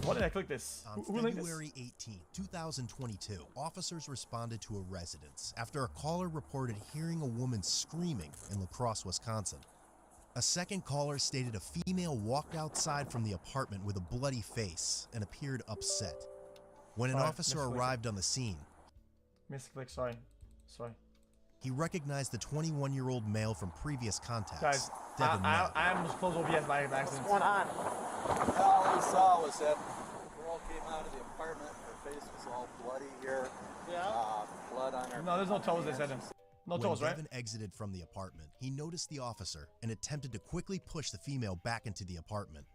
Why did I click this? On Who linked February this? 18, 2022, officers responded to a residence after a caller reported hearing a woman screaming in La Crosse, Wisconsin. A second caller stated a female walked outside from the apartment with a bloody face and appeared upset. When an officer arrived on the scene, Misclick, sorry. he recognized the 21-year-old male from previous contacts. Guys, Devin I almost closed OBS by accident. What's going on? All we saw was that the girl came out of the apartment. Her face was all bloody here. Yeah. Blood on her. No, there's no toes, they said. No toes, When right? Devin exited from the apartment, he noticed the officer and attempted to quickly push the female back into the apartment.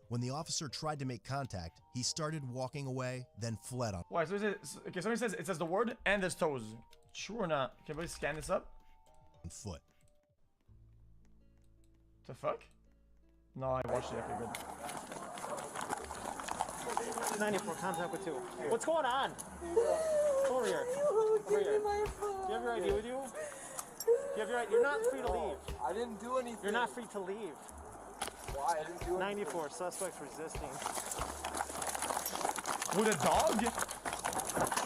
When the officer tried to make contact, he started walking away, then fled on. Why? So okay, somebody says it says the word and there's toes. True or not? Can we scan this up? Foot. The fuck? No, I watched it. Okay, good. 94, contact with 2. What's going on? Over here. Over here. Do you have your ID with you? You have your ID? You're not free to leave. I didn't do anything. You're not free to leave. Why? I didn't do anything. 94, suspects resisting. With a dog?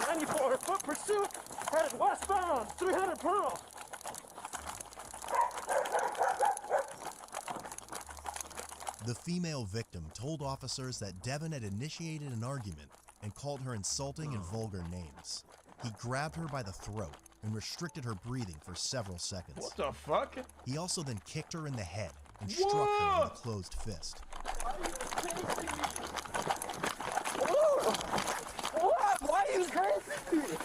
94, foot pursuit, headed westbound, 300 Pearl. The female victim told officers that Devin had initiated an argument and called her insulting and vulgar names. He grabbed her by the throat and restricted her breathing for several seconds. What the fuck? He also then kicked her in the head and struck her with a closed fist. What? Why are you chasing me?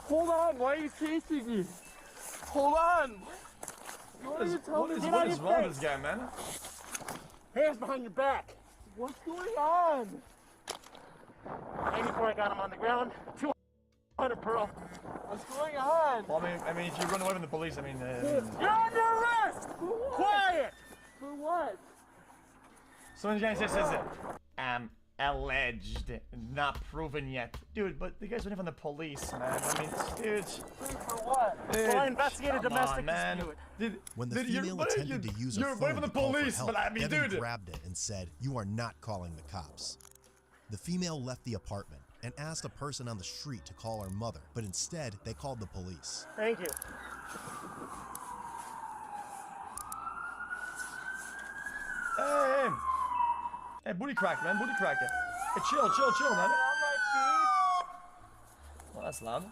Hold on. Why are you chasing me? Hold on. What is wrong with this guy, man? Hands behind your back. What's going on? 94, I got him on the ground, 200 Pearl. What's going on? Well, I mean, if you run away from the police, I mean, You're under arrest! Quiet! For what? Someone guy says it. Alleged, not proven yet, dude. But the guy's running from the police, man. I mean, dude. For what? Dude, Well, I investigated come domestic on, man. dispute. Dude, When the dude, female attempted to use her you're phone away from the to call for police, help, but I mean, Devin dude. grabbed it and said, "You are not calling the cops." The female left the apartment and asked a person on the street to call her mother, but instead they called the police. Thank you. Hey, booty crack, man, booty crack. Hey, chill, man. Well, that's loud.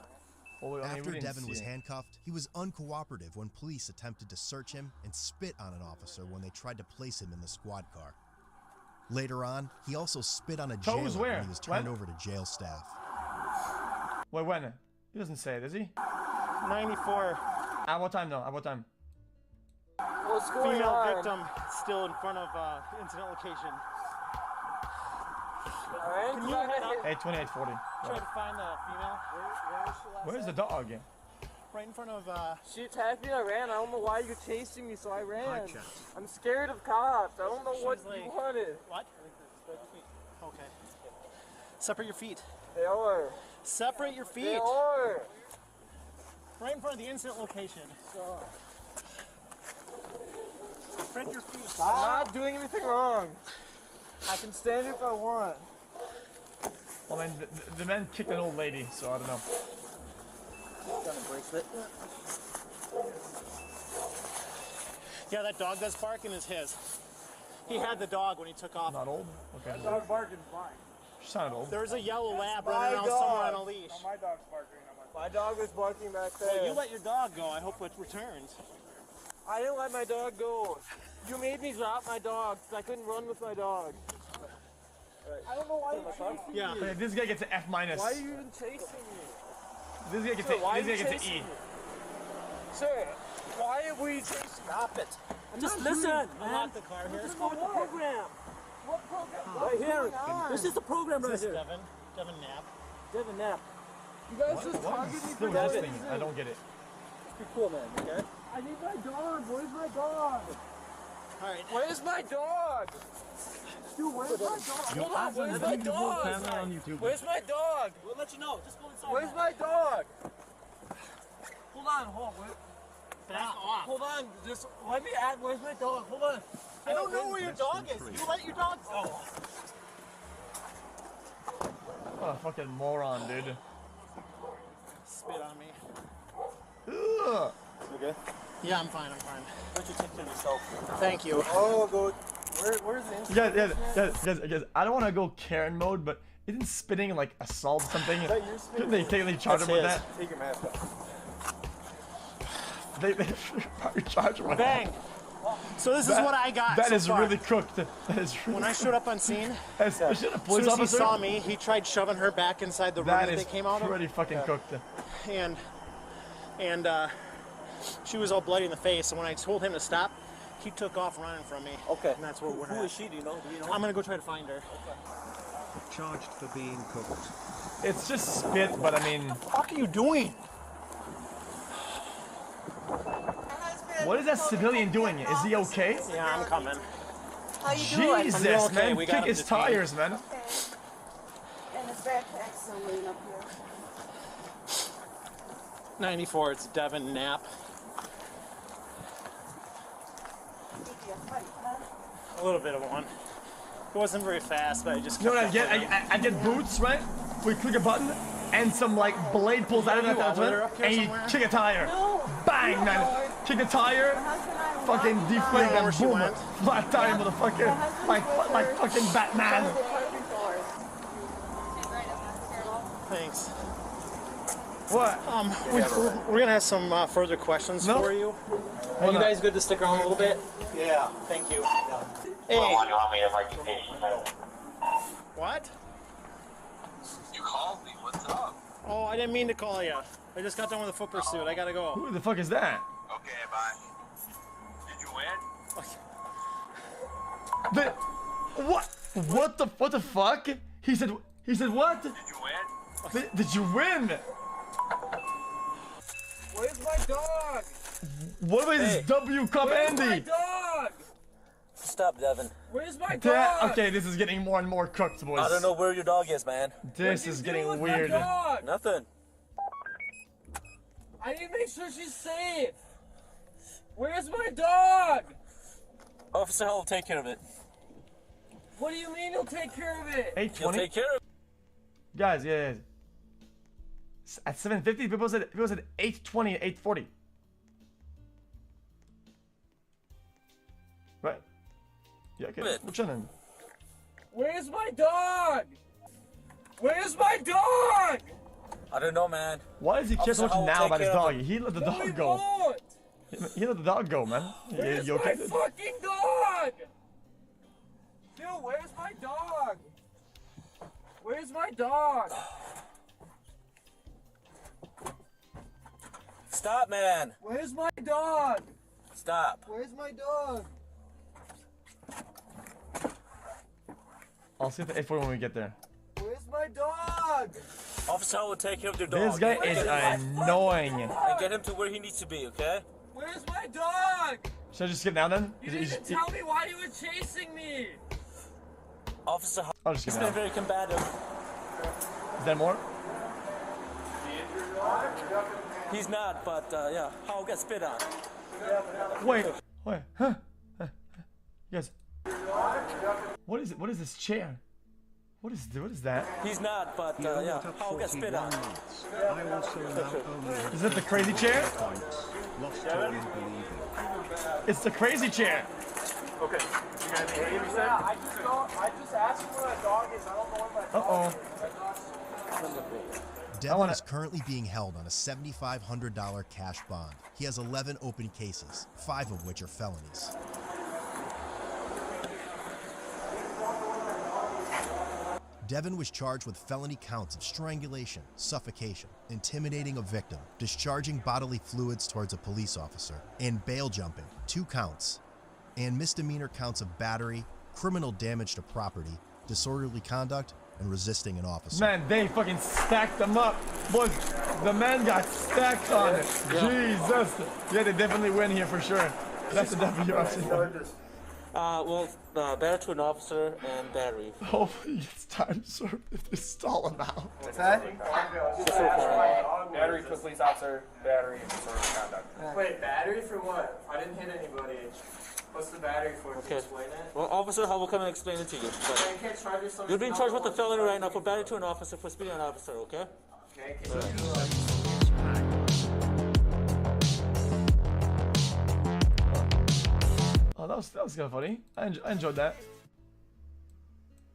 Oh, wait, I mean, After we didn't Devin see was it. handcuffed, he was uncooperative when police attempted to search him and spit on an officer when they tried to place him in the squad car. Later on, he also spit on a jailer when he was turned over to jail staff. Wait, when? He doesn't say it, does he? 94. At what time, though? At what time? What's going Female on? victim still in front of incident location. Can you head up? Hey, 2840. Try to find the female. Where's the dog? Right in front of. She attacked me, I ran. I don't know why you're chasing me, so I ran. I'm scared of cops. I don't know what you wanted. What? Okay. Separate your feet. They are. Separate your feet. They are. Right in front of the incident location. Separate your feet. I'm not doing anything wrong. I can stand if I want. Well, man, the man kicked an old lady, so I don't know. Got a bracelet. Yeah, that dog that's barking is his. He had the dog when he took off. Not old? Okay. Dog barking fine. She sounded old. There's a yellow lab my running around dog. somewhere on a leash. No, my dog's barking. My dog was barking back there. Well, you let your dog go. I hope it returns. I didn't let my dog go. You made me drop my dog because I couldn't run with my dog. I don't know why you're chasing Yeah. me. Okay, this guy gets an F minus. Why are you even chasing me? This guy gets Sir, why this are guy you gets an chasing E. me? Sir, why are we chasing? Stop it. Just listen, man. The car here. Just go with the program. What program? Right here. This is the program right here. Devin. Devin Knapp. Devin Knapp. You guys just targeted me for Doing this Devin. thing, I don't get it. Be cool, man, okay? I need my dog. Where's my dog? All right. Where's my dog? Dude, where's my dog? Hold on, where's my dog? Where's my dog? We'll let you know. Just go inside. Where's my dog? Hold on, Back off. hold on. Just let me add. Where's my dog? Hold on. I don't know where your dog is. You let your dog go. What a fucking moron, dude. Spit on me. Ugh. You good? Yeah, I'm fine. I'm fine. Why don't you take care of yourself? Thank you. Oh, go. Where's the Guys, I don't want to go Karen mode, but isn't spitting like assault or something? Is that your spit? Couldn't they technically charge him with that? Take your mask off. They probably charge him with Bang! So this is what I got. That so is far. really cooked. That is really When I showed up on scene, especially a as police soon as he officer. saw me, he tried shoving her back inside the room That that is they came out of. pretty fucking cooked. And she was all bloody in the face. And when I told him to stop, he took off running from me. Okay. And that's what we're Who is she? Do you know? I'm gonna go try to find her. Charged for being cooked. It's just spit, but I mean, What the fuck are you doing? what is that civilian doing? Is he okay? Yeah, I'm coming. How you doing? Jesus, I'm doing okay. man, We got kick him his detained. tires, man. Okay. And his backpack's somewhere up here. 94, it's Devin Knapp. Give you a fight, huh? A little bit of one. It wasn't very fast, but I just You know what I kept get? I get boots, right? We click a button, and some like blade pulls out of You that, over there up here and you somewhere? kick a tire. No. Bang, man. Kick a tire, fucking deflate where and she boom. went. Flat tire, motherfucker. Like fucking Batman. Thanks. What? We're gonna have some further questions No. for you. Are Hold you on. guys good to stick around a little bit? Yeah. Thank you. What Hey, one you want me to mark your patient? what? You called me. What's up? Oh, I didn't mean to call you. I just got done with a foot pursuit. I gotta go. Who the fuck is that? Okay, bye. Did you win? What the fuck? He said what? Did you win? Did you win? Where's my dog? What about this W Cup Andy? dog? Stop, Devin. Where's my Okay, this is getting more and more cooked, boys. I don't know where your dog is, man. This is getting weird. Nothing. I need to make sure she's safe. Where's my dog? Officer Hall will take care of it. What do you mean he'll take care of it? He'll 820? take care of it. Guys, yeah. At 750, people said 820, 840. Right? Yeah, okay. Good. We're chilling. Where's my dog? Where's my dog? I don't know, man. Why does he care so much Officer, I will now take about his care of dog? He let the dog go. won't. He let the dog go, man. You okay? dude? fucking dog? Dude, where's my dog? Where's my dog? Stop, man. Where's my dog? Stop. Where's my dog? I'll see if the 840 when we get there. Where's my dog? Officer Hall will take care of your dog. This guy is annoying. And get him to where he needs to be, okay? Where's my dog? Should I just get down then? You didn't tell me why you were chasing me. Officer Hall I'll just get has down. been very combative. Is there more? He's not, but yeah, Hall got spit on. Wait. Huh? Yes. What is it? What is this chair? What is that? He's not, but yeah, Hall got spit on. I also now only have Is it the crazy chair? points. Lost to unbelieving. It's the crazy chair. Okay. You guys hear what you said? I just asked you where my dog is. I don't know where my Devin is currently being held on a $7,500 cash bond. He has 11 open cases, 5 of which are felonies. Devin was charged with felony counts of strangulation, suffocation, intimidating a victim, discharging bodily fluids towards a police officer, and bail jumping, 2 counts, and misdemeanor counts of battery, criminal damage to property, disorderly conduct, and resisting an officer. Man, they fucking stacked them up. Boy, the man got stacked on it. Jesus. Yeah, they definitely win here for sure. That's a W. Battery to an officer and battery. Hopefully it's time served if they stall him out. What's that? Battery to a police officer, battery, disorderly conduct. Wait, battery for what? I didn't hit anybody. What's the battery for? Can you Okay. explain it? Well, Officer Hall will come and explain it to you. But You can't charge yourself. you're being charged with a felony right now for battery to an officer for speeding an officer, okay? Okay, can you Oh, that was kind of funny. I enjoyed that.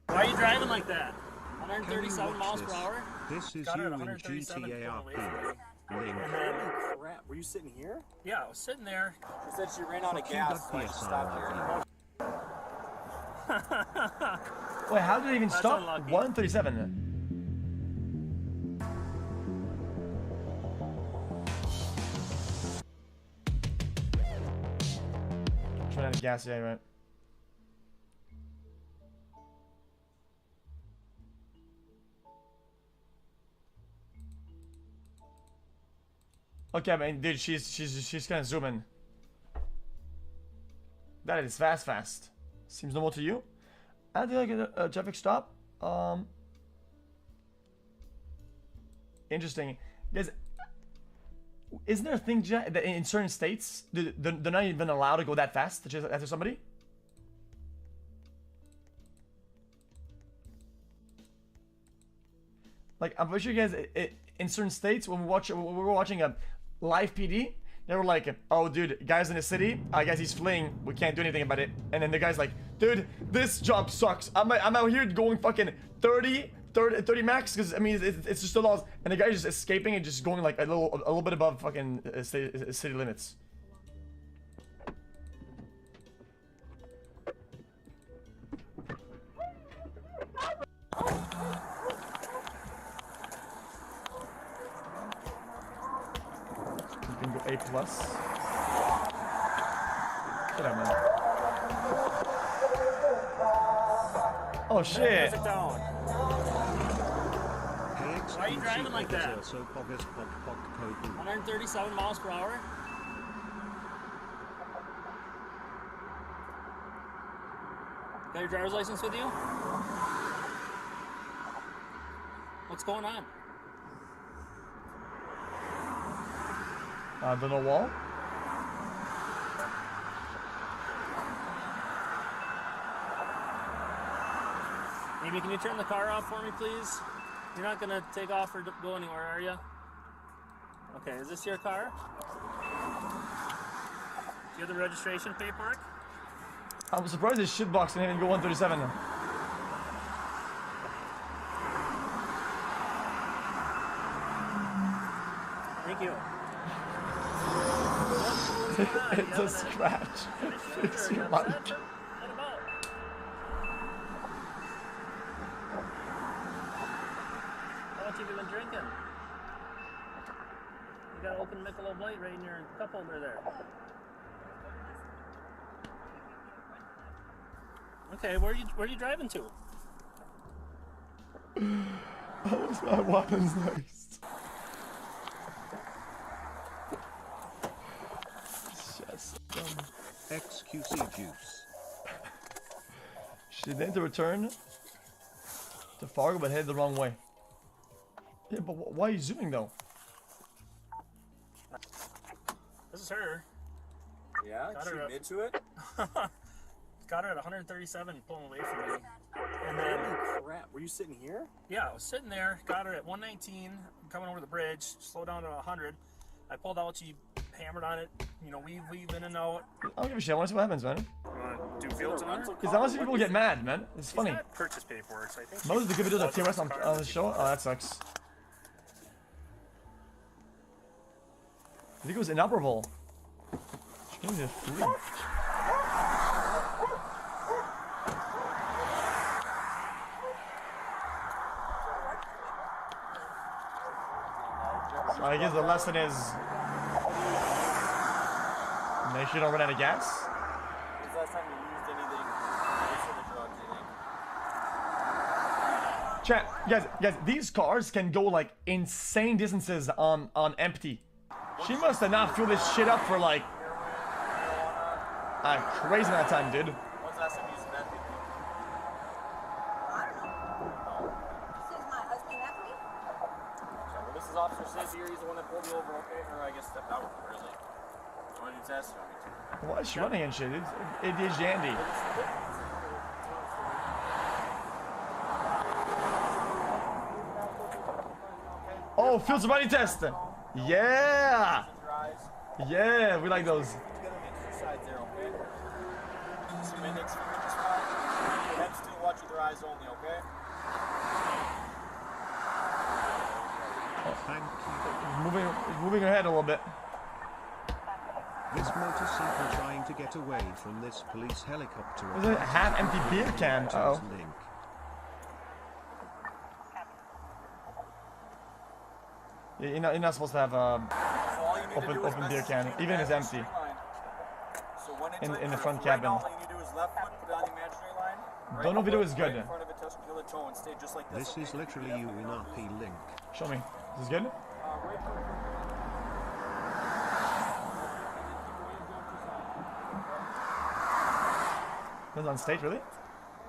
Why are you driving like that? Can you 137 miles watch per hour? This is Got it you at in 137 GTA going away RP. from me. Link. And then, crap? Were you sitting here? yeah, I was sitting there. She said she ran out of gas, so I just stopped here. Wait, how did it even That's stop? unlucky. 137. Trying out of gas, yeah, right. Okay, man, dude, she's kind of zooming. That is fast. Seems normal to you? I think I get a traffic stop. Interesting. Guys, isn't there a thing that in certain states they're not even allowed to go that fast just after somebody? Like, I'm pretty sure you guys, in certain states when we were watching a live PD, they were like, oh dude, guys in the city, I guess he's fleeing, we can't do anything about it. And then the guy's like, dude, this job sucks. I'm out here going fucking 30 max, because I mean it's just the laws. And the guy's just escaping and just going like a little bit above fucking city limits. You can go A+. Get out, man. Oh shit! Sit down. Why are you driving like that? 137 137 miles per hour? Got your driver's license with you? What's going on? The no wall. Amy, can you turn the car off for me, please? You're not gonna take off or go anywhere, are you? Okay, is this your car? Do you have the registration paperwork? I'm surprised this shitbox can even go 137 now. Thank you. It's a scratch. Fix your mic. What about? How much have you been drinking? You got open Michelob Light right in your cup holder there. Okay, where are you driving to? What happens next? Just XQC juice. she need to return to Fargo, but headed the wrong way. Yeah, but why are you zooming though? This is her. Yeah, Got she her up. admit to it? Got her at 137 pulling away from me. And then, Holy crap, were you sitting here? yeah, I was sitting there, got her at 119, coming over the bridge, slowed down to 100. I pulled out, she hammered on it, you know, weave in and out. I don't give a shit. I want to see what happens, man. Do fields on her? Because honestly, people get mad, man. It's funny. She's got purchase paperwork, so I think Most of the good videos of TRS on the show. Oh, that sucks. I think it was inoperable. She can't even flee. So I guess the lesson is make sure you don't run out of gas. When's the last time you used anything for the drugs, you think? Chat, guys, these cars can go like insane distances on empty. She must have not filled this shit up for like a crazy amount of time, dude. When's the last time you used meth, you think? I don't know. Since my husband left me, Okay, well, this is Officer Sid here. He's the one that pulled you over, okay? Or I guess stepped out, really. You want to do tests? You want me to? Why is she running and shit? It is Jandy. Oh, field sobriety test. Yeah. Yeah, we like those. Watch with your eyes only, okay? Thank you. Moving her head a little bit. This motorcycle trying to get away from this police helicopter. There's a half-empty beer can. Uh-oh. Link. You're not supposed to have open beer can, even if it's empty. In the front cabin. All you need to do is left foot, put it on the imaginary line. Don't know if video is good. Right in front of it, touch the other toe and stay just like this. This is literally you in RP Link. Show me. This is good? This is on stage, really?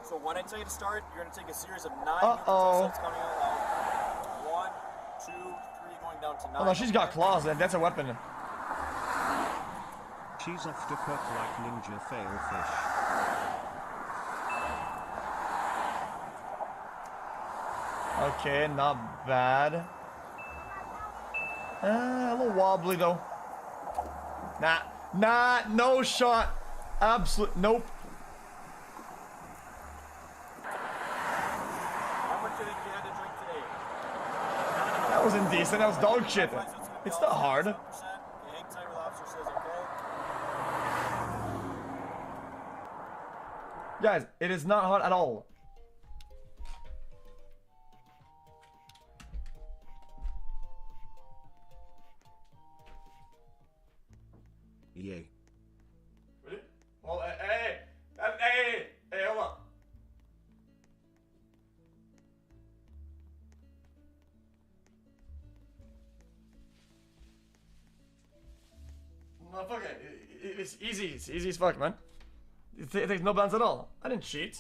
So when I tell you to start, you're going to take a series of 9 Uh-oh. steps coming out loud. 1, 2, 3, going down to 9. Oh no, she's got claws. That's a weapon. She's off to cook like ninja fail fish. Okay, not bad. A little wobbly though. Nah, no shot. Absolute, nope. How much do you think you had to drink today? That was indecent. That was dog shit. It's not hard. 7%. You hang tight with officer says okay. Guys, it is not hard at all. Yay. Ready? Well, hey, hold on. Motherfucker, it's easy. It's easy as fuck, man. It takes no balance at all. I didn't cheat.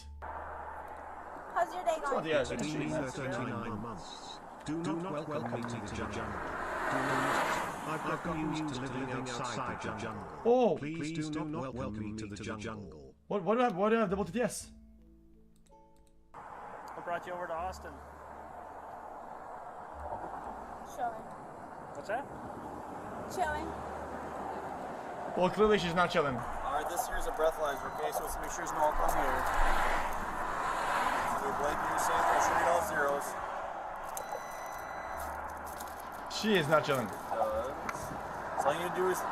How's your day Oh, going? yeah, I It's didn't been cheat. 39 months. Do not welcome me to the jungle. Do not. I've gotten used to living outside the jungle. Oh, Please do not welcome me to the jungle. what do I have double TTS? What brought you over to Austin? Chilling. What's that? Chilling. Well, clearly she's not chilling. Alright, this here's a breathalyzer, okay? So let's make sure there's no alcohol here. So we're blanking your safe, make sure you all zeros. She is not chilling. So all you need to do is, as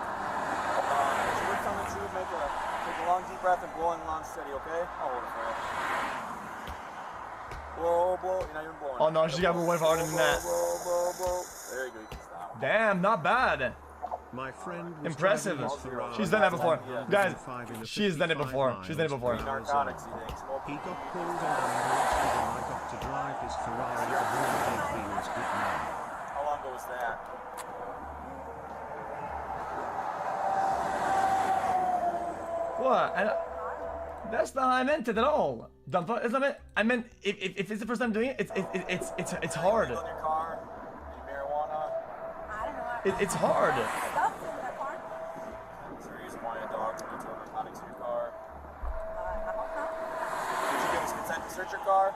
you work on the tube, take a long deep breath and blow in long steady, okay? I'll hold it for you. Blow, you're not even blowing. Oh no, she got way harder than that. Blow. There you go, you can stop. Damn, not bad. My friend was Impressive. driving his Ferrari She's done that before. Guys, 5 in a she's done it 55 before. She's done it before. miles per Narcotics, hour. he thinks. He got pulled over and arrested and I got to drive his Ferrari to Holiday Fields. Good man. How long ago was that? What? That's not how I meant it at all. Dumb fuck. That's not meant. I meant if it's the first time doing it, it's hard. On your car? Any marijuana? I don't know. It's hard. Stuff in the car. Is there a reason why a dog can throw narcotics in your car? I hope not. Did you give us consent to search your car?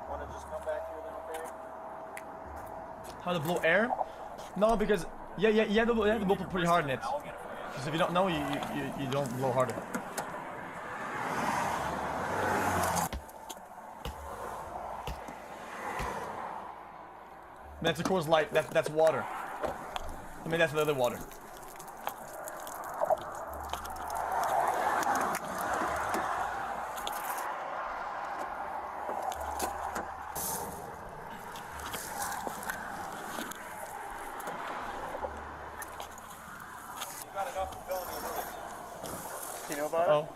Want to just come back here then, okay? How to blow air? No, because you have to blow pretty hard in it. I'll get it for you. Because if you don't know, you don't blow harder. That's of course light. That's water. I mean that's the other water. You got enough ability to You know about Oh,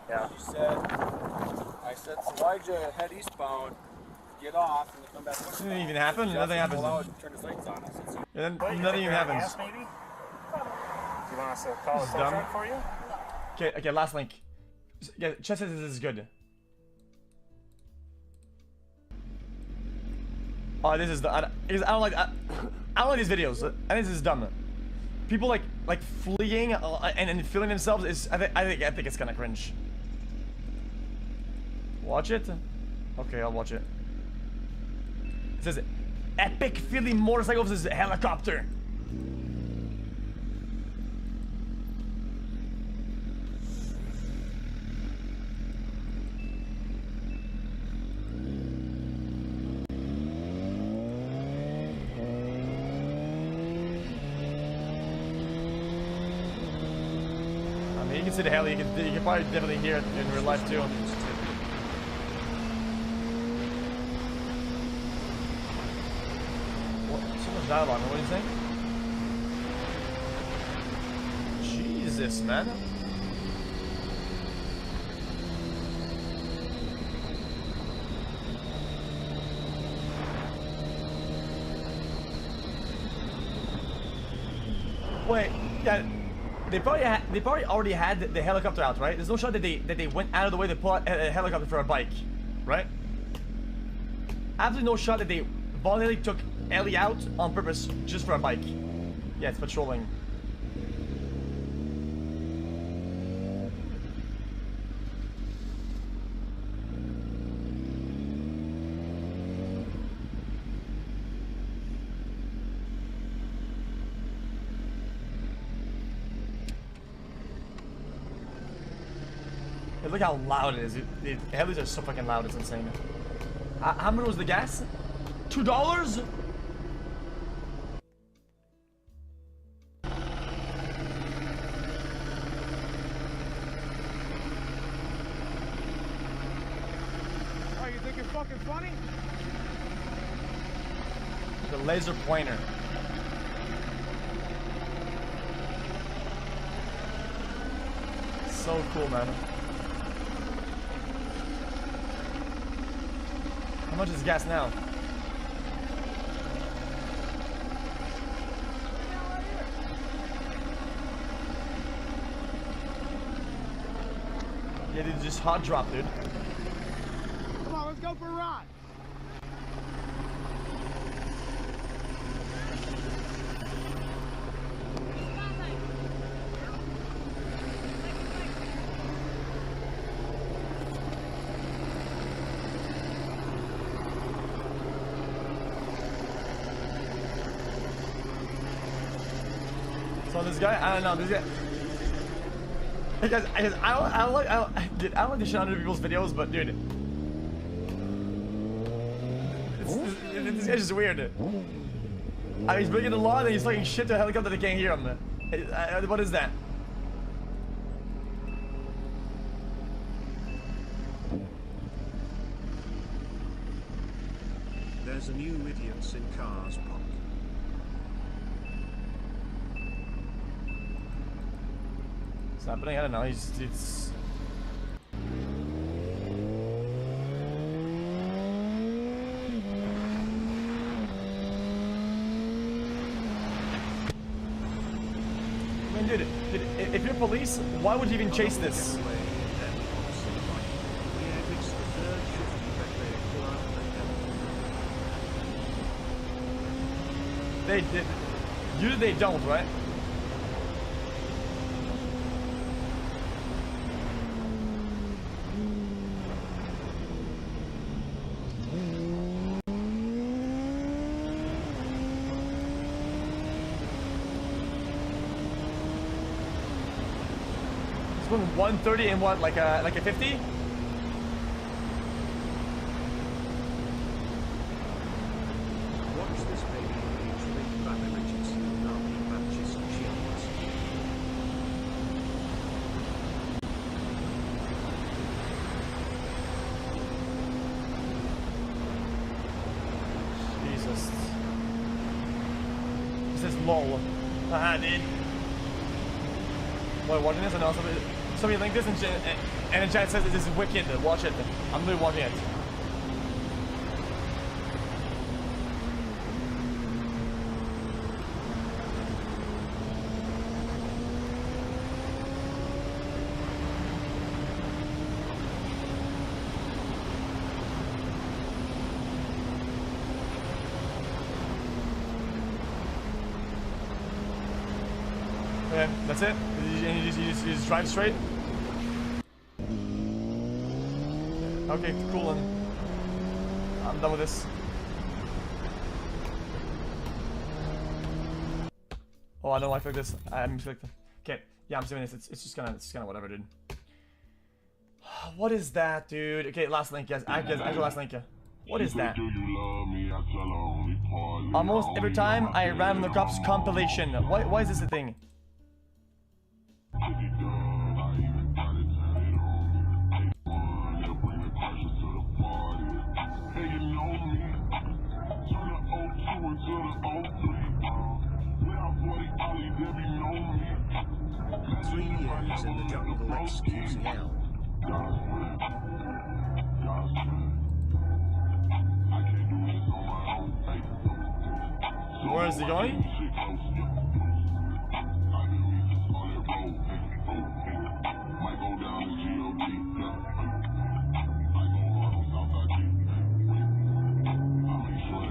Yeah. You said, I said, so why'd you head eastbound, get off, and then come back? it didn't even happen. Nothing happens. Pull out and turn his lights on. I said, so And then nothing even happens. Gas, maybe? Do you want us to call a This is tow dumb. truck for you? Okay, last link. Yeah, Chess says this is good. Oh, this is the. I don't like. I don't like these videos. I think this is dumb. people like fleeing and filling themselves is I think it's kind of cringe. Watch it. Okay, I'll watch it. It says epic Philly motorcycle versus helicopter. You can see the heli, you can probably definitely hear it in real life too. What? So much dialogue, what do you think? Jesus, man. Wait, yeah. They probably already had the helicopter out, right? There's no shot that they went out of the way to pull out a helicopter for a bike, right? Absolutely no shot that they voluntarily took Ellie out on purpose just for a bike. Yeah, it's patrolling. Hey, look how loud it is. The helis are so fucking loud, it's insane. How much was the gas? $2? Oh, you think you're fucking funny? The laser pointer. So cool, man. How much is gas now? Yeah, dude, just hot drop, dude. Come on, let's go for a ride. So this guy, I don't know, this guy. Because I don't like to shit on other people's videos, but dude, this guy's just weird. I mean, he's breaking the law and he's fucking shit to a helicopter that can't hear him. What is that? There's a new idiots in cars pop. What's happening? I don't know. It's. I mean, dude, if you're police, why would you even chase this? They did. Usually they don't, right? It's going 130 and what, like a 50? Watch this baby age big bad images and army badges and shields. Jesus. It says lol. Haha, dude. Boy, watching this, I know somebody linked this and in chat says this is wicked. Watch it. I'm literally watching it. Okay, that's it? You just drive straight? Okay, cool, and I'm done with this. Oh, I don't like this. I'm selected. Okay, yeah, I'm doing this. It's just kind of whatever, dude. What is that, dude? Okay, last link, guys. I guess last link. What is that? Almost every time I ran the cops compilation. Why is this a thing? Three years in the jungle executing hell. Where is he going?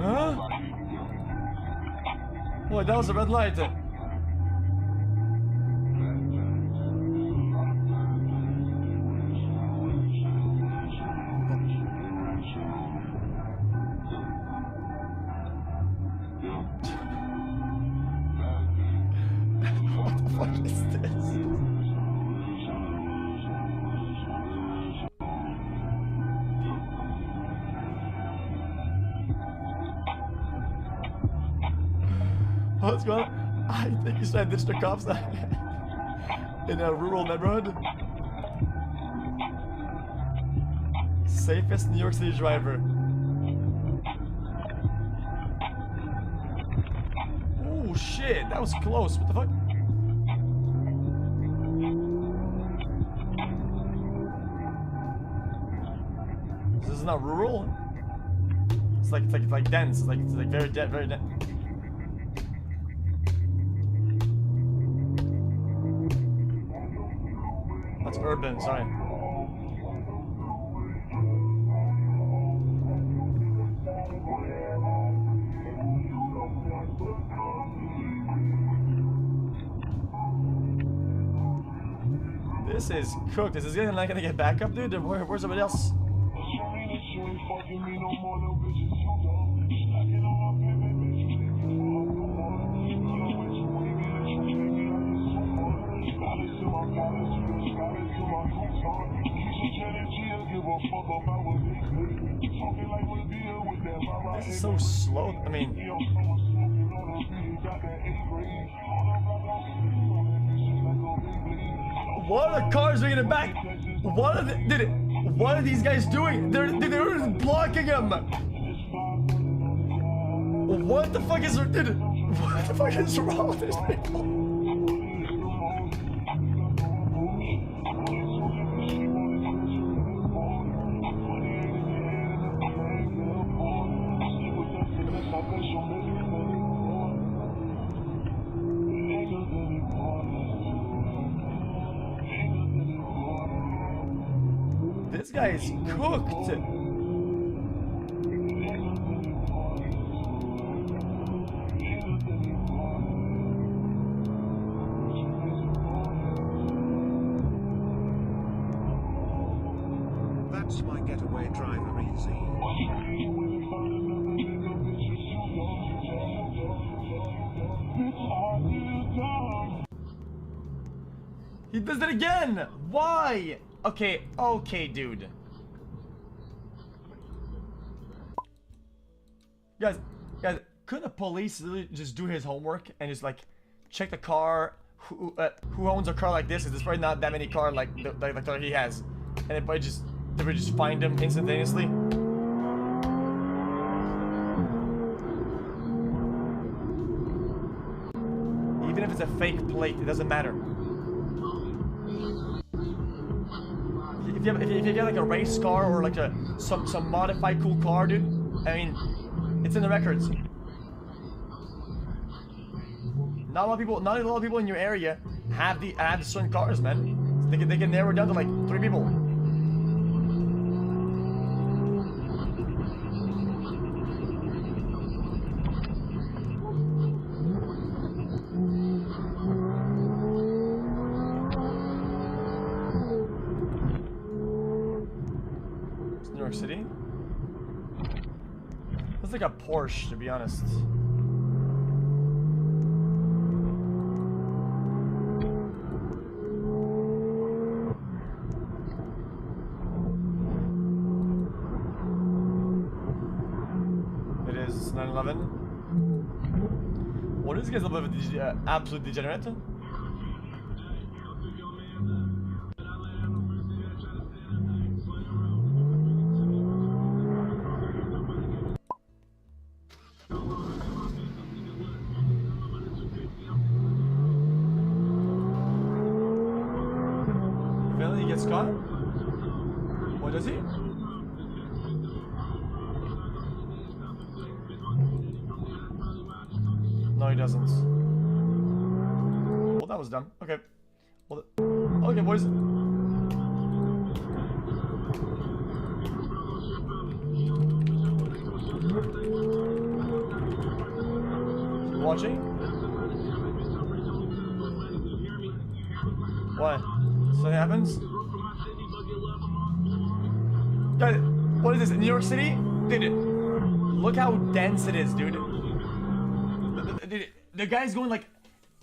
Huh? What, that was a red light. What the fuck is this? What's going on? I think you said ditch the cops in a rural neighborhood. Safest New York City driver. Oh shit, that was close. What the fuck? This is not rural. It's like dense. It's like very dense. That's urban. Sorry. This is cooked. Is this guy not gonna get back up, dude? Where's everybody else? This is so slow. I mean, what are the cars doing in the back? What are these guys doing? They're blocking him. What the fuck is what the fuck is wrong with these people? This guy is cooked. That's my getaway driver easy. He does it again! Why? Okay, dude. Guys, couldn't the police really just do his homework and just like check the car? Who owns a car like this? There's probably not that many cars like the he has, and they would just find him instantaneously. Even if it's a fake plate, it doesn't matter. If you have like a race car or like some modified cool car, dude, I mean, it's in the records. Not a lot of people in your area have certain cars, man. They can narrow it down to like 3 people. New York City. Looks like a Porsche, to be honest. It is 9/11. What is this guy's a little bit of an absolute degenerate? Really? He gets caught? What does he? No, he doesn't. Well, that was dumb. Okay. Well, okay, boys. Watching? What? Something happens? Guys, what is this? New York City? Dude, look how dense it is, dude. The guy's going like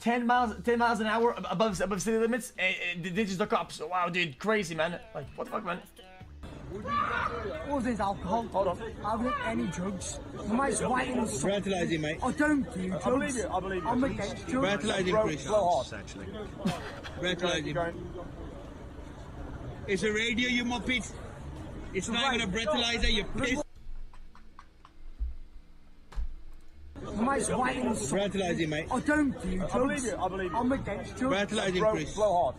10 miles an hour above city limits, and this is the cops. Wow, dude, crazy, man. Like, what the fuck, man? All this alcohol. Hold on. I haven't any drugs. You might swipe in the sun. Breathalyzing, mate. I don't do drugs. I believe you. I believe you. I'm against drugs. Breathalyzing, Chris. Blow hard. Actually. Breathalyzing. It's a radio, you muppet. It's not even a breathalyzer, you piss. You might swipe in the sun. Breathalyzing, mate. I don't do drugs. I believe you. I believe you. I'm against drugs. Breathalyzing, Chris. Blow hard.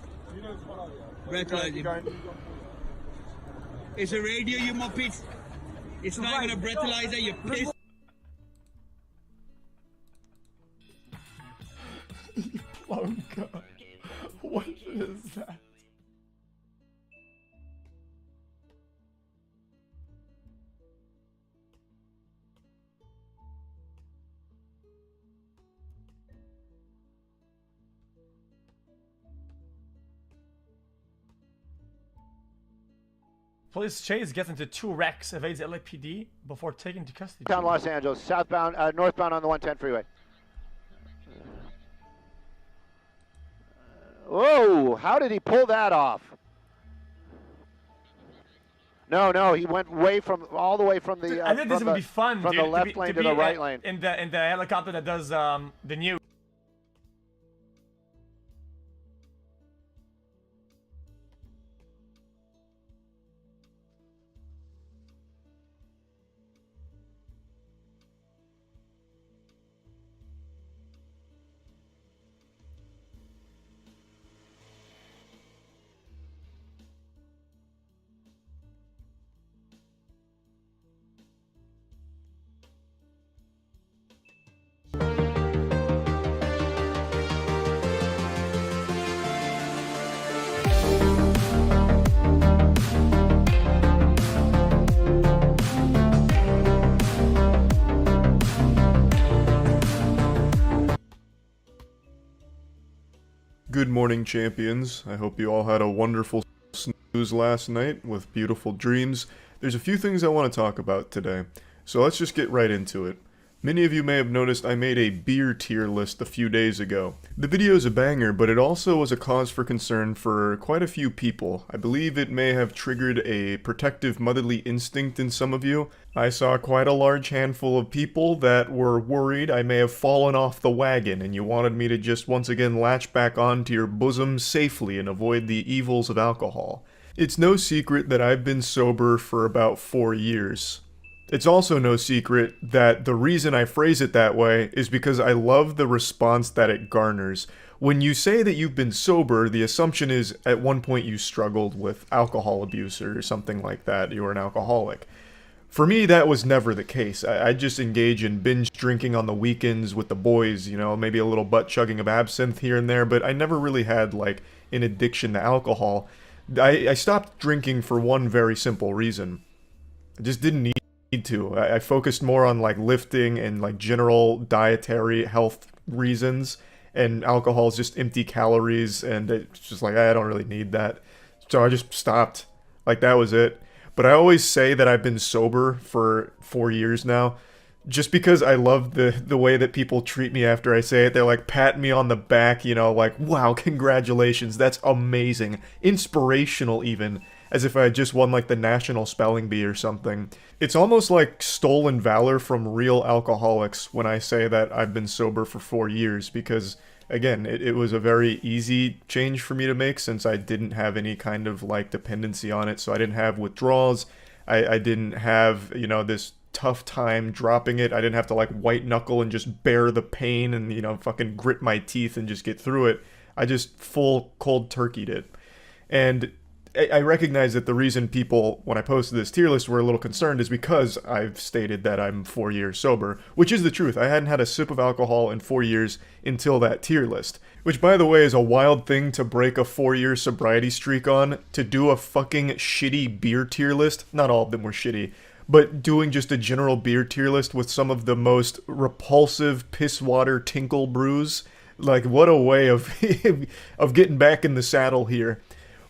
Breathalyzing. It's a radio, you muppet. It's not even a breathalyzer, you piss. Blanca. What is that? Police chase gets into 2 wrecks, evades LAPD before taken to custody. Down Los Angeles, southbound, northbound on the 110 freeway. Whoa! How did he pull that off? No, he went all the way from the. I think this would be fun, from dude, the left lane to the right lane. In the helicopter that does the new. Good morning, champions. I hope you all had a wonderful snooze last night with beautiful dreams. There's a few things I want to talk about today, so let's just get right into it. Many of you may have noticed I made a beer tier list a few days ago. The video is a banger, but it also was a cause for concern for quite a few people. I believe it may have triggered a protective motherly instinct in some of you. I saw quite a large handful of people that were worried I may have fallen off the wagon and you wanted me to just once again latch back onto your bosom safely and avoid the evils of alcohol. It's no secret that I've been sober for about 4 years. It's also no secret that the reason I phrase it that way is because I love the response that it garners. When you say that you've been sober, the assumption is at one point you struggled with alcohol abuse or something like that. You were an alcoholic. For me, that was never the case. I just engage in binge drinking on the weekends with the boys, you know, maybe a little butt chugging of absinthe here and there, but I never really had, like, an addiction to alcohol. I stopped drinking for one very simple reason. I just didn't need to. I focused more on like lifting and like general dietary health reasons, and alcohol is just empty calories, and it's just like I don't really need that, so I just stopped. Like that was it. but I always say that I've been sober for 4 years now, just because I love the way that people treat me after I say it. They're like patting me on the back, you know, like, wow, congratulations, that's amazing, inspirational even, as if I had just won like the National Spelling Bee or something. It's almost like stolen valor from real alcoholics when I say that I've been sober for 4 years, because again, it was a very easy change for me to make since I didn't have any kind of like dependency on it. So I didn't have withdrawals. I didn't have, you know, this tough time dropping it. I didn't have to like white knuckle and just bear the pain and, you know, fucking grit my teeth and just get through it. I just full cold turkeyed it. And I recognize that the reason people, when I posted this tier list, were a little concerned is because I've stated that I'm 4 years sober, which is the truth. I hadn't had a sip of alcohol in 4 years until that tier list, which, by the way, is a wild thing to break a 4-year sobriety streak on, to do a fucking shitty beer tier list. Not all of them were shitty, but doing just a general beer tier list with some of the most repulsive piss water tinkle brews. Like, what a way of of getting back in the saddle here.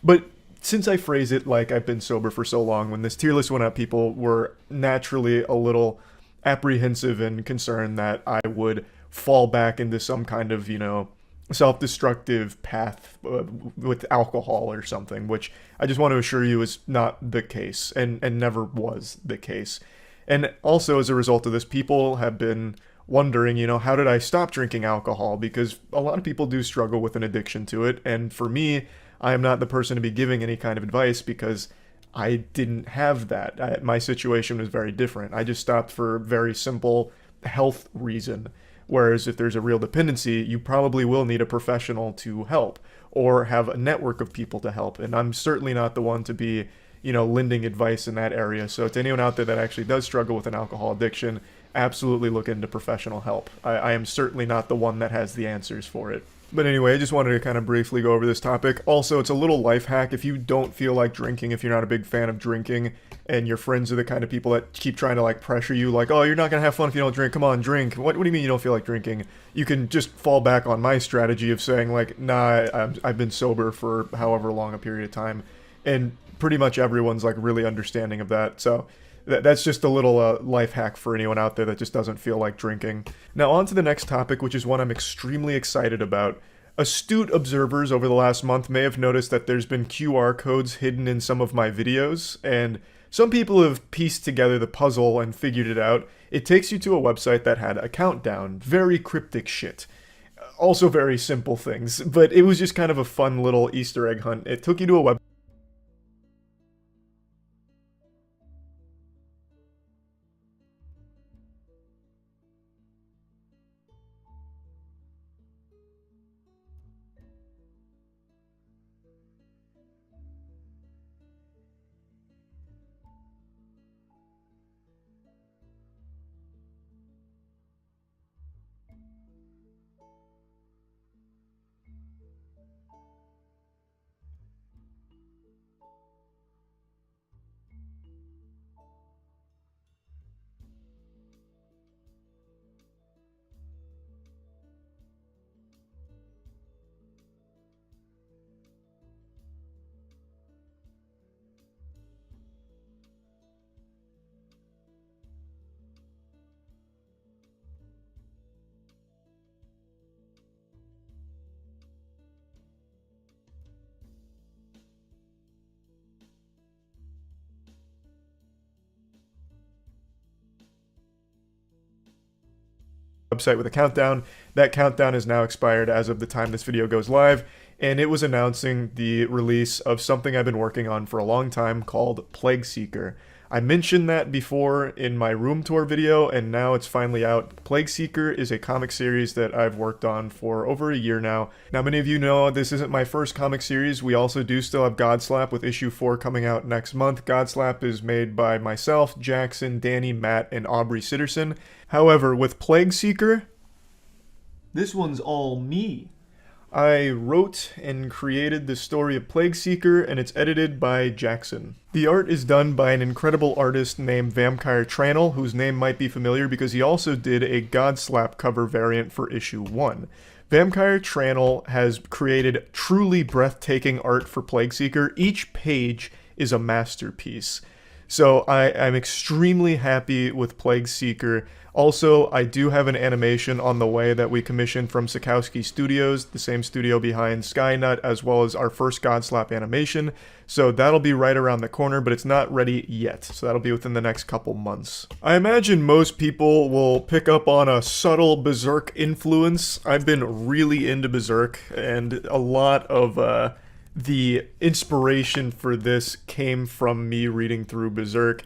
But since I phrase it like I've been sober for so long, when this tier list went up, people were naturally a little apprehensive and concerned that I would fall back into some kind of, you know, self-destructive path with alcohol or something, which I just want to assure you is not the case and never was the case. And also, as a result of this, people have been wondering, you know, how did I stop drinking alcohol? Because a lot of people do struggle with an addiction to it, and for me, I am not the person to be giving any kind of advice because I didn't have that. My situation was very different. I just stopped for a very simple health reason. Whereas if there's a real dependency, you probably will need a professional to help or have a network of people to help. And I'm certainly not the one to be, you know, lending advice in that area. So to anyone out there that actually does struggle with an alcohol addiction, absolutely look into professional help. I am certainly not the one that has the answers for it. But anyway, I just wanted to kind of briefly go over this topic. Also, it's a little life hack. If you don't feel like drinking, if you're not a big fan of drinking, and your friends are the kind of people that keep trying to like pressure you, like, oh, you're not going to have fun if you don't drink, come on, drink. What do you mean you don't feel like drinking? You can just fall back on my strategy of saying like, nah, I've been sober for however long a period of time. And pretty much everyone's like really understanding of that. So that's just a little life hack for anyone out there that just doesn't feel like drinking. Now on to the next topic, which is one I'm extremely excited about. Astute observers over the last month may have noticed that there's been QR codes hidden in some of my videos, and some people have pieced together the puzzle and figured it out. It takes you to a website that had a countdown. Very cryptic shit. Also very simple things, but it was just kind of a fun little Easter egg hunt. It took you to a website with a countdown. That countdown is now expired as of the time this video goes live, and it was announcing the release of something I've been working on for a long time called Plague Seeker. I mentioned that before in my room tour video, and now it's finally out. Plague Seeker is a comic series that I've worked on for over a year now. Now, many of you know this isn't my first comic series. We also do still have Godslap with issue 4 coming out next month. Godslap is made by myself, Jackson, Danny, Matt, and Aubrey Sitterson. However, with Plague Seeker, this one's all me. I wrote and created the story of Plague Seeker, and it's edited by Jackson. The art is done by an incredible artist named Vampire Tranel, whose name might be familiar because he also did a Godslap cover variant for issue 1. Vampire Tranel has created truly breathtaking art for Plague Seeker. Each page is a masterpiece. So I'm extremely happy with Plague Seeker. Also, I do have an animation on the way that we commissioned from Sikowski Studios, the same studio behind Skynut, as well as our first Godslap animation. So that'll be right around the corner, but it's not ready yet. So that'll be within the next couple months. I imagine most people will pick up on a subtle Berserk influence. I've been really into Berserk, and a lot of the inspiration for this came from me reading through Berserk.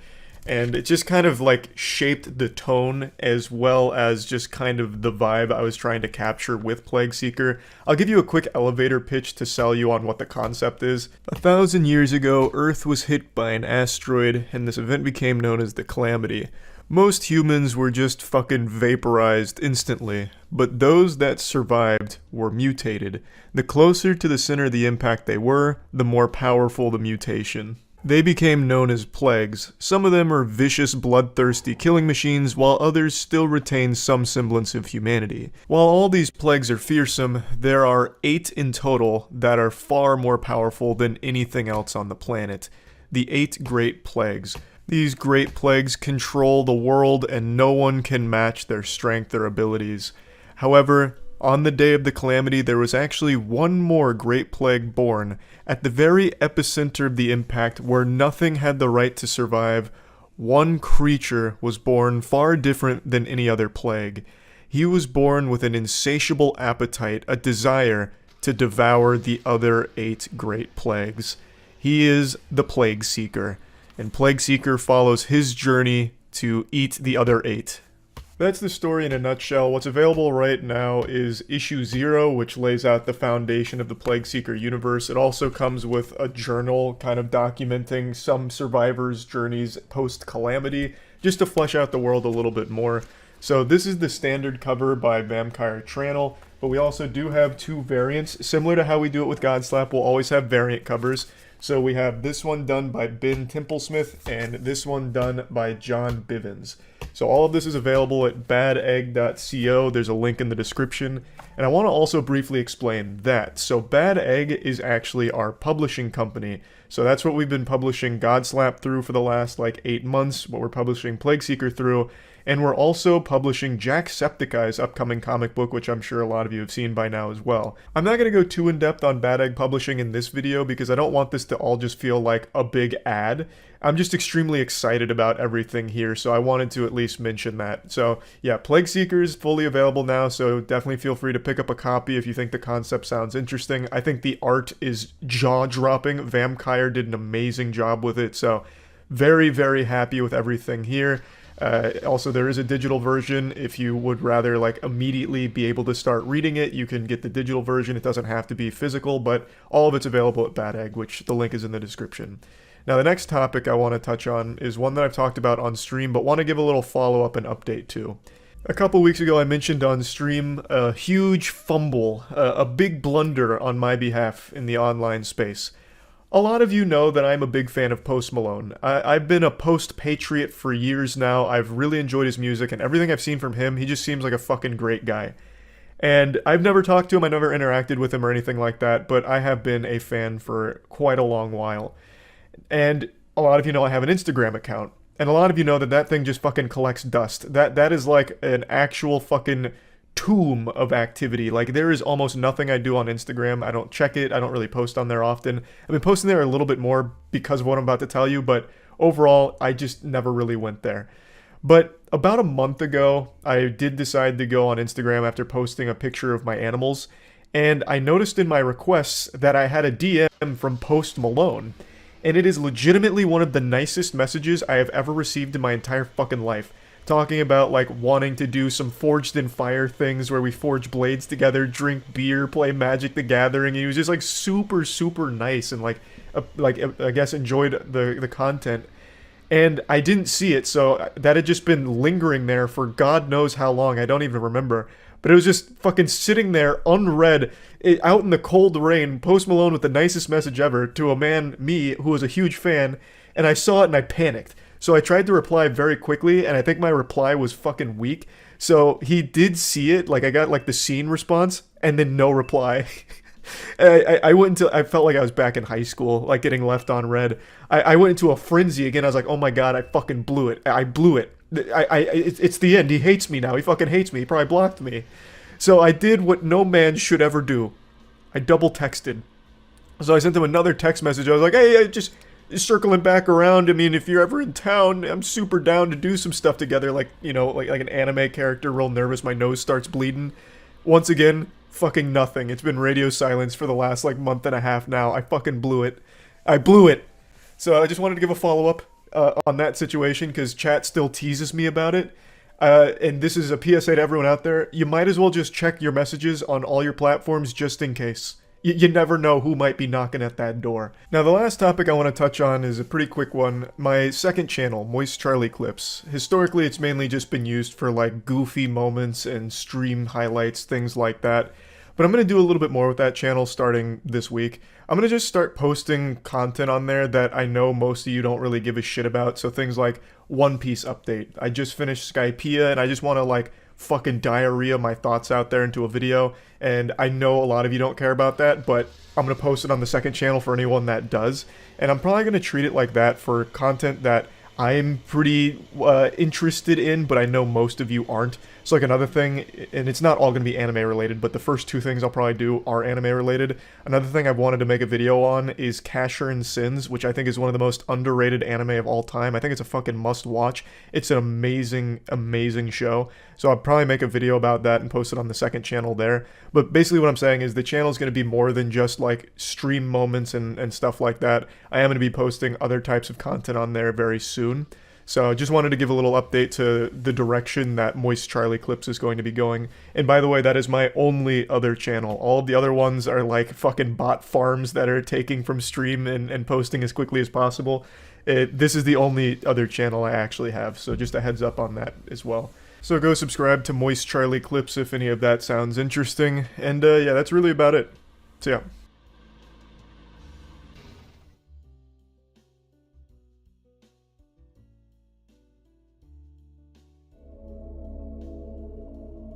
And it just kind of like shaped the tone as well as just kind of the vibe I was trying to capture with Plague Seeker. I'll give you a quick elevator pitch to sell you on what the concept is. 1,000 years ago, Earth was hit by an asteroid, and this event became known as the Calamity. Most humans were just fucking vaporized instantly, but those that survived were mutated. The closer to the center of the impact they were, the more powerful the mutation. They became known as plagues. Some of them are vicious, bloodthirsty killing machines, while others still retain some semblance of humanity. While all these plagues are fearsome, there are 8 in total that are far more powerful than anything else on the planet. The 8 Great Plagues. These Great Plagues control the world, and no one can match their strength or abilities. However, on the day of the Calamity, there was actually one more Great Plague born. At the very epicenter of the impact, where nothing had the right to survive, one creature was born far different than any other plague. He was born with an insatiable appetite, a desire to devour the other 8 Great Plagues. He is the Plague Seeker, and Plague Seeker follows his journey to eat the other 8. That's the story in a nutshell. What's available right now is issue 0, which lays out the foundation of the Plague Seeker universe. It also comes with a journal kind of documenting some survivors' journeys post-calamity, just to flesh out the world a little bit more. So this is the standard cover by Vampire Tranel, but we also do have 2 variants. Similar to how we do it with Godslap, we'll always have variant covers. So we have this one done by Ben Templesmith and this one done by John Bivens. So all of this is available at badegg.co. There's a link in the description. And I want to also briefly explain that. So Bad Egg is actually our publishing company. So that's what we've been publishing Godslap through for the last like 8 months, what we're publishing Plague Seeker through. And we're also publishing Jacksepticeye's upcoming comic book, which I'm sure a lot of you have seen by now as well. I'm not going to go too in-depth on Bad Egg Publishing in this video because I don't want this to all just feel like a big ad. I'm just extremely excited about everything here, so I wanted to at least mention that. So yeah, Plague Seeker is fully available now, so definitely feel free to pick up a copy if you think the concept sounds interesting. I think the art is jaw-dropping. Vampire did an amazing job with it, so very, very happy with everything here. Also, there is a digital version. If you would rather like immediately be able to start reading it, you can get the digital version. It doesn't have to be physical, but all of it's available at Bad Egg, which the link is in the description. Now, the next topic I want to touch on is one that I've talked about on stream, but want to give a little follow-up and update to. A couple weeks ago, I mentioned on stream a huge fumble, a big blunder on my behalf in the online space. A lot of you know that I'm a big fan of Post Malone. I've been a Post-Patriot for years now. I've really enjoyed his music, and everything I've seen from him, he just seems like a fucking great guy. And I've never talked to him, I never interacted with him or anything like that, but I have been a fan for quite a long while. And a lot of you know I have an Instagram account, and a lot of you know that that thing just fucking collects dust. That is like an actual fucking tomb of activity. Like, there is almost nothing I do on Instagram. I don't check it. I don't really post on there often. I've been posting there a little bit more because of what I'm about to tell you, but overall, I just never really went there. But about a month ago, I did decide to go on Instagram after posting a picture of my animals, and I noticed in my requests that I had a DM from Post Malone, and it is legitimately one of the nicest messages I have ever received in my entire fucking life. Talking about, like, wanting to do some Forged in Fire things where we forge blades together, drink beer, play Magic the Gathering. He was just, like, super, super nice and, like I guess enjoyed the content. And I didn't see it, so that had just been lingering there for God knows how long. I don't even remember. But it was just fucking sitting there, unread, out in the cold rain, Post Malone with the nicest message ever to a man, me, who was a huge fan, and I saw it and I panicked. So I tried to reply very quickly, and I think my reply was fucking weak. So he did see it, like I got like the scene response, and then no reply. I went into, I felt like I was back in high school, like getting left on red. I went into a frenzy again. I was like, oh my god, I fucking blew it. I blew it. It's the end. He hates me now. He fucking hates me. He probably blocked me. So I did what no man should ever do. I double texted. So I sent him another text message. I was like, hey, just circling back around. I mean, if you're ever in town, I'm super down to do some stuff together. Like, you know, like an anime character, real nervous. My nose starts bleeding. Once again, fucking nothing. It's been radio silence for the last like month and a half now. I fucking blew it. I blew it. So I just wanted to give a follow-up on that situation because chat still teases me about it. And this is a PSA to everyone out there. You might as well just check your messages on all your platforms just in case. You never know who might be knocking at that door. Now, the last topic I want to touch on is a pretty quick one. My second channel, Moist Charlie Clips. Historically, it's mainly just been used for like goofy moments and stream highlights, things like that. But I'm going to do a little bit more with that channel starting this week. I'm going to just start posting content on there that I know most of you don't really give a shit about. So things like One Piece update. I just finished Skypiea and I just want to like fucking diarrhea my thoughts out there into a video. And I know a lot of you don't care about that, but I'm going to post it on the second channel for anyone that does. And I'm probably going to treat it like that for content that I'm pretty interested in, but I know most of you aren't. So like another thing, and it's not all going to be anime related, but the first two things I'll probably do are anime related. Another thing I've wanted to make a video on is Casshern Sins, which I think is one of the most underrated anime of all time. I think it's a fucking must watch. It's an amazing, amazing show. So I'll probably make a video about that and post it on the second channel there. But basically what I'm saying is the channel is going to be more than just like stream moments and stuff like that. I am going to be posting other types of content on there very soon. So I just wanted to give a little update to the direction that Moist Charlie Clips is going to be going. And by the way, that is my only other channel. All of the other ones are like fucking bot farms that are taking from stream and posting as quickly as possible. This is the only other channel I actually have, so just a heads up on that as well. So go subscribe to Moist Charlie Clips if any of that sounds interesting. And yeah, that's really about it. So yeah.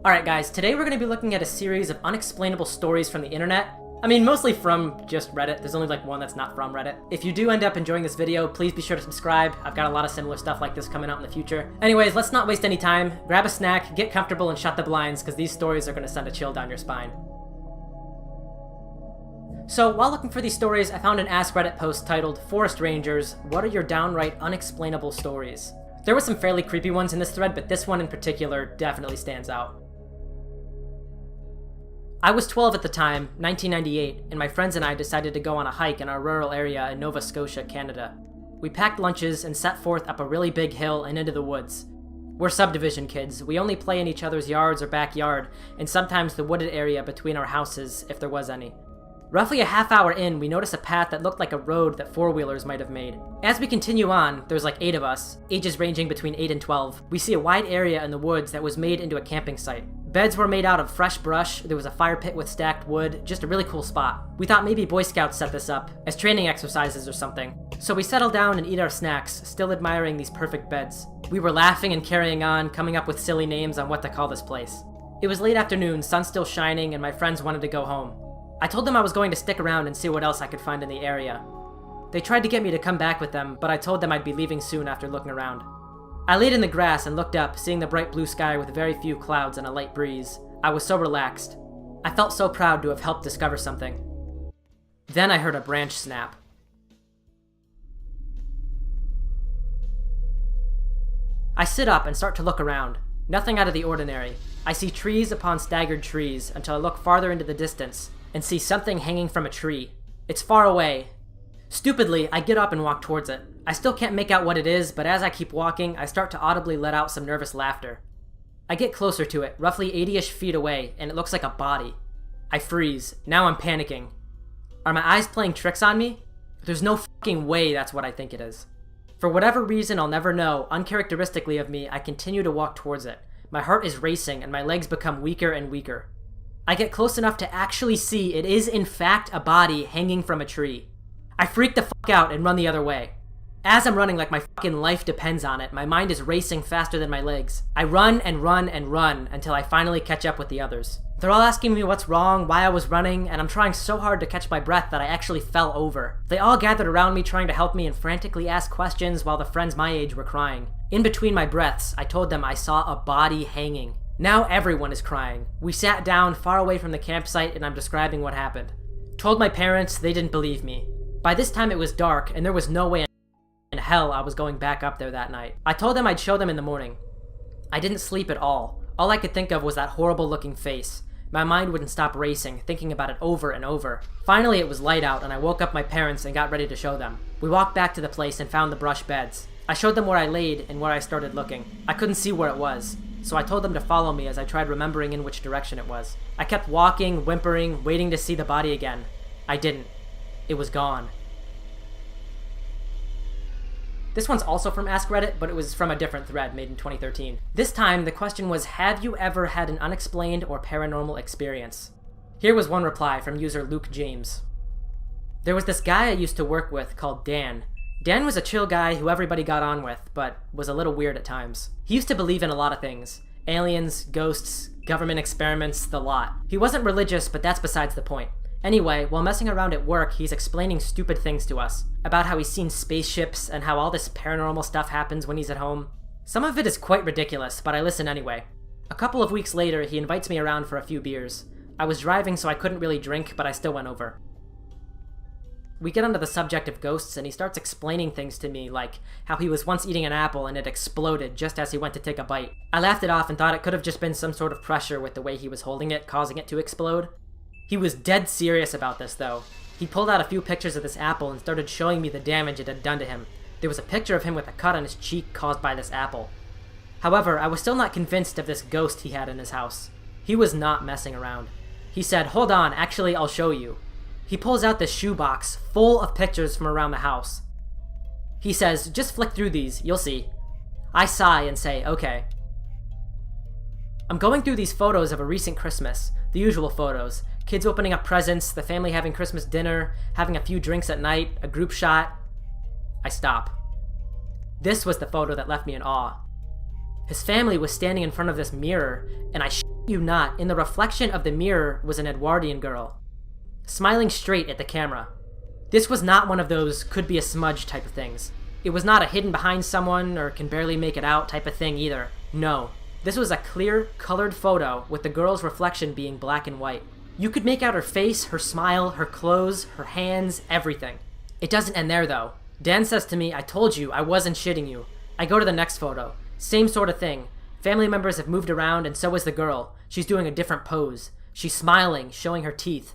Alright guys, today we're going to be looking at a series of unexplainable stories from the internet. I mean, mostly from just Reddit. There's only like one that's not from Reddit. If you do end up enjoying this video, please be sure to subscribe. I've got a lot of similar stuff like this coming out in the future. Anyways, let's not waste any time. Grab a snack, get comfortable, and shut the blinds, because these stories are going to send a chill down your spine. So, while looking for these stories, I found an Ask Reddit post titled, Forest Rangers, What Are Your Downright Unexplainable Stories? There were some fairly creepy ones in this thread, but this one in particular definitely stands out. I was 12 at the time, 1998, and my friends and I decided to go on a hike in our rural area in Nova Scotia, Canada. We packed lunches and set forth up a really big hill and into the woods. We're subdivision kids. We only play in each other's yards or backyard, and sometimes the wooded area between our houses, if there was any. Roughly a half hour in, we notice a path that looked like a road that four-wheelers might have made. As we continue on, there's like 8 of us, ages ranging between 8 and 12. We see a wide area in the woods that was made into a camping site. Beds were made out of fresh brush, there was a fire pit with stacked wood, just a really cool spot. We thought maybe Boy Scouts set this up, as training exercises or something. So we settled down and eat our snacks, still admiring these perfect beds. We were laughing and carrying on, coming up with silly names on what to call this place. It was late afternoon, sun still shining, and my friends wanted to go home. I told them I was going to stick around and see what else I could find in the area. They tried to get me to come back with them, but I told them I'd be leaving soon after looking around. I laid in the grass and looked up, seeing the bright blue sky with very few clouds and a light breeze. I was so relaxed. I felt so proud to have helped discover something. Then I heard a branch snap. I sit up and start to look around. Nothing out of the ordinary. I see trees upon staggered trees until I look farther into the distance and see something hanging from a tree. It's far away. Stupidly, I get up and walk towards it. I still can't make out what it is, but as I keep walking, I start to audibly let out some nervous laughter. I get closer to it, roughly 80-ish feet away, and it looks like a body. I freeze. Now I'm panicking. Are my eyes playing tricks on me? There's no fucking way that's what I think it is. For whatever reason I'll never know, uncharacteristically of me, I continue to walk towards it. My heart is racing, and my legs become weaker and weaker. I get close enough to actually see it is in fact a body hanging from a tree. I freak the fuck out and run the other way. As I'm running like my fucking life depends on it, my mind is racing faster than my legs. I run and run and run until I finally catch up with the others. They're all asking me what's wrong, why I was running, and I'm trying so hard to catch my breath that I actually fell over. They all gathered around me trying to help me and frantically asked questions while the friends my age were crying. In between my breaths, I told them I saw a body hanging. Now everyone is crying. We sat down far away from the campsite and I'm describing what happened. Told my parents, they didn't believe me. By this time it was dark and there was no way in hell I was going back up there that night. I told them I'd show them in the morning. I didn't sleep at all. All I could think of was that horrible looking face. My mind wouldn't stop racing, thinking about it over and over. Finally it was light out and I woke up my parents and got ready to show them. We walked back to the place and found the brush beds. I showed them where I laid and where I started looking. I couldn't see where it was, so I told them to follow me as I tried remembering in which direction it was. I kept walking, whimpering, waiting to see the body again. I didn't. It was gone. This one's also from Ask Reddit, but it was from a different thread made in 2013. This time, the question was, have you ever had an unexplained or paranormal experience? Here was one reply from user Luke James. There was this guy I used to work with called Dan. Dan was a chill guy who everybody got on with, but was a little weird at times. He used to believe in a lot of things. Aliens, ghosts, government experiments, the lot. He wasn't religious, but that's besides the point. Anyway, while messing around at work, he's explaining stupid things to us. About how he's seen spaceships and how all this paranormal stuff happens when he's at home. Some of it is quite ridiculous, but I listen anyway. A couple of weeks later, he invites me around for a few beers. I was driving so I couldn't really drink, but I still went over. We get onto the subject of ghosts and he starts explaining things to me, like how he was once eating an apple and it exploded just as he went to take a bite. I laughed it off and thought it could have just been some sort of pressure with the way he was holding it, causing it to explode. He was dead serious about this though. He pulled out a few pictures of this apple and started showing me the damage it had done to him. There was a picture of him with a cut on his cheek caused by this apple. However, I was still not convinced of this ghost he had in his house. He was not messing around. He said, "Hold on, actually I'll show you." He pulls out this shoebox full of pictures from around the house. He says, "Just flick through these, you'll see." I sigh and say, "Okay." I'm going through these photos of a recent Christmas, the usual photos. Kids opening up presents, the family having Christmas dinner, having a few drinks at night, a group shot. I stop. This was the photo that left me in awe. His family was standing in front of this mirror, and I shit you not, in the reflection of the mirror was an Edwardian girl, smiling straight at the camera. This was not one of those could be a smudge type of things. It was not a hidden behind someone or can barely make it out type of thing either. No. This was a clear, colored photo with the girl's reflection being black and white. You could make out her face, her smile, her clothes, her hands, everything. It doesn't end there though. Dan says to me, "I told you, I wasn't shitting you." I go to the next photo. Same sort of thing. Family members have moved around and so is the girl. She's doing a different pose. She's smiling, showing her teeth.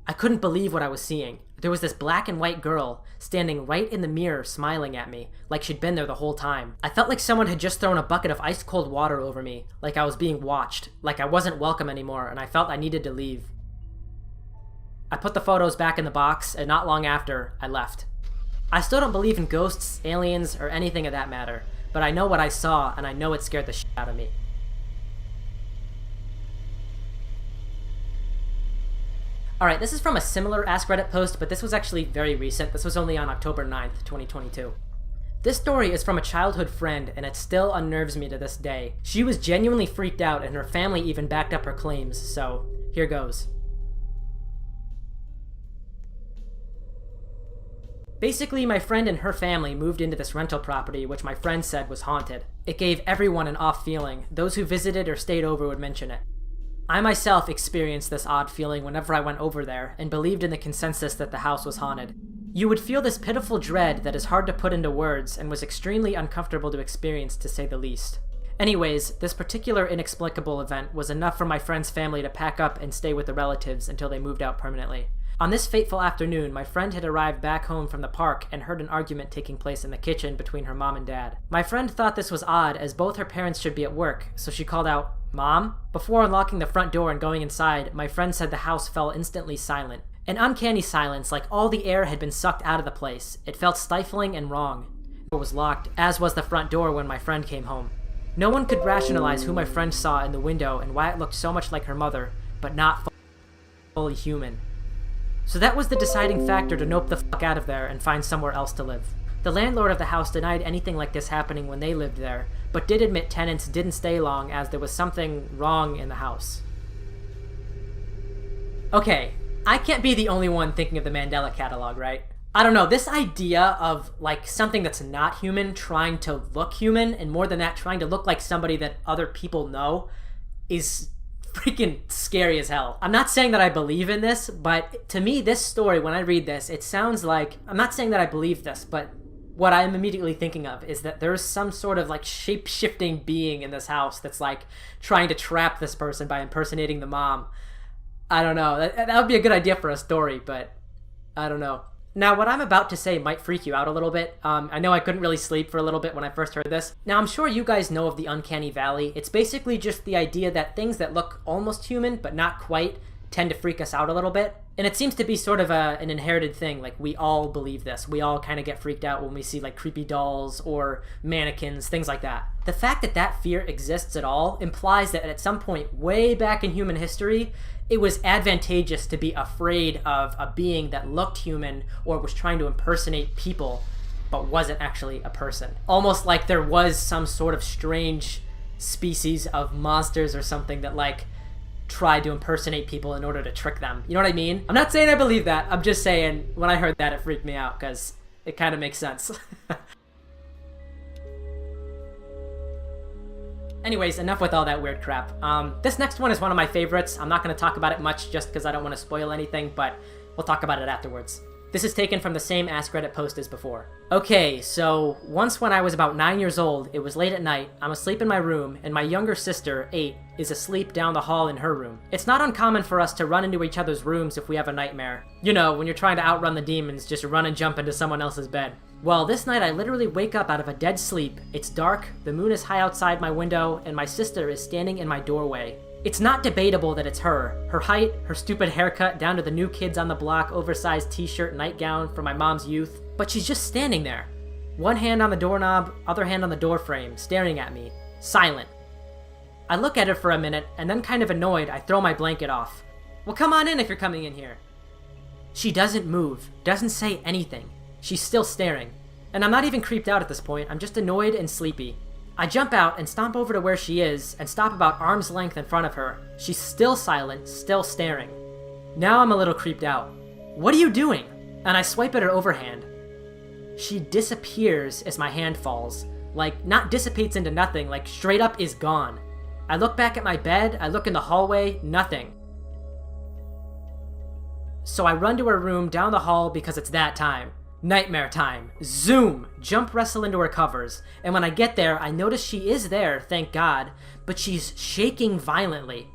I couldn't believe what I was seeing. There was this black and white girl standing right in the mirror smiling at me, like she'd been there the whole time. I felt like someone had just thrown a bucket of ice cold water over me, like I was being watched, like I wasn't welcome anymore and I felt I needed to leave. I put the photos back in the box and not long after, I left. I still don't believe in ghosts, aliens, or anything of that matter, but I know what I saw and I know it scared the shit out of me. Alright, this is from a similar Ask Reddit post, but this was actually very recent. This was only on October 9th, 2022. This story is from a childhood friend, and it still unnerves me to this day. She was genuinely freaked out, and her family even backed up her claims, so here goes. Basically, my friend and her family moved into this rental property, which my friend said was haunted. It gave everyone an off feeling. Those who visited or stayed over would mention it. I myself experienced this odd feeling whenever I went over there, and believed in the consensus that the house was haunted. You would feel this pitiful dread that is hard to put into words, and was extremely uncomfortable to experience, to say the least. Anyways, this particular inexplicable event was enough for my friend's family to pack up and stay with the relatives until they moved out permanently. On this fateful afternoon, my friend had arrived back home from the park and heard an argument taking place in the kitchen between her mom and dad. My friend thought this was odd as both her parents should be at work, so she called out, "Mom?" Before unlocking the front door and going inside, my friend said the house fell instantly silent. An uncanny silence, like all the air had been sucked out of the place. It felt stifling and wrong. The door was locked, as was the front door when my friend came home. No one could rationalize who my friend saw in the window and why it looked so much like her mother, but not fully human. So that was the deciding factor to nope the fuck out of there and find somewhere else to live. The landlord of the house denied anything like this happening when they lived there, but did admit tenants didn't stay long as there was something wrong in the house. Okay, I can't be the only one thinking of the Mandela catalog, right? I don't know, this idea of like something that's not human trying to look human, and more than that, trying to look like somebody that other people know, is freaking scary as hell. I'm not saying that I believe in this, but to me, this story, when I read this, it sounds like, I'm not saying that I believe this, but what I'm immediately thinking of is that there's some sort of like shape-shifting being in this house that's like trying to trap this person by impersonating the mom. I don't know. That would be a good idea for a story, but I don't know. Now, what I'm about to say might freak you out a little bit. I know I couldn't really sleep for a little bit when I first heard this. Now, I'm sure you guys know of the uncanny valley. It's basically just the idea that things that look almost human, but not quite, tend to freak us out a little bit. And it seems to be sort of an inherited thing. Like, we all believe this. We all kind of get freaked out when we see like creepy dolls or mannequins, things like that. The fact that that fear exists at all implies that at some point way back in human history, it was advantageous to be afraid of a being that looked human or was trying to impersonate people but wasn't actually a person. Almost like there was some sort of strange species of monsters or something that like tried to impersonate people in order to trick them. You know what I mean? I'm not saying I believe that. I'm just saying when I heard that, it freaked me out because it kind of makes sense. Anyways, enough with all that weird crap. This next one is one of my favorites. I'm not going to talk about it much just because I don't want to spoil anything, but we'll talk about it afterwards. This is taken from the same Ask Reddit post as before. Okay, so once when I was about 9 years old, it was late at night, I'm asleep in my room, and my younger sister, 8, is asleep down the hall in her room. It's not uncommon for us to run into each other's rooms if we have a nightmare. You know, when you're trying to outrun the demons, just run and jump into someone else's bed. Well, this night I literally wake up out of a dead sleep. It's dark, the moon is high outside my window, and my sister is standing in my doorway. It's not debatable that it's her. Her height, her stupid haircut down to the New Kids on the Block oversized t-shirt nightgown from my mom's youth. But she's just standing there. One hand on the doorknob, other hand on the doorframe, staring at me. Silent. I look at her for a minute, and then kind of annoyed, I throw my blanket off. Well, come on in if you're coming in here. She doesn't move, doesn't say anything. She's still staring. And I'm not even creeped out at this point, I'm just annoyed and sleepy. I jump out and stomp over to where she is and stop about arm's length in front of her. She's still silent, still staring. Now I'm a little creeped out. What are you doing? And I swipe at her overhand. She disappears as my hand falls. Like, not dissipates into nothing, like straight up is gone. I look back at my bed, I look in the hallway, nothing. So I run to her room down the hall because it's that time. Nightmare time. Zoom! Jump wrestle into her covers. And when I get there, I notice she is there, thank God, but she's shaking violently.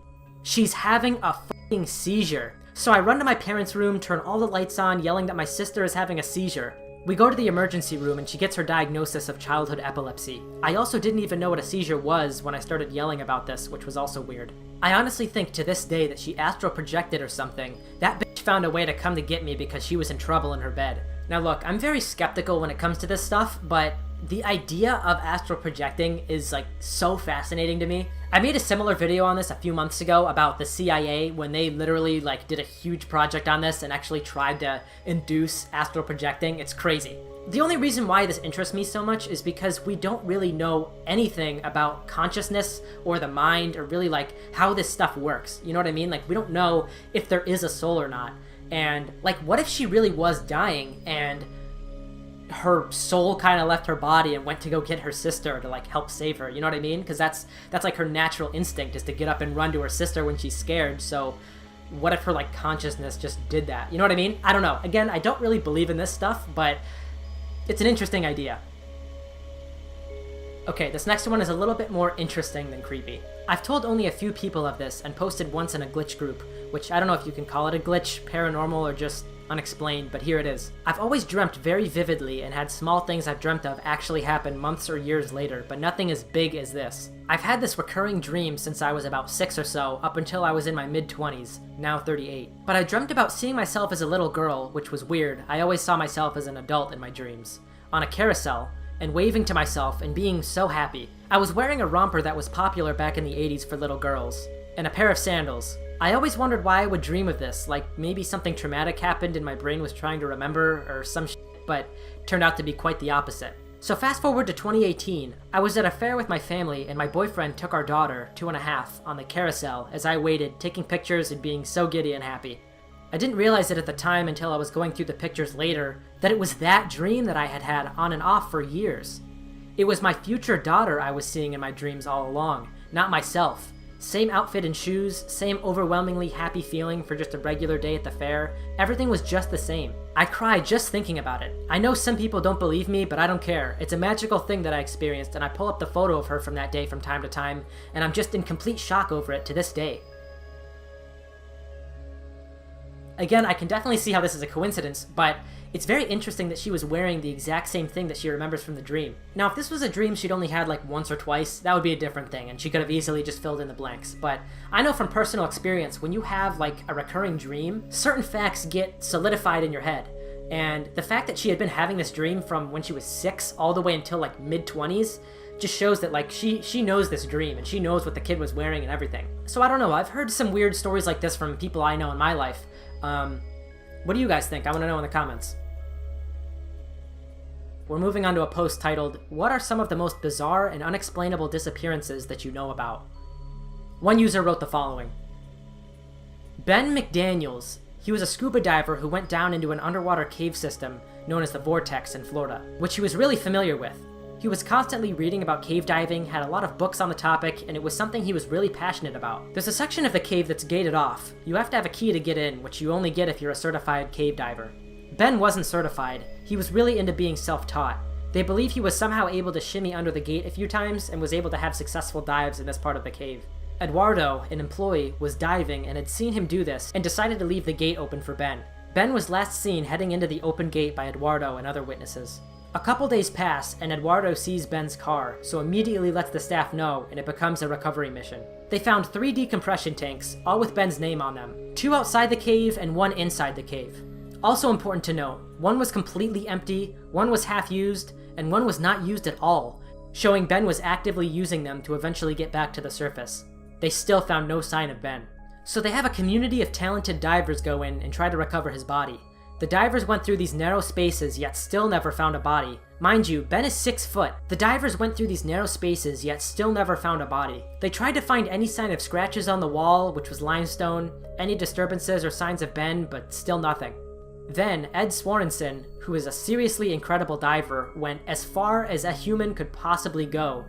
She's having a fucking seizure. So I run to my parents' room, turn all the lights on, yelling that my sister is having a seizure. We go to the emergency room and she gets her diagnosis of childhood epilepsy. I also didn't even know what a seizure was when I started yelling about this, which was also weird. I honestly think to this day that she astral projected or something. That bitch found a way to come to get me because she was in trouble in her bed. Now look, I'm very skeptical when it comes to this stuff, but the idea of astral projecting is like so fascinating to me. I made a similar video on this a few months ago about the CIA when they literally like did a huge project on this and actually tried to induce astral projecting. It's crazy. The only reason why this interests me so much is because we don't really know anything about consciousness or the mind or really like how this stuff works. You know what I mean? Like we don't know if there is a soul or not. And like what if she really was dying and her soul kind of left her body and went to go get her sister to like help save her, you know what I mean? Because that's like her natural instinct is to get up and run to her sister when she's scared. So what if her like consciousness just did that? You know what I mean? I don't know. Again, I don't really believe in this stuff, but it's an interesting idea. Okay, this next one is a little bit more interesting than creepy. I've told only a few people of this and posted once in a glitch group, which I don't know if you can call it a glitch, paranormal, or just unexplained, but here it is. I've always dreamt very vividly and had small things I've dreamt of actually happen months or years later, but nothing as big as this. I've had this recurring dream since I was about 6 or so, up until I was in my mid-20s, now 38. But I dreamt about seeing myself as a little girl, which was weird. I always saw myself as an adult in my dreams, on a carousel, and waving to myself and being so happy. I was wearing a romper that was popular back in the 80s for little girls, and a pair of sandals. I always wondered why I would dream of this, like maybe something traumatic happened and my brain was trying to remember or some shit, but turned out to be quite the opposite. So fast forward to 2018, I was at a fair with my family and my boyfriend took our daughter, 2.5, on the carousel as I waited, taking pictures and being so giddy and happy. I didn't realize it at the time until I was going through the pictures later that it was that dream that I had had on and off for years. It was my future daughter I was seeing in my dreams all along, not myself. Same outfit and shoes, same overwhelmingly happy feeling for just a regular day at the fair. Everything was just the same. I cried just thinking about it. I know some people don't believe me, but I don't care. It's a magical thing that I experienced, and I pull up the photo of her from that day from time to time, and I'm just in complete shock over it to this day. Again, I can definitely see how this is a coincidence, but it's very interesting that she was wearing the exact same thing that she remembers from the dream. Now, if this was a dream she'd only had like once or twice, that would be a different thing, and she could have easily just filled in the blanks. But I know from personal experience, when you have like a recurring dream, certain facts get solidified in your head. And the fact that she had been having this dream from when she was 6 all the way until like mid-20s just shows that like she knows this dream and she knows what the kid was wearing and everything. So I don't know, I've heard some weird stories like this from people I know in my life. What do you guys think? I want to know in the comments. We're moving on to a post titled, "What are some of the most bizarre and unexplainable disappearances that you know about?" One user wrote the following. Ben McDaniels. He was a scuba diver who went down into an underwater cave system known as the Vortex in Florida, which he was really familiar with. He was constantly reading about cave diving, had a lot of books on the topic, and it was something he was really passionate about. There's a section of the cave that's gated off. You have to have a key to get in, which you only get if you're a certified cave diver. Ben wasn't certified. He was really into being self-taught. They believe he was somehow able to shimmy under the gate a few times and was able to have successful dives in this part of the cave. Eduardo, an employee, was diving and had seen him do this and decided to leave the gate open for Ben. Ben was last seen heading into the open gate by Eduardo and other witnesses. A couple days pass and Eduardo sees Ben's car, so immediately lets the staff know and it becomes a recovery mission. They found 3 decompression tanks, all with Ben's name on them, 2 outside the cave and 1 inside the cave. Also important to note, 1 was completely empty, 1 was half used, and 1 was not used at all, showing Ben was actively using them to eventually get back to the surface. They still found no sign of Ben. So they have a community of talented divers go in and try to recover his body. The divers went through these narrow spaces yet still never found a body. Mind you, Ben is 6 foot. The divers went through these narrow spaces yet still never found a body. They tried to find any sign of scratches on the wall, which was limestone, any disturbances or signs of Ben, but still nothing. Then, Ed Swarenson, who is a seriously incredible diver, went as far as a human could possibly go,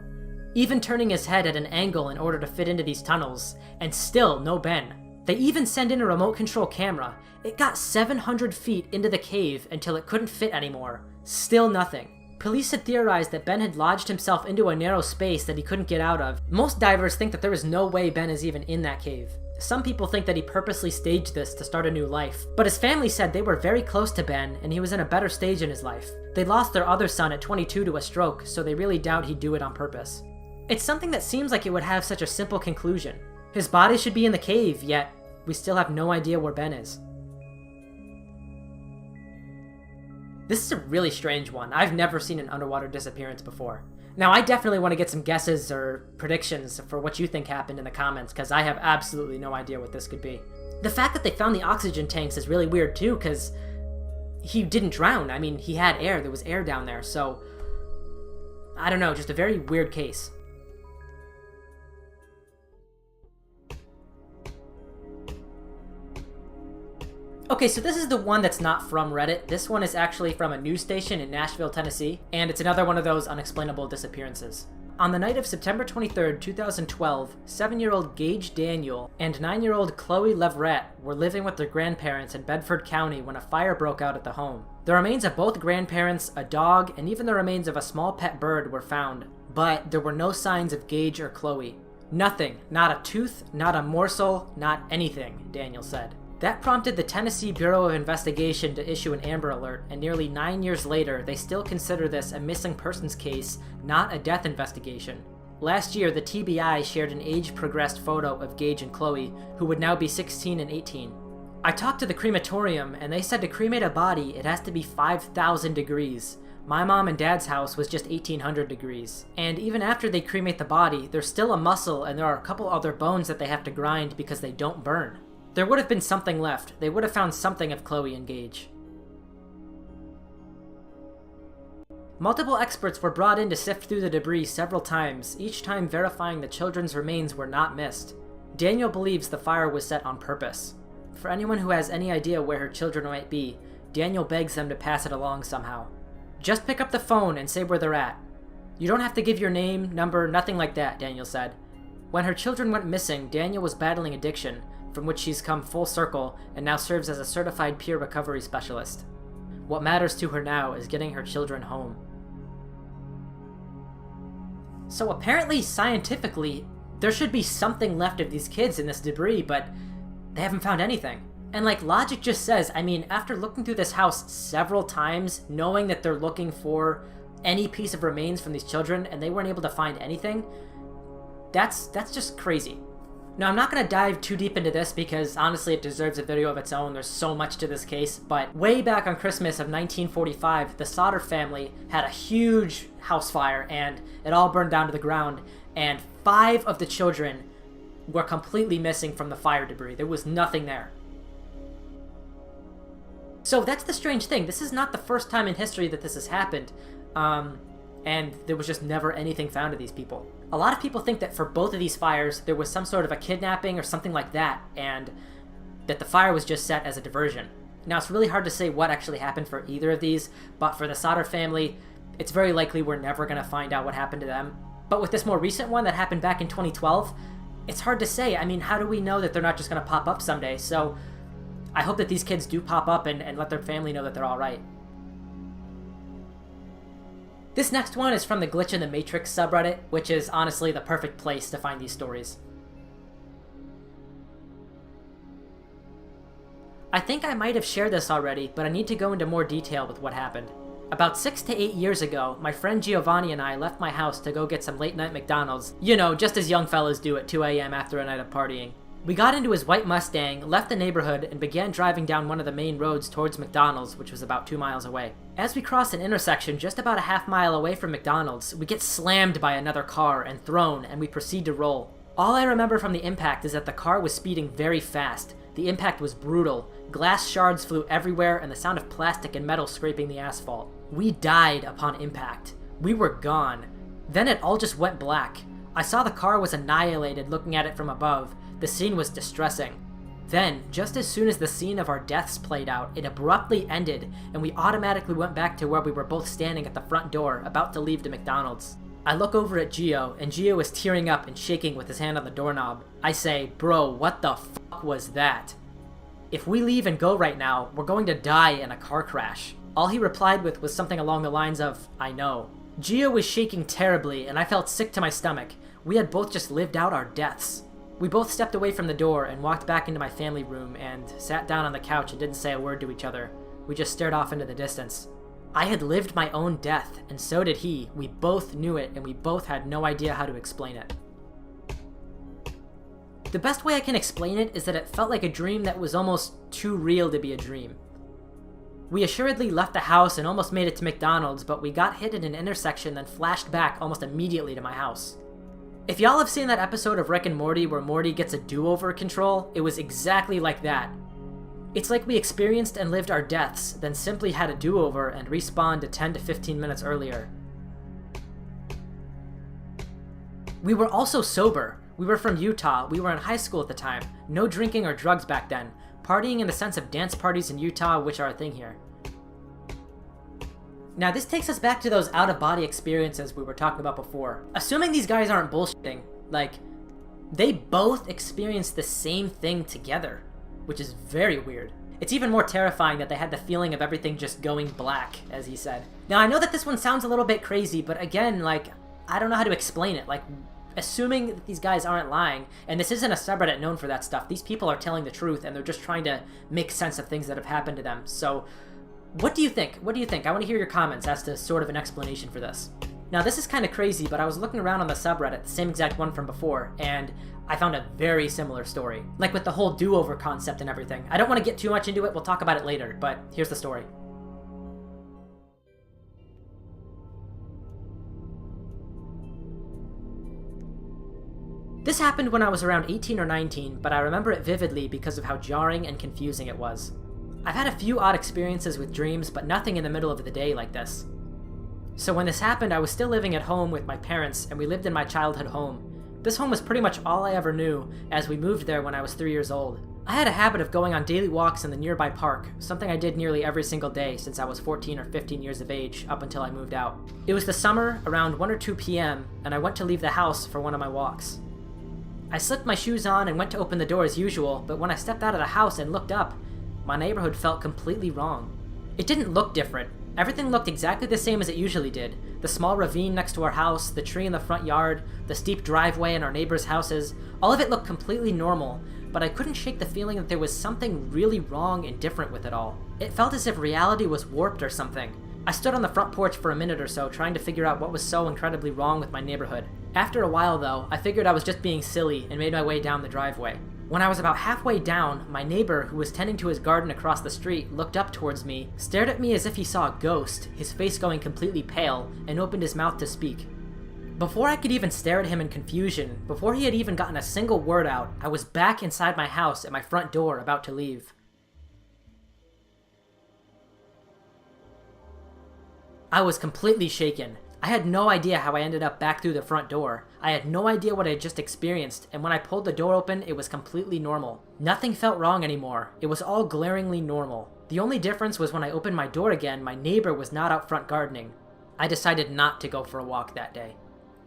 even turning his head at an angle in order to fit into these tunnels, and still no Ben. They even sent in a remote control camera. It got 700 feet into the cave until it couldn't fit anymore. Still nothing. Police had theorized that Ben had lodged himself into a narrow space that he couldn't get out of. Most divers think that there is no way Ben is even in that cave. Some people think that he purposely staged this to start a new life, but his family said they were very close to Ben and he was in a better stage in his life. They lost their other son at 22 to a stroke, so they really doubt he'd do it on purpose. It's something that seems like it would have such a simple conclusion. His body should be in the cave, yet we still have no idea where Ben is. This is a really strange one. I've never seen an underwater disappearance before. Now, I definitely want to get some guesses or predictions for what you think happened in the comments, because I have absolutely no idea what this could be. The fact that they found the oxygen tanks is really weird too, because he didn't drown. I mean, he had air. There was air down there, so I don't know, just a very weird case. Okay, so this is the one that's not from Reddit. This one is actually from a news station in Nashville, Tennessee, and it's another one of those unexplainable disappearances. On the night of September 23rd, 2012, 7-year-old Gage Daniel and 9-year-old Chloe Leverett were living with their grandparents in Bedford County when a fire broke out at the home. The remains of both grandparents, a dog, and even the remains of a small pet bird were found, but there were no signs of Gage or Chloe. Nothing, not a tooth, not a morsel, not anything, Daniel said. That prompted the Tennessee Bureau of Investigation to issue an Amber Alert, and nearly 9 years later, they still consider this a missing persons case, not a death investigation. Last year, the TBI shared an age-progressed photo of Gage and Chloe, who would now be 16 and 18. I talked to the crematorium, and they said to cremate a body, it has to be 5,000 degrees. My mom and dad's house was just 1,800 degrees. And even after they cremate the body, there's still a muscle, and there are a couple other bones that they have to grind because they don't burn. There would have been something left. They would have found something of Chloe and Gage. Multiple experts were brought in to sift through the debris several times, each time verifying the children's remains were not missed. Daniel believes the fire was set on purpose. For anyone who has any idea where her children might be, Daniel begs them to pass it along somehow. Just pick up the phone and say where they're at. You don't have to give your name, number, nothing like that, Daniel said. When her children went missing, Daniel was battling addiction, from which she's come full circle and now serves as a certified peer recovery specialist. What matters to her now is getting her children home. So apparently, scientifically, there should be something left of these kids in this debris, but they haven't found anything. And like logic just says, I mean, after looking through this house several times, knowing that they're looking for any piece of remains from these children and they weren't able to find anything, that's just crazy. Now, I'm not going to dive too deep into this because honestly it deserves a video of its own. There's so much to this case, but way back on Christmas of 1945, the Sauter family had a huge house fire and it all burned down to the ground, and 5 of the children were completely missing from the fire debris. There was nothing there. So that's the strange thing. This is not the first time in history that this has happened, and there was just never anything found of these people. A lot of people think that for both of these fires, there was some sort of a kidnapping or something like that, and that the fire was just set as a diversion. Now, it's really hard to say what actually happened for either of these, but for the Sauter family, it's very likely we're never going to find out what happened to them. But with this more recent one that happened back in 2012, it's hard to say. I mean, how do we know that they're not just going to pop up someday? So I hope that these kids do pop up and let their family know that they're all right. This next one is from the Glitch in the Matrix subreddit, which is honestly the perfect place to find these stories. I think I might have shared this already, but I need to go into more detail with what happened. About 6 to 8 years ago, my friend Giovanni and I left my house to go get some late night McDonald's, you know, just as young fellas do at 2 a.m. after a night of partying. We got into his white Mustang, left the neighborhood, and began driving down one of the main roads towards McDonald's, which was about 2 miles away. As we cross an intersection just about a half-mile away from McDonald's, we get slammed by another car and thrown, and we proceed to roll. All I remember from the impact is that the car was speeding very fast. The impact was brutal. Glass shards flew everywhere, and the sound of plastic and metal scraping the asphalt. We died upon impact. We were gone. Then it all just went black. I saw the car was annihilated looking at it from above. The scene was distressing. Then, just as soon as the scene of our deaths played out, it abruptly ended, and we automatically went back to where we were both standing at the front door, about to leave the McDonald's. I look over at Gio, and Gio is tearing up and shaking with his hand on the doorknob. I say, "Bro, what the fuck was that? If we leave and go right now, we're going to die in a car crash." All he replied with was something along the lines of, "I know." Gio was shaking terribly, and I felt sick to my stomach. We had both just lived out our deaths. We both stepped away from the door and walked back into my family room and sat down on the couch and didn't say a word to each other. We just stared off into the distance. I had lived my own death, and so did he. We both knew it, and we both had no idea how to explain it. The best way I can explain it is that it felt like a dream that was almost too real to be a dream. We assuredly left the house and almost made it to McDonald's, but we got hit at an intersection then flashed back almost immediately to my house. If y'all have seen that episode of Rick and Morty where Morty gets a do-over control, it was exactly like that. It's like we experienced and lived our deaths, then simply had a do-over and respawned to 10 to 15 minutes earlier. We were also sober. We were from Utah. We were in high school at the time. No drinking or drugs back then. Partying in the sense of dance parties in Utah, which are a thing here. Now this takes us back to those out-of-body experiences we were talking about before. Assuming these guys aren't bullshitting, like, they both experienced the same thing together, which is very weird. It's even more terrifying that they had the feeling of everything just going black, as he said. Now I know that this one sounds a little bit crazy, but again, like, I don't know how to explain it. Like, assuming that these guys aren't lying, and this isn't a subreddit known for that stuff, these people are telling the truth and they're just trying to make sense of things that have happened to them. So, what do you think? What do you think? I want to hear your comments as to sort of an explanation for this. Now this is kind of crazy, but I was looking around on the subreddit, the same exact one from before, and I found a very similar story. Like with the whole do-over concept and everything. I don't want to get too much into it, we'll talk about it later, but here's the story. This happened when I was around 18 or 19, but I remember it vividly because of how jarring and confusing it was. I've had a few odd experiences with dreams, but nothing in the middle of the day like this. So when this happened, I was still living at home with my parents, and we lived in my childhood home. This home was pretty much all I ever knew, as we moved there when I was 3 years old. I had a habit of going on daily walks in the nearby park, something I did nearly every single day since I was 14 or 15 years of age, up until I moved out. It was the summer, around 1 or 2 p.m., and I went to leave the house for one of my walks. I slipped my shoes on and went to open the door as usual, but when I stepped out of the house and looked up, my neighborhood felt completely wrong. It didn't look different. Everything looked exactly the same as it usually did. The small ravine next to our house, the tree in the front yard, the steep driveway in our neighbors' houses, all of it looked completely normal, but I couldn't shake the feeling that there was something really wrong and different with it all. It felt as if reality was warped or something. I stood on the front porch for a minute or so trying to figure out what was so incredibly wrong with my neighborhood. After a while though, I figured I was just being silly and made my way down the driveway. When I was about halfway down, my neighbor, who was tending to his garden across the street, looked up towards me, stared at me as if he saw a ghost, his face going completely pale, and opened his mouth to speak. Before I could even stare at him in confusion, before he had even gotten a single word out, I was back inside my house at my front door about to leave. I was completely shaken. I had no idea how I ended up back through the front door. I had no idea what I had just experienced, and when I pulled the door open, it was completely normal. Nothing felt wrong anymore. It was all glaringly normal. The only difference was when I opened my door again, my neighbor was not out front gardening. I decided not to go for a walk that day.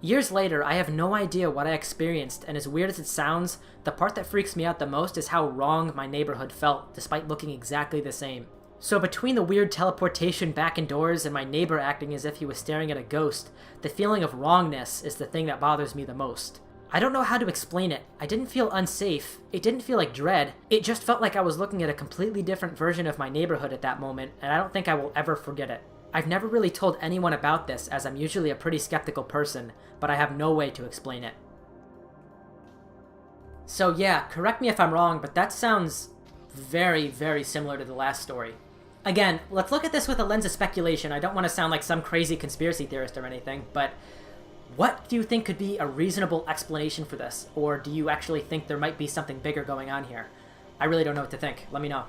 Years later, I have no idea what I experienced, and as weird as it sounds, the part that freaks me out the most is how wrong my neighborhood felt, despite looking exactly the same. So between the weird teleportation back indoors and my neighbor acting as if he was staring at a ghost, the feeling of wrongness is the thing that bothers me the most. I don't know how to explain it. I didn't feel unsafe. It didn't feel like dread. It just felt like I was looking at a completely different version of my neighborhood at that moment, and I don't think I will ever forget it. I've never really told anyone about this, as I'm usually a pretty skeptical person, but I have no way to explain it. So yeah, correct me if I'm wrong, but that sounds very, very similar to the last story. Again, let's look at this with a lens of speculation. I don't want to sound like some crazy conspiracy theorist or anything, but what do you think could be a reasonable explanation for this? Or do you actually think there might be something bigger going on here? I really don't know what to think. Let me know.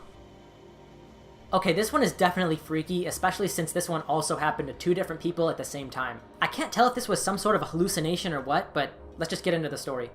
Okay, this one is definitely freaky, especially since this one also happened to 2 different people at the same time. I can't tell if this was some sort of a hallucination or what, but let's just get into the story.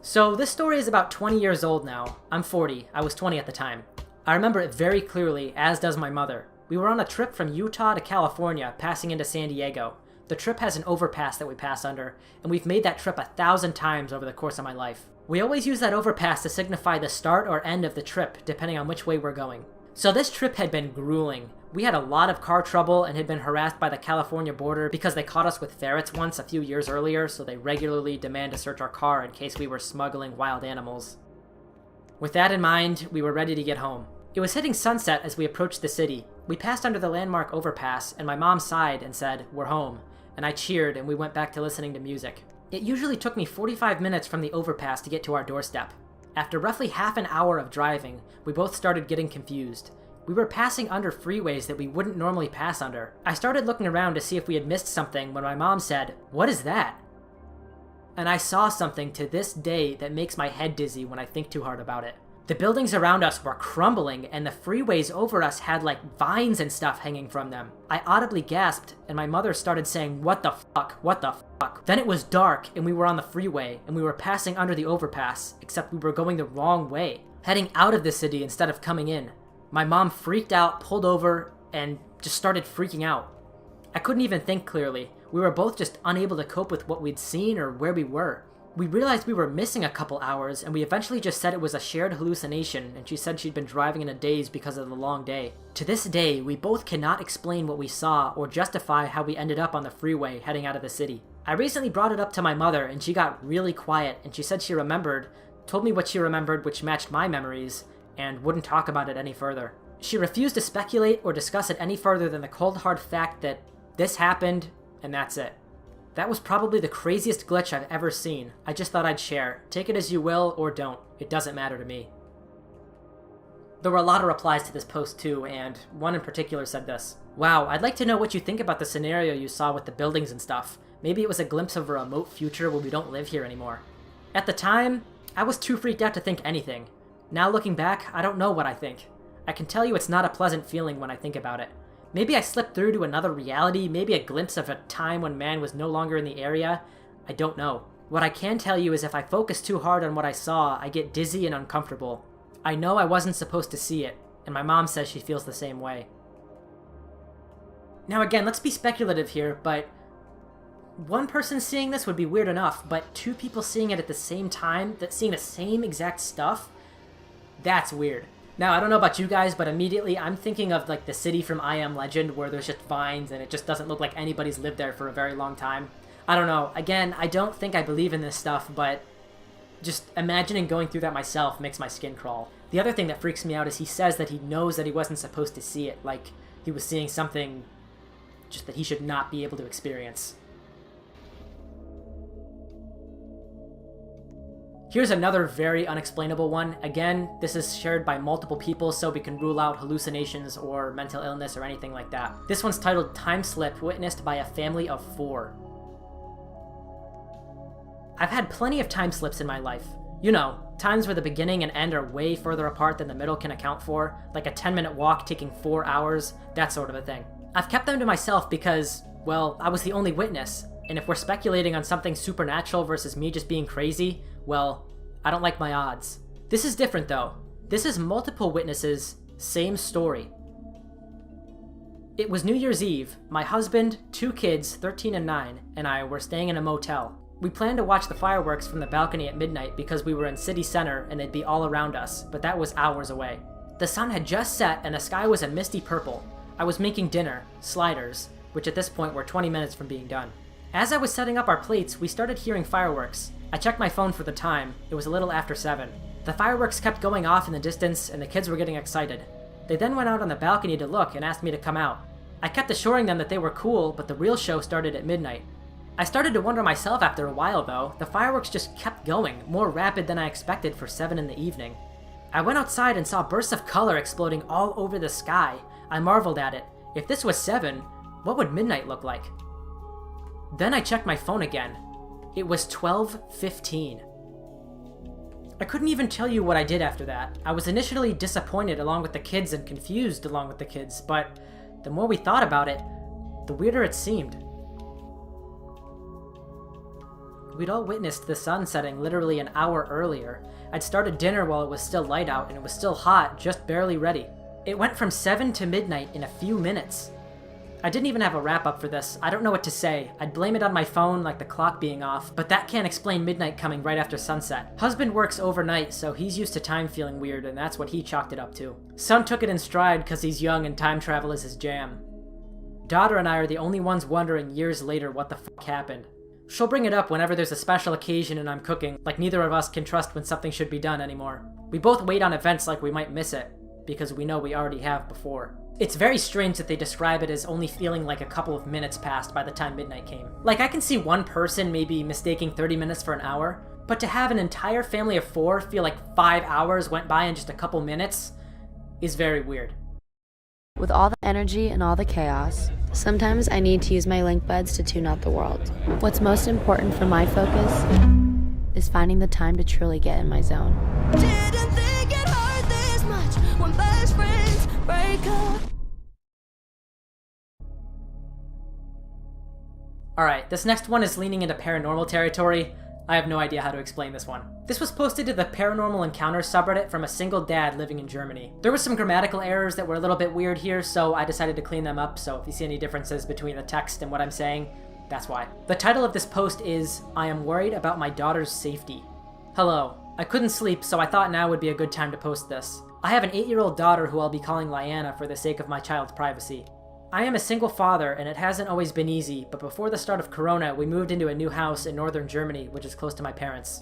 So this story is about 20 years old now. I'm 40. I was 20 at the time. I remember it very clearly, as does my mother. We were on a trip from Utah to California, passing into San Diego. The trip has an overpass that we pass under, and we've made that trip 1,000 times over the course of my life. We always use that overpass to signify the start or end of the trip, depending on which way we're going. So this trip had been grueling. We had a lot of car trouble and had been harassed by the California border because they caught us with ferrets once a few years earlier, so they regularly demand to search our car in case we were smuggling wild animals. With that in mind, we were ready to get home. It was hitting sunset as we approached the city. We passed under the landmark overpass, and my mom sighed and said, "We're home," and I cheered and we went back to listening to music. It usually took me 45 minutes from the overpass to get to our doorstep. After roughly half an hour of driving, we both started getting confused. We were passing under freeways that we wouldn't normally pass under. I started looking around to see if we had missed something when my mom said, "What is that?" And I saw something to this day that makes my head dizzy when I think too hard about it. The buildings around us were crumbling, and the freeways over us had like vines and stuff hanging from them. I audibly gasped, and my mother started saying, "What the fuck? What the fuck?" Then it was dark, and we were on the freeway, and we were passing under the overpass, except we were going the wrong way, heading out of the city instead of coming in. My mom freaked out, pulled over, and just started freaking out. I couldn't even think clearly. We were both just unable to cope with what we'd seen or where we were. We realized we were missing a couple hours, and we eventually just said it was a shared hallucination, and she said she'd been driving in a daze because of the long day. To this day, we both cannot explain what we saw or justify how we ended up on the freeway heading out of the city. I recently brought it up to my mother, and she got really quiet, and she said she remembered, told me what she remembered which matched my memories, and wouldn't talk about it any further. She refused to speculate or discuss it any further than the cold hard fact that this happened, and that's it. That was probably the craziest glitch I've ever seen. I just thought I'd share. Take it as you will, or don't. It doesn't matter to me. There were a lot of replies to this post too, and one in particular said this: "Wow, I'd like to know what you think about the scenario you saw with the buildings and stuff. Maybe it was a glimpse of a remote future where we don't live here anymore." At the time, I was too freaked out to think anything. Now looking back, I don't know what I think. I can tell you it's not a pleasant feeling when I think about it. Maybe I slipped through to another reality, maybe a glimpse of a time when man was no longer in the area. I don't know. What I can tell you is if I focus too hard on what I saw, I get dizzy and uncomfortable. I know I wasn't supposed to see it, and my mom says she feels the same way. Now again, let's be speculative here, but one person seeing this would be weird enough, but two people seeing it at the same time, seeing the same exact stuff, that's weird. Now, I don't know about you guys, but immediately I'm thinking of like the city from I Am Legend where there's just vines and it just doesn't look like anybody's lived there for a very long time. I don't know. Again, I don't think I believe in this stuff, but just imagining going through that myself makes my skin crawl. The other thing that freaks me out is he says that he knows that he wasn't supposed to see it, like he was seeing something just that he should not be able to experience. Here's another very unexplainable one. Again, this is shared by multiple people so we can rule out hallucinations or mental illness or anything like that. This one's titled Time Slip Witnessed by a Family of 4. I've had plenty of time slips in my life. You know, times where the beginning and end are way further apart than the middle can account for, like a 10-minute walk taking 4 hours, that sort of a thing. I've kept them to myself because, well, I was the only witness, and if we're speculating on something supernatural versus me just being crazy, well, I don't like my odds. This is different though. This is multiple witnesses, same story. It was New Year's Eve. My husband, 2 kids, 13 and 9, and I were staying in a motel. We planned to watch the fireworks from the balcony at midnight because we were in city center and they'd be all around us, but that was hours away. The sun had just set and the sky was a misty purple. I was making dinner, sliders, which at this point were 20 minutes from being done. As I was setting up our plates, we started hearing fireworks. I checked my phone for the time. It was a little after 7. The fireworks kept going off in the distance and the kids were getting excited. They then went out on the balcony to look and asked me to come out. I kept assuring them that they were cool, but the real show started at midnight. I started to wonder myself after a while though. The fireworks just kept going, more rapid than I expected for 7 in the evening. I went outside and saw bursts of color exploding all over the sky. I marveled at it. If this was 7, what would midnight look like? Then I checked my phone again. It was 12:15. I couldn't even tell you what I did after that. I was initially disappointed along with the kids and confused along with the kids, but the more we thought about it, the weirder it seemed. We'd all witnessed the sun setting literally an hour earlier. I'd started dinner while it was still light out and it was still hot, just barely ready. It went from 7 to midnight in a few minutes. I didn't even have a wrap-up for this. I don't know what to say. I'd blame it on my phone, like the clock being off, but that can't explain midnight coming right after sunset. Husband works overnight, so he's used to time feeling weird, and that's what he chalked it up to. Son took it in stride because he's young and time travel is his jam. Daughter and I are the only ones wondering years later what the fuck happened. She'll bring it up whenever there's a special occasion and I'm cooking, like neither of us can trust when something should be done anymore. We both wait on events like we might miss it, because we know we already have before. It's very strange that they describe it as only feeling like a couple of minutes passed by the time midnight came. Like, I can see one person maybe mistaking 30 minutes for an hour, but to have an entire family of 4 feel like 5 hours went by in just a couple minutes is very weird. With all the energy and all the chaos, sometimes I need to use my link buds to tune out the world. What's most important for my focus is finding the time to truly get in my zone. Didn't think it hurt this much when best friends break up. Alright, this next one is leaning into paranormal territory. I have no idea how to explain this one. This was posted to the Paranormal Encounters subreddit from a single dad living in Germany. There were some grammatical errors that were a little bit weird here, so I decided to clean them up, so if you see any differences between the text and what I'm saying, that's why. The title of this post is, I am worried about my daughter's safety. Hello. I couldn't sleep, so I thought now would be a good time to post this. I have an 8-year-old daughter who I'll be calling Lyanna for the sake of my child's privacy. I am a single father, and it hasn't always been easy, but before the start of Corona, we moved into a new house in northern Germany, which is close to my parents.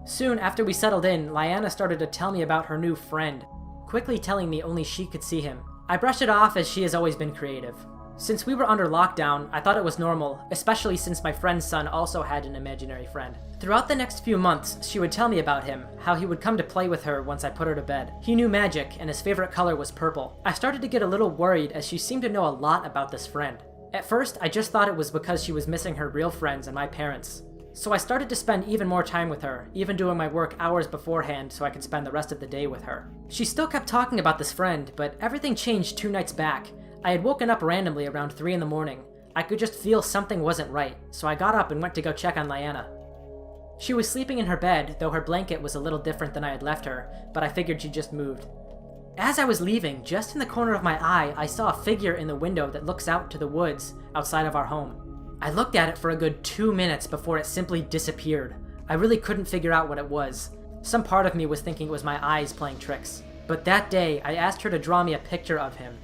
Soon after we settled in, Lyanna started to tell me about her new friend, quickly telling me only she could see him. I brushed it off as she has always been creative. Since we were under lockdown, I thought it was normal, especially since my friend's son also had an imaginary friend. Throughout the next few months, she would tell me about him, how he would come to play with her once I put her to bed. He knew magic, and his favorite color was purple. I started to get a little worried as she seemed to know a lot about this friend. At first, I just thought it was because she was missing her real friends and my parents. So I started to spend even more time with her, even doing my work hours beforehand so I could spend the rest of the day with her. She still kept talking about this friend, but everything changed 2 nights back. I had woken up randomly around 3 in the morning. I could just feel something wasn't right, so I got up and went to go check on Lyanna. She was sleeping in her bed, though her blanket was a little different than I had left her, but I figured she just moved. As I was leaving, just in the corner of my eye, I saw a figure in the window that looks out to the woods outside of our home. I looked at it for a good 2 minutes before it simply disappeared. I really couldn't figure out what it was. Some part of me was thinking it was my eyes playing tricks. But that day, I asked her to draw me a picture of him.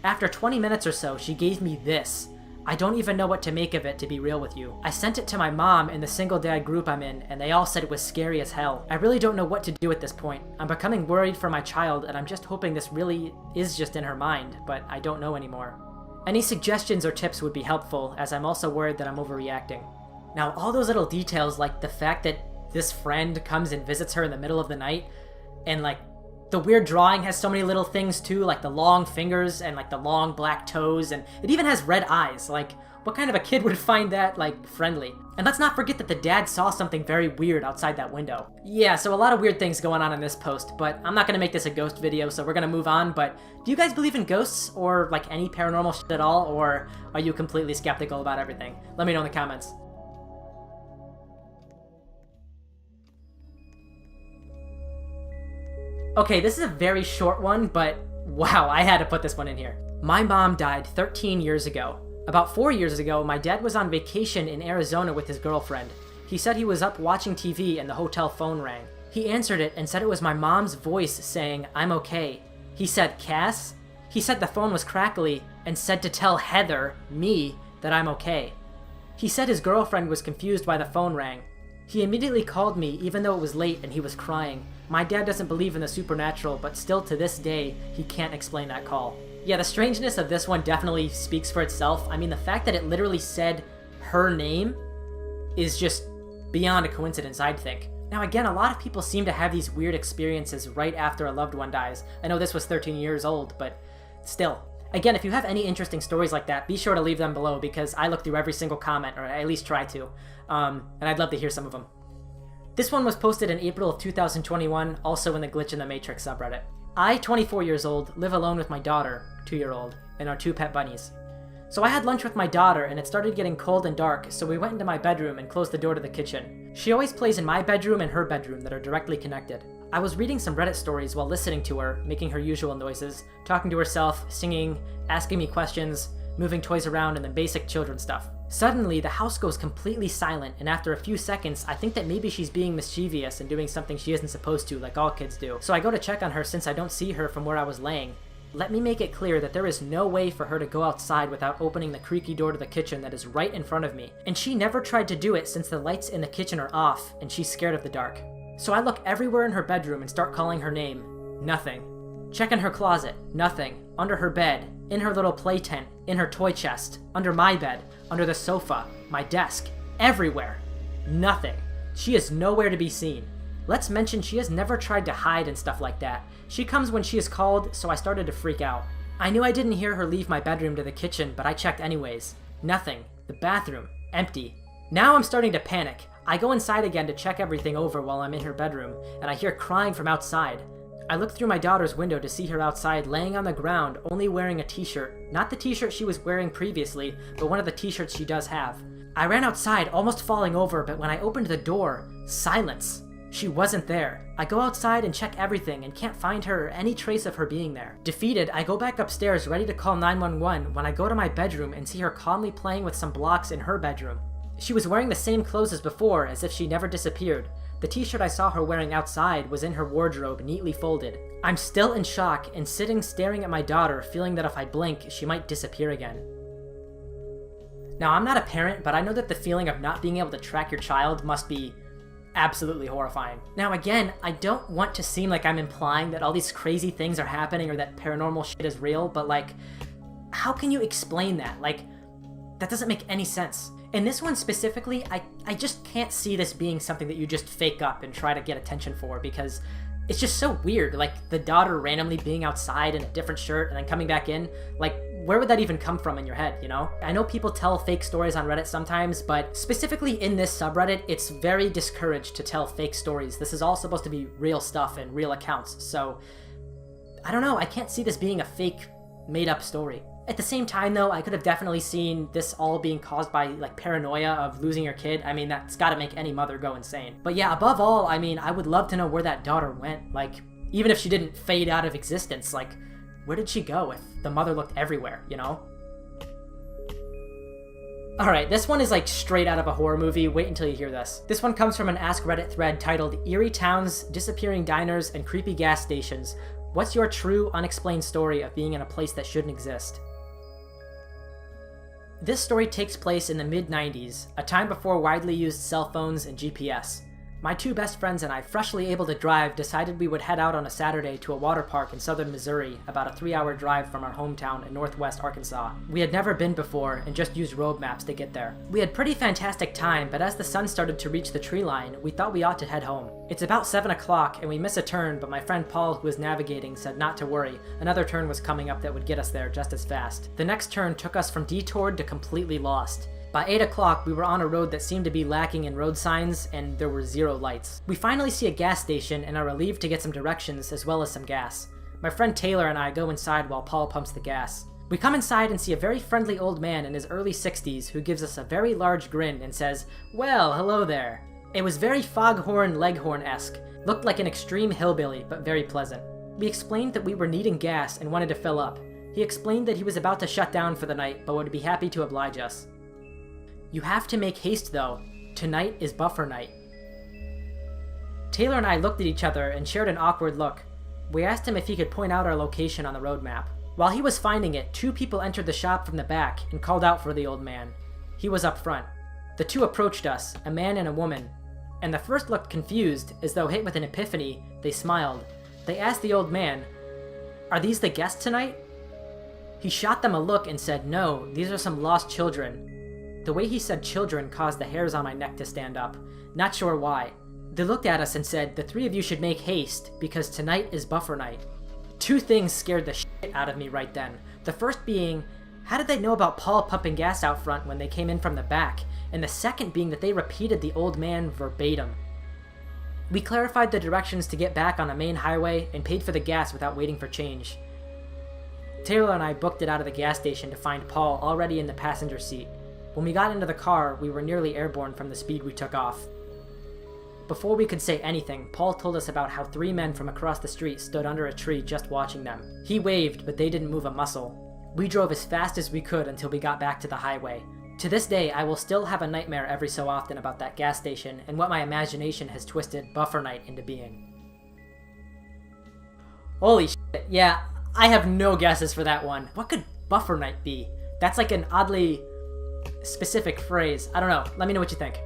After 20 minutes or so, she gave me this. I don't even know what to make of it, to be real with you. I sent it to my mom in the single dad group I'm in, and they all said it was scary as hell. I really don't know what to do at this point. I'm becoming worried for my child, and I'm just hoping this really is just in her mind, but I don't know anymore. Any suggestions or tips would be helpful, as I'm also worried that I'm overreacting. Now, all those little details, like the fact that this friend comes and visits her in the middle of the night, and like, the weird drawing has so many little things too, like the long fingers and like the long black toes, and it even has red eyes. Like, what kind of a kid would find that, like, friendly? And let's not forget that the dad saw something very weird outside that window. Yeah, so a lot of weird things going on in this post, but I'm not gonna make this a ghost video, so we're gonna move on. But do you guys believe in ghosts, or like any paranormal shit at all, or are you completely skeptical about everything? Let me know in the comments. Okay, this is a very short one, but wow, I had to put this one in here. My mom died 13 years ago. About 4 years ago, my dad was on vacation in Arizona with his girlfriend. He said he was up watching TV and the hotel phone rang. He answered it and said it was my mom's voice saying, "I'm okay." He said, "Cass?" He said the phone was crackly and said to tell Heather, me, that I'm okay. He said his girlfriend was confused why the phone rang. He immediately called me even though it was late and he was crying. My dad doesn't believe in the supernatural, but still to this day, he can't explain that call. Yeah, the strangeness of this one definitely speaks for itself. I mean, the fact that it literally said her name is just beyond a coincidence, I'd think. Now again, a lot of people seem to have these weird experiences right after a loved one dies. I know this was 13 years old, but still. Again, if you have any interesting stories like that, be sure to leave them below because I look through every single comment, or I at least try to. And I'd love to hear some of them. This one was posted in April of 2021, also in the Glitch in the Matrix subreddit. I, 24 years old, live alone with my daughter, 2-year-old, and our 2 pet bunnies. So I had lunch with my daughter and it started getting cold and dark, so we went into my bedroom and closed the door to the kitchen. She always plays in my bedroom and her bedroom that are directly connected. I was reading some Reddit stories while listening to her, making her usual noises, talking to herself, singing, asking me questions, moving toys around, and the basic children stuff. Suddenly, the house goes completely silent, and after a few seconds, I think that maybe she's being mischievous and doing something she isn't supposed to, like all kids do. So I go to check on her since I don't see her from where I was laying. Let me make it clear that there is no way for her to go outside without opening the creaky door to the kitchen that is right in front of me. And she never tried to do it since the lights in the kitchen are off, and she's scared of the dark. So I look everywhere in her bedroom and start calling her name. Nothing. Check in her closet. Nothing. Under her bed. In her little play tent. In her toy chest. Under my bed. Under the sofa. My desk. Everywhere. Nothing. She is nowhere to be seen. Let's mention she has never tried to hide and stuff like that. She comes when she is called, so I started to freak out. I knew I didn't hear her leave my bedroom to the kitchen, but I checked anyways. Nothing. The bathroom. Empty. Now I'm starting to panic. I go inside again to check everything over while I'm in her bedroom, and I hear crying from outside. I look through my daughter's window to see her outside laying on the ground, only wearing a t-shirt. Not the t-shirt she was wearing previously, but one of the t-shirts she does have. I ran outside, almost falling over, but when I opened the door, silence. She wasn't there. I go outside and check everything and can't find her or any trace of her being there. Defeated, I go back upstairs ready to call 911 when I go to my bedroom and see her calmly playing with some blocks in her bedroom. She was wearing the same clothes as before, as if she never disappeared. The t-shirt I saw her wearing outside was in her wardrobe, neatly folded. I'm still in shock and sitting staring at my daughter, feeling that if I blink, she might disappear again. Now, I'm not a parent, but I know that the feeling of not being able to track your child must be absolutely horrifying. Now again, I don't want to seem like I'm implying that all these crazy things are happening or that paranormal shit is real, but like, how can you explain that? Like, that doesn't make any sense. In this one specifically, I just can't see this being something that you just fake up and try to get attention for, because it's just so weird. Like, the daughter randomly being outside in a different shirt and then coming back in, like, where would that even come from in your head, you know? I know people tell fake stories on Reddit sometimes, but specifically in this subreddit, it's very discouraged to tell fake stories. This is all supposed to be real stuff and real accounts, so I don't know, I can't see this being a fake, made-up story. At the same time though, I could have definitely seen this all being caused by like paranoia of losing your kid. I mean, that's gotta make any mother go insane. But yeah, above all, I mean, I would love to know where that daughter went. Like, even if she didn't fade out of existence, like, where did she go if the mother looked everywhere, you know? Alright, this one is like straight out of a horror movie. Wait until you hear this. This one comes from an Ask Reddit thread titled Eerie Towns, Disappearing Diners, and Creepy Gas Stations. What's your true, unexplained story of being in a place that shouldn't exist? This story takes place in the mid-90s, a time before widely used cell phones and GPS. My two best friends and I, freshly able to drive, decided we would head out on a Saturday to a water park in southern Missouri, about a 3-hour drive from our hometown in northwest Arkansas. We had never been before and just used road maps to get there. We had pretty fantastic time, but as the sun started to reach the tree line, we thought we ought to head home. It's about 7 o'clock and we miss a turn, but my friend Paul, who was navigating, said not to worry. Another turn was coming up that would get us there just as fast. The next turn took us from detoured to completely lost. By 8 o'clock, we were on a road that seemed to be lacking in road signs, and there were 0 lights. We finally see a gas station and are relieved to get some directions as well as some gas. My friend Taylor and I go inside while Paul pumps the gas. We come inside and see a very friendly old man in his early 60s who gives us a very large grin and says, "Well, hello there." It was very Foghorn Leghorn-esque, looked like an extreme hillbilly, but very pleasant. We explained that we were needing gas and wanted to fill up. He explained that he was about to shut down for the night, but would be happy to oblige us. "You have to make haste though. Tonight is buffer night." Taylor and I looked at each other and shared an awkward look. We asked him if he could point out our location on the road map. While he was finding it, 2 people entered the shop from the back and called out for the old man. He was up front. The 2 approached us, a man and a woman, and the first looked confused, as though hit with an epiphany. They smiled. They asked the old man, "Are these the guests tonight?" He shot them a look and said, "No, these are some lost children." The way he said children caused the hairs on my neck to stand up. Not sure why. They looked at us and said, "The 3 of you should make haste, because tonight is buffer night." 2 things scared the shit out of me right then. The first being, how did they know about Paul pumping gas out front when they came in from the back? And the second being that they repeated the old man verbatim. We clarified the directions to get back on a main highway and paid for the gas without waiting for change. Taylor and I booked it out of the gas station to find Paul already in the passenger seat. When we got into the car, we were nearly airborne from the speed we took off. Before we could say anything, Paul told us about how 3 men from across the street stood under a tree just watching them. He waved, but they didn't move a muscle. We drove as fast as we could until we got back to the highway. To this day, I will still have a nightmare every so often about that gas station and what my imagination has twisted buffer night into being. Holy shit, yeah, I have no guesses for that one. What could buffer night be? That's like an oddly specific phrase. I don't know. Let me know what you think.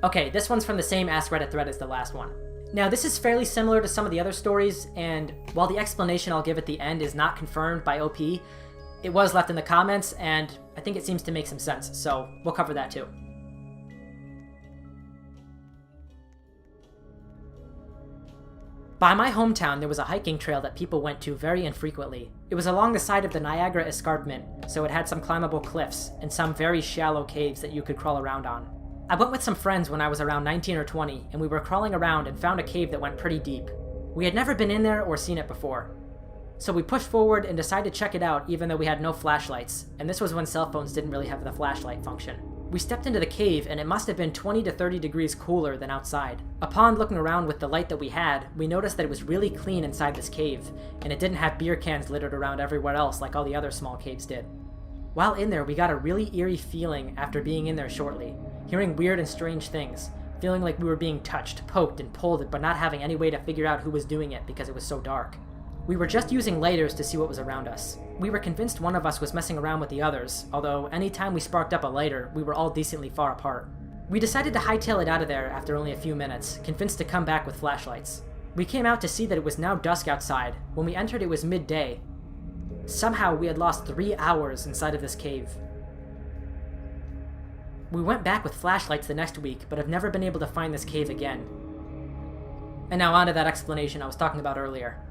Okay, this one's from the same Ask Reddit thread as the last one. Now, this is fairly similar to some of the other stories, and while the explanation I'll give at the end is not confirmed by OP, it was left in the comments, and I think it seems to make some sense, so we'll cover that too. By my hometown, there was a hiking trail that people went to very infrequently. It was along the side of the Niagara Escarpment, so it had some climbable cliffs and some very shallow caves that you could crawl around on. I went with some friends when I was around 19 or 20, and we were crawling around and found a cave that went pretty deep. We had never been in there or seen it before. So we pushed forward and decided to check it out even though we had no flashlights, and this was when cell phones didn't really have the flashlight function. We stepped into the cave and it must have been 20 to 30 degrees cooler than outside. Upon looking around with the light that we had, we noticed that it was really clean inside this cave, and it didn't have beer cans littered around everywhere else like all the other small caves did. While in there, we got a really eerie feeling after being in there shortly, hearing weird and strange things, feeling like we were being touched, poked, and pulled, but not having any way to figure out who was doing it because it was so dark. We were just using lighters to see what was around us. We were convinced one of us was messing around with the others, although anytime we sparked up a lighter, we were all decently far apart. We decided to hightail it out of there after only a few minutes, convinced to come back with flashlights. We came out to see that it was now dusk outside. When we entered, it was midday. Somehow we had lost 3 hours inside of this cave. We went back with flashlights the next week, but have never been able to find this cave again. And now on to that explanation I was talking about earlier.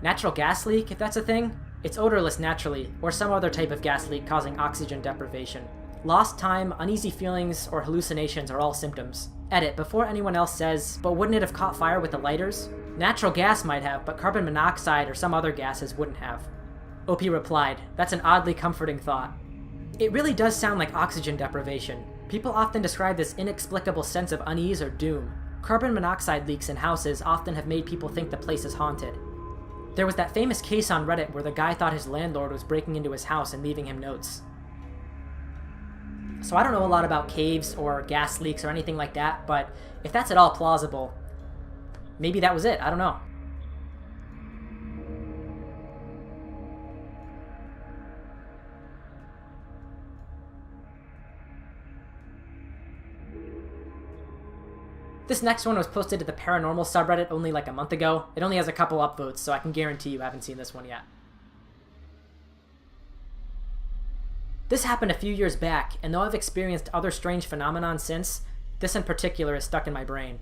Natural gas leak, if that's a thing? It's odorless naturally, or some other type of gas leak causing oxygen deprivation. Lost time, uneasy feelings, or hallucinations are all symptoms. Edit, before anyone else says, but wouldn't it have caught fire with the lighters? Natural gas might have, but carbon monoxide or some other gases wouldn't have. OP replied, "That's an oddly comforting thought." It really does sound like oxygen deprivation. People often describe this inexplicable sense of unease or doom. Carbon monoxide leaks in houses often have made people think the place is haunted. There was that famous case on Reddit where the guy thought his landlord was breaking into his house and leaving him notes. So I don't know a lot about caves or gas leaks or anything like that, but if that's at all plausible, maybe that was it, I don't know. This next one was posted to the paranormal subreddit only like a month ago. It only has a couple upvotes, so I can guarantee you haven't seen this one yet. This happened a few years back, and though I've experienced other strange phenomenon since, this in particular is stuck in my brain.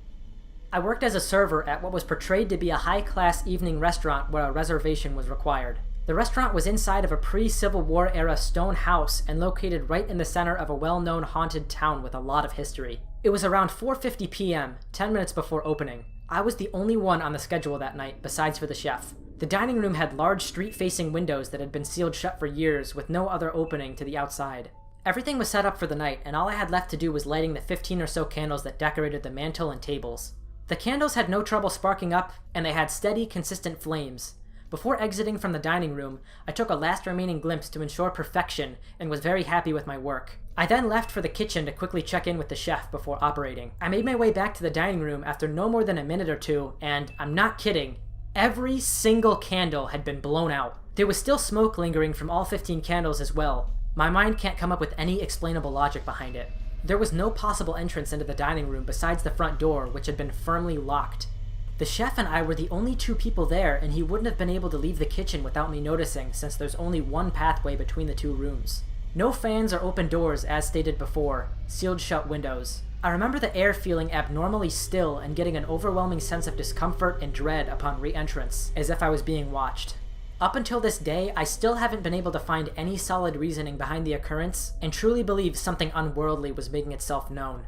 I worked as a server at what was portrayed to be a high-class evening restaurant where a reservation was required. The restaurant was inside of a pre-Civil War era stone house and located right in the center of a well-known haunted town with a lot of history. It was around 4:50 p.m., 10 minutes before opening. I was the only one on the schedule that night, besides for the chef. The dining room had large street-facing windows that had been sealed shut for years with no other opening to the outside. Everything was set up for the night, and all I had left to do was lighting the 15 or so candles that decorated the mantel and tables. The candles had no trouble sparking up, and they had steady, consistent flames. Before exiting from the dining room, I took a last remaining glimpse to ensure perfection and was very happy with my work. I then left for the kitchen to quickly check in with the chef before operating. I made my way back to the dining room after no more than a minute or two, and I'm not kidding, every single candle had been blown out. There was still smoke lingering from all 15 candles as well. My mind can't come up with any explainable logic behind it. There was no possible entrance into the dining room besides the front door, which had been firmly locked. The chef and I were the only two people there, and he wouldn't have been able to leave the kitchen without me noticing, since there's only one pathway between the two rooms. No fans or open doors, as stated before, sealed shut windows. I remember the air feeling abnormally still and getting an overwhelming sense of discomfort and dread upon re-entrance, as if I was being watched. Up until this day, I still haven't been able to find any solid reasoning behind the occurrence, and truly believe something unworldly was making itself known.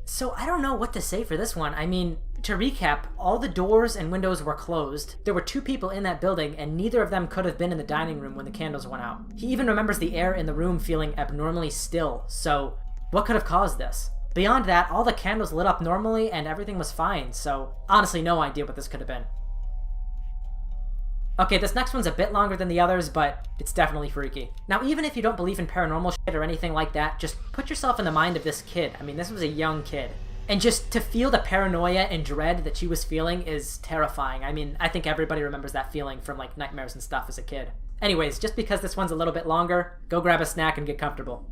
So I don't know what to say for this one. I mean, to recap, all the doors and windows were closed. There were two people in that building, and neither of them could have been in the dining room when the candles went out. He even remembers the air in the room feeling abnormally still, so what could have caused this? Beyond that, all the candles lit up normally and everything was fine, so honestly no idea what this could have been. Okay, this next one's a bit longer than the others, but it's definitely freaky. Now, even if you don't believe in paranormal shit or anything like that, just put yourself in the mind of this kid. I mean, this was a young kid. And just to feel the paranoia and dread that she was feeling is terrifying. I mean, I think everybody remembers that feeling from, like, nightmares and stuff as a kid. Anyways, just because this one's a little bit longer, go grab a snack and get comfortable.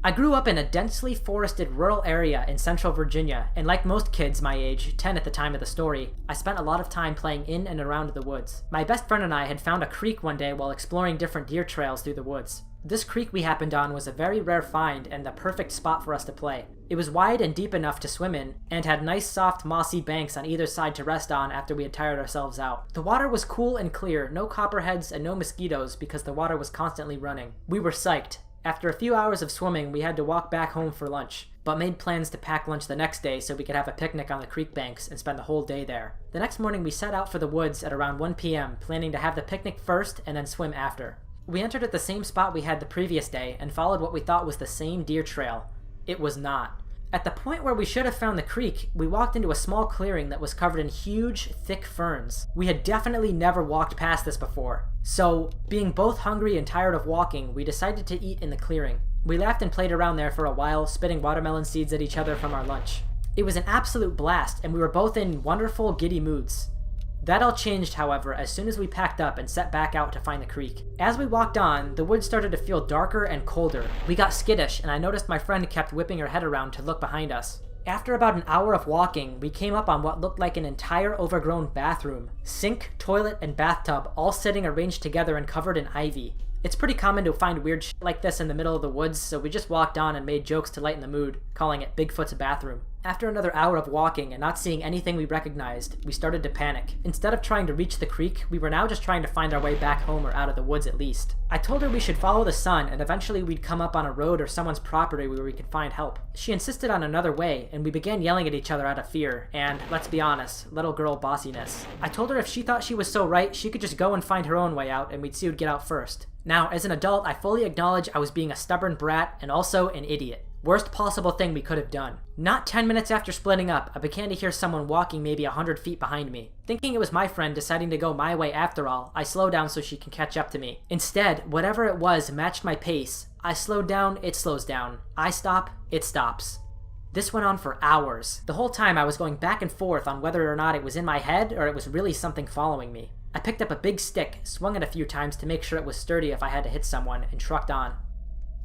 I grew up in a densely forested rural area in central Virginia, and like most kids my age, 10 at the time of the story, I spent a lot of time playing in and around the woods. My best friend and I had found a creek one day while exploring different deer trails through the woods. This creek we happened on was a very rare find and the perfect spot for us to play. It was wide and deep enough to swim in, and had nice soft mossy banks on either side to rest on after we had tired ourselves out. The water was cool and clear, no copperheads and no mosquitoes because the water was constantly running. We were psyched. After a few hours of swimming, we had to walk back home for lunch, but made plans to pack lunch the next day so we could have a picnic on the creek banks and spend the whole day there. The next morning we set out for the woods at around 1 p.m., planning to have the picnic first and then swim after. We entered at the same spot we had the previous day and followed what we thought was the same deer trail. It was not. At the point where we should have found the creek, we walked into a small clearing that was covered in huge, thick ferns. We had definitely never walked past this before. So, being both hungry and tired of walking, we decided to eat in the clearing. We laughed and played around there for a while, spitting watermelon seeds at each other from our lunch. It was an absolute blast, and we were both in wonderful, giddy moods. That all changed, however, as soon as we packed up and set back out to find the creek. As we walked on, the woods started to feel darker and colder. We got skittish, and I noticed my friend kept whipping her head around to look behind us. After about an hour of walking, we came up on what looked like an entire overgrown bathroom. Sink, toilet, and bathtub all sitting arranged together and covered in ivy. It's pretty common to find weird shit like this in the middle of the woods, so we just walked on and made jokes to lighten the mood, calling it Bigfoot's bathroom. After another hour of walking and not seeing anything we recognized, we started to panic. Instead of trying to reach the creek, we were now just trying to find our way back home or out of the woods at least. I told her we should follow the sun and eventually we'd come up on a road or someone's property where we could find help. She insisted on another way, and we began yelling at each other out of fear and, let's be honest, little girl bossiness. I told her if she thought she was so right, she could just go and find her own way out and we'd see who'd get out first. Now, as an adult, I fully acknowledge I was being a stubborn brat and also an idiot. Worst possible thing we could have done. Not 10 minutes after splitting up, I began to hear someone walking maybe 100 feet behind me. Thinking it was my friend deciding to go my way after all, I slow down so she can catch up to me. Instead, whatever it was matched my pace. I slowed down, it slows down. I stop, it stops. This went on for hours. The whole time I was going back and forth on whether or not it was in my head or it was really something following me. I picked up a big stick, swung it a few times to make sure it was sturdy if I had to hit someone, and trucked on.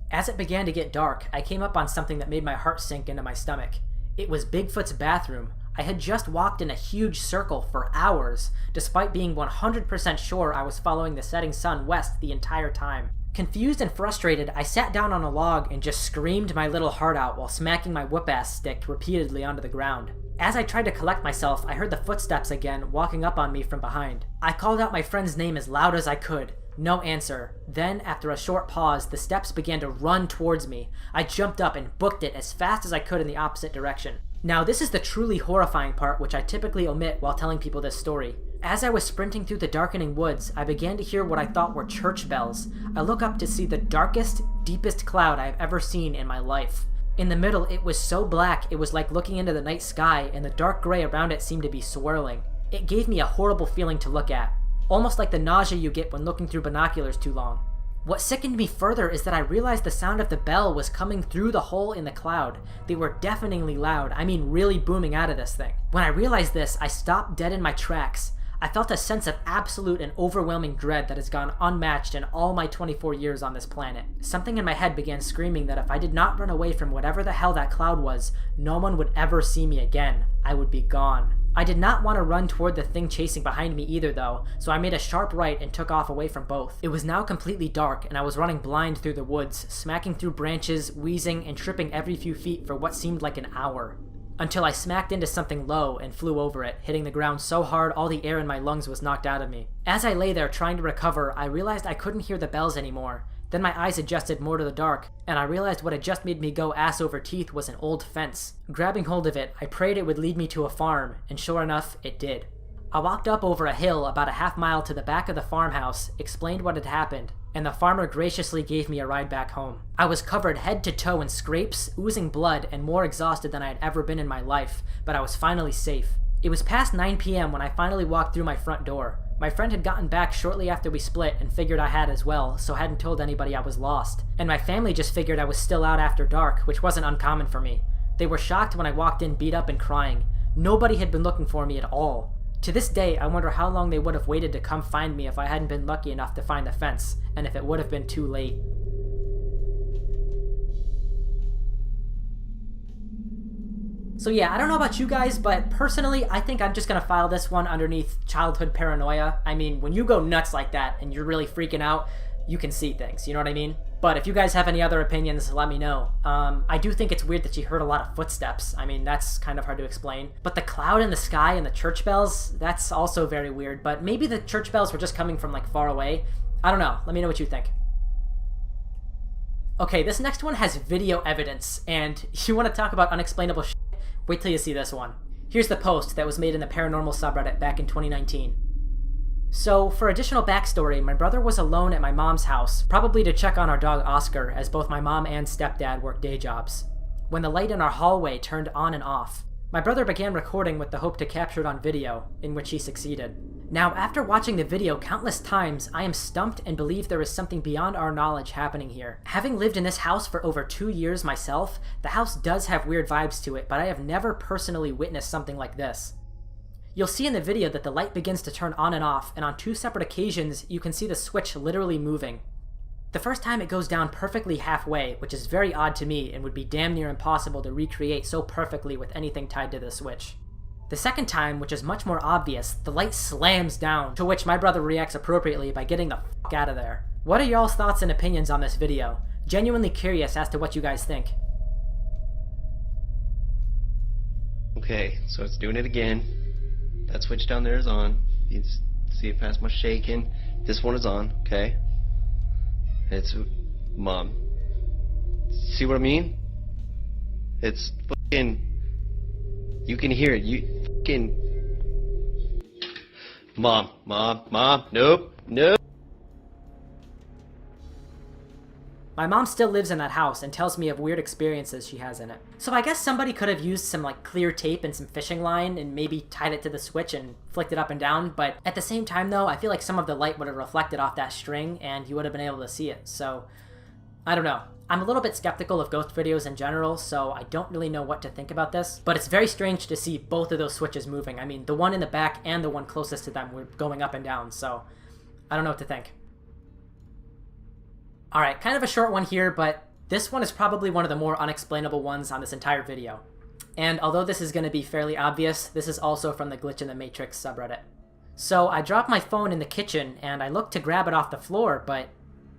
As it began to get dark, I came up on something that made my heart sink into my stomach. It was Bigfoot's bathroom. I had just walked in a huge circle for hours, despite being 100% sure I was following the setting sun west the entire time. Confused and frustrated, I sat down on a log and just screamed my little heart out while smacking my whoop-ass stick repeatedly onto the ground. As I tried to collect myself, I heard the footsteps again, walking up on me from behind. I called out my friend's name as loud as I could. No answer. Then, after a short pause, the steps began to run towards me. I jumped up and booked it as fast as I could in the opposite direction. Now, this is the truly horrifying part, which I typically omit while telling people this story. As I was sprinting through the darkening woods, I began to hear what I thought were church bells. I look up to see the darkest, deepest cloud I have ever seen in my life. In the middle, it was so black it was like looking into the night sky, and the dark gray around it seemed to be swirling. It gave me a horrible feeling to look at. Almost like the nausea you get when looking through binoculars too long. What sickened me further is that I realized the sound of the bell was coming through the hole in the cloud. They were deafeningly loud, I mean really booming out of this thing. When I realized this, I stopped dead in my tracks. I felt a sense of absolute and overwhelming dread that has gone unmatched in all my 24 years on this planet. Something in my head began screaming that if I did not run away from whatever the hell that cloud was, no one would ever see me again. I would be gone. I did not want to run toward the thing chasing behind me either though, so I made a sharp right and took off away from both. It was now completely dark and I was running blind through the woods, smacking through branches, wheezing, and tripping every few feet for what seemed like an hour. Until I smacked into something low and flew over it, hitting the ground so hard all the air in my lungs was knocked out of me. As I lay there trying to recover, I realized I couldn't hear the bells anymore. Then my eyes adjusted more to the dark, and I realized what had just made me go ass over teeth was an old fence. Grabbing hold of it, I prayed it would lead me to a farm, and sure enough, it did. I walked up over a hill about a half mile to the back of the farmhouse, explained what had happened, and the farmer graciously gave me a ride back home. I was covered head to toe in scrapes, oozing blood, and more exhausted than I had ever been in my life, but I was finally safe. It was past 9 p.m. when I finally walked through my front door. My friend had gotten back shortly after we split and figured I had as well, so hadn't told anybody I was lost. And my family just figured I was still out after dark, which wasn't uncommon for me. They were shocked when I walked in beat up and crying. Nobody had been looking for me at all. To this day, I wonder how long they would have waited to come find me if I hadn't been lucky enough to find the fence, and if it would have been too late. So yeah, I don't know about you guys, but personally, I think I'm just gonna file this one underneath childhood paranoia. I mean, when you go nuts like that and you're really freaking out, you can see things, you know what I mean? But if you guys have any other opinions, let me know. I do think it's weird that she heard a lot of footsteps. I mean, that's kind of hard to explain. But the cloud in the sky and the church bells, that's also very weird. But maybe the church bells were just coming from like far away. I don't know. Let me know what you think. Okay, this next one has video evidence, and you want to talk about unexplainable shit? Wait till you see this one. Here's the post that was made in the paranormal subreddit back in 2019. So, for additional backstory, my brother was alone at my mom's house, probably to check on our dog Oscar, as both my mom and stepdad work day jobs, when the light in our hallway turned on and off. My brother began recording with the hope to capture it on video, in which he succeeded. Now, after watching the video countless times, I am stumped and believe there is something beyond our knowledge happening here. Having lived in this house for over 2 years myself, the house does have weird vibes to it, but I have never personally witnessed something like this. You'll see in the video that the light begins to turn on and off, and on 2 separate occasions, you can see the switch literally moving. The first time it goes down perfectly halfway, which is very odd to me and would be damn near impossible to recreate so perfectly with anything tied to the switch. The second time, which is much more obvious, the light slams down, to which my brother reacts appropriately by getting the fuck out of there. What are y'all's thoughts and opinions on this video? Genuinely curious as to what you guys think. Okay, so it's doing it again. That switch down there is on. You see it past my shaking. This one is on, okay? It's Mom. See what I mean? It's fucking. You can hear it. You fucking. Mom, nope. My mom still lives in that house and tells me of weird experiences she has in it. So I guess somebody could have used some like clear tape and some fishing line and maybe tied it to the switch and flicked it up and down, but at the same time though, I feel like some of the light would have reflected off that string and you would have been able to see it, so I don't know. I'm a little bit skeptical of ghost videos in general, so I don't really know what to think about this, but it's very strange to see both of those switches moving. I mean, the one in the back and the one closest to them were going up and down, so I don't know what to think. Alright, kind of a short one here, but this one is probably one of the more unexplainable ones on this entire video. And although this is going to be fairly obvious, this is also from the Glitch in the Matrix subreddit. So I dropped my phone in the kitchen and I looked to grab it off the floor, but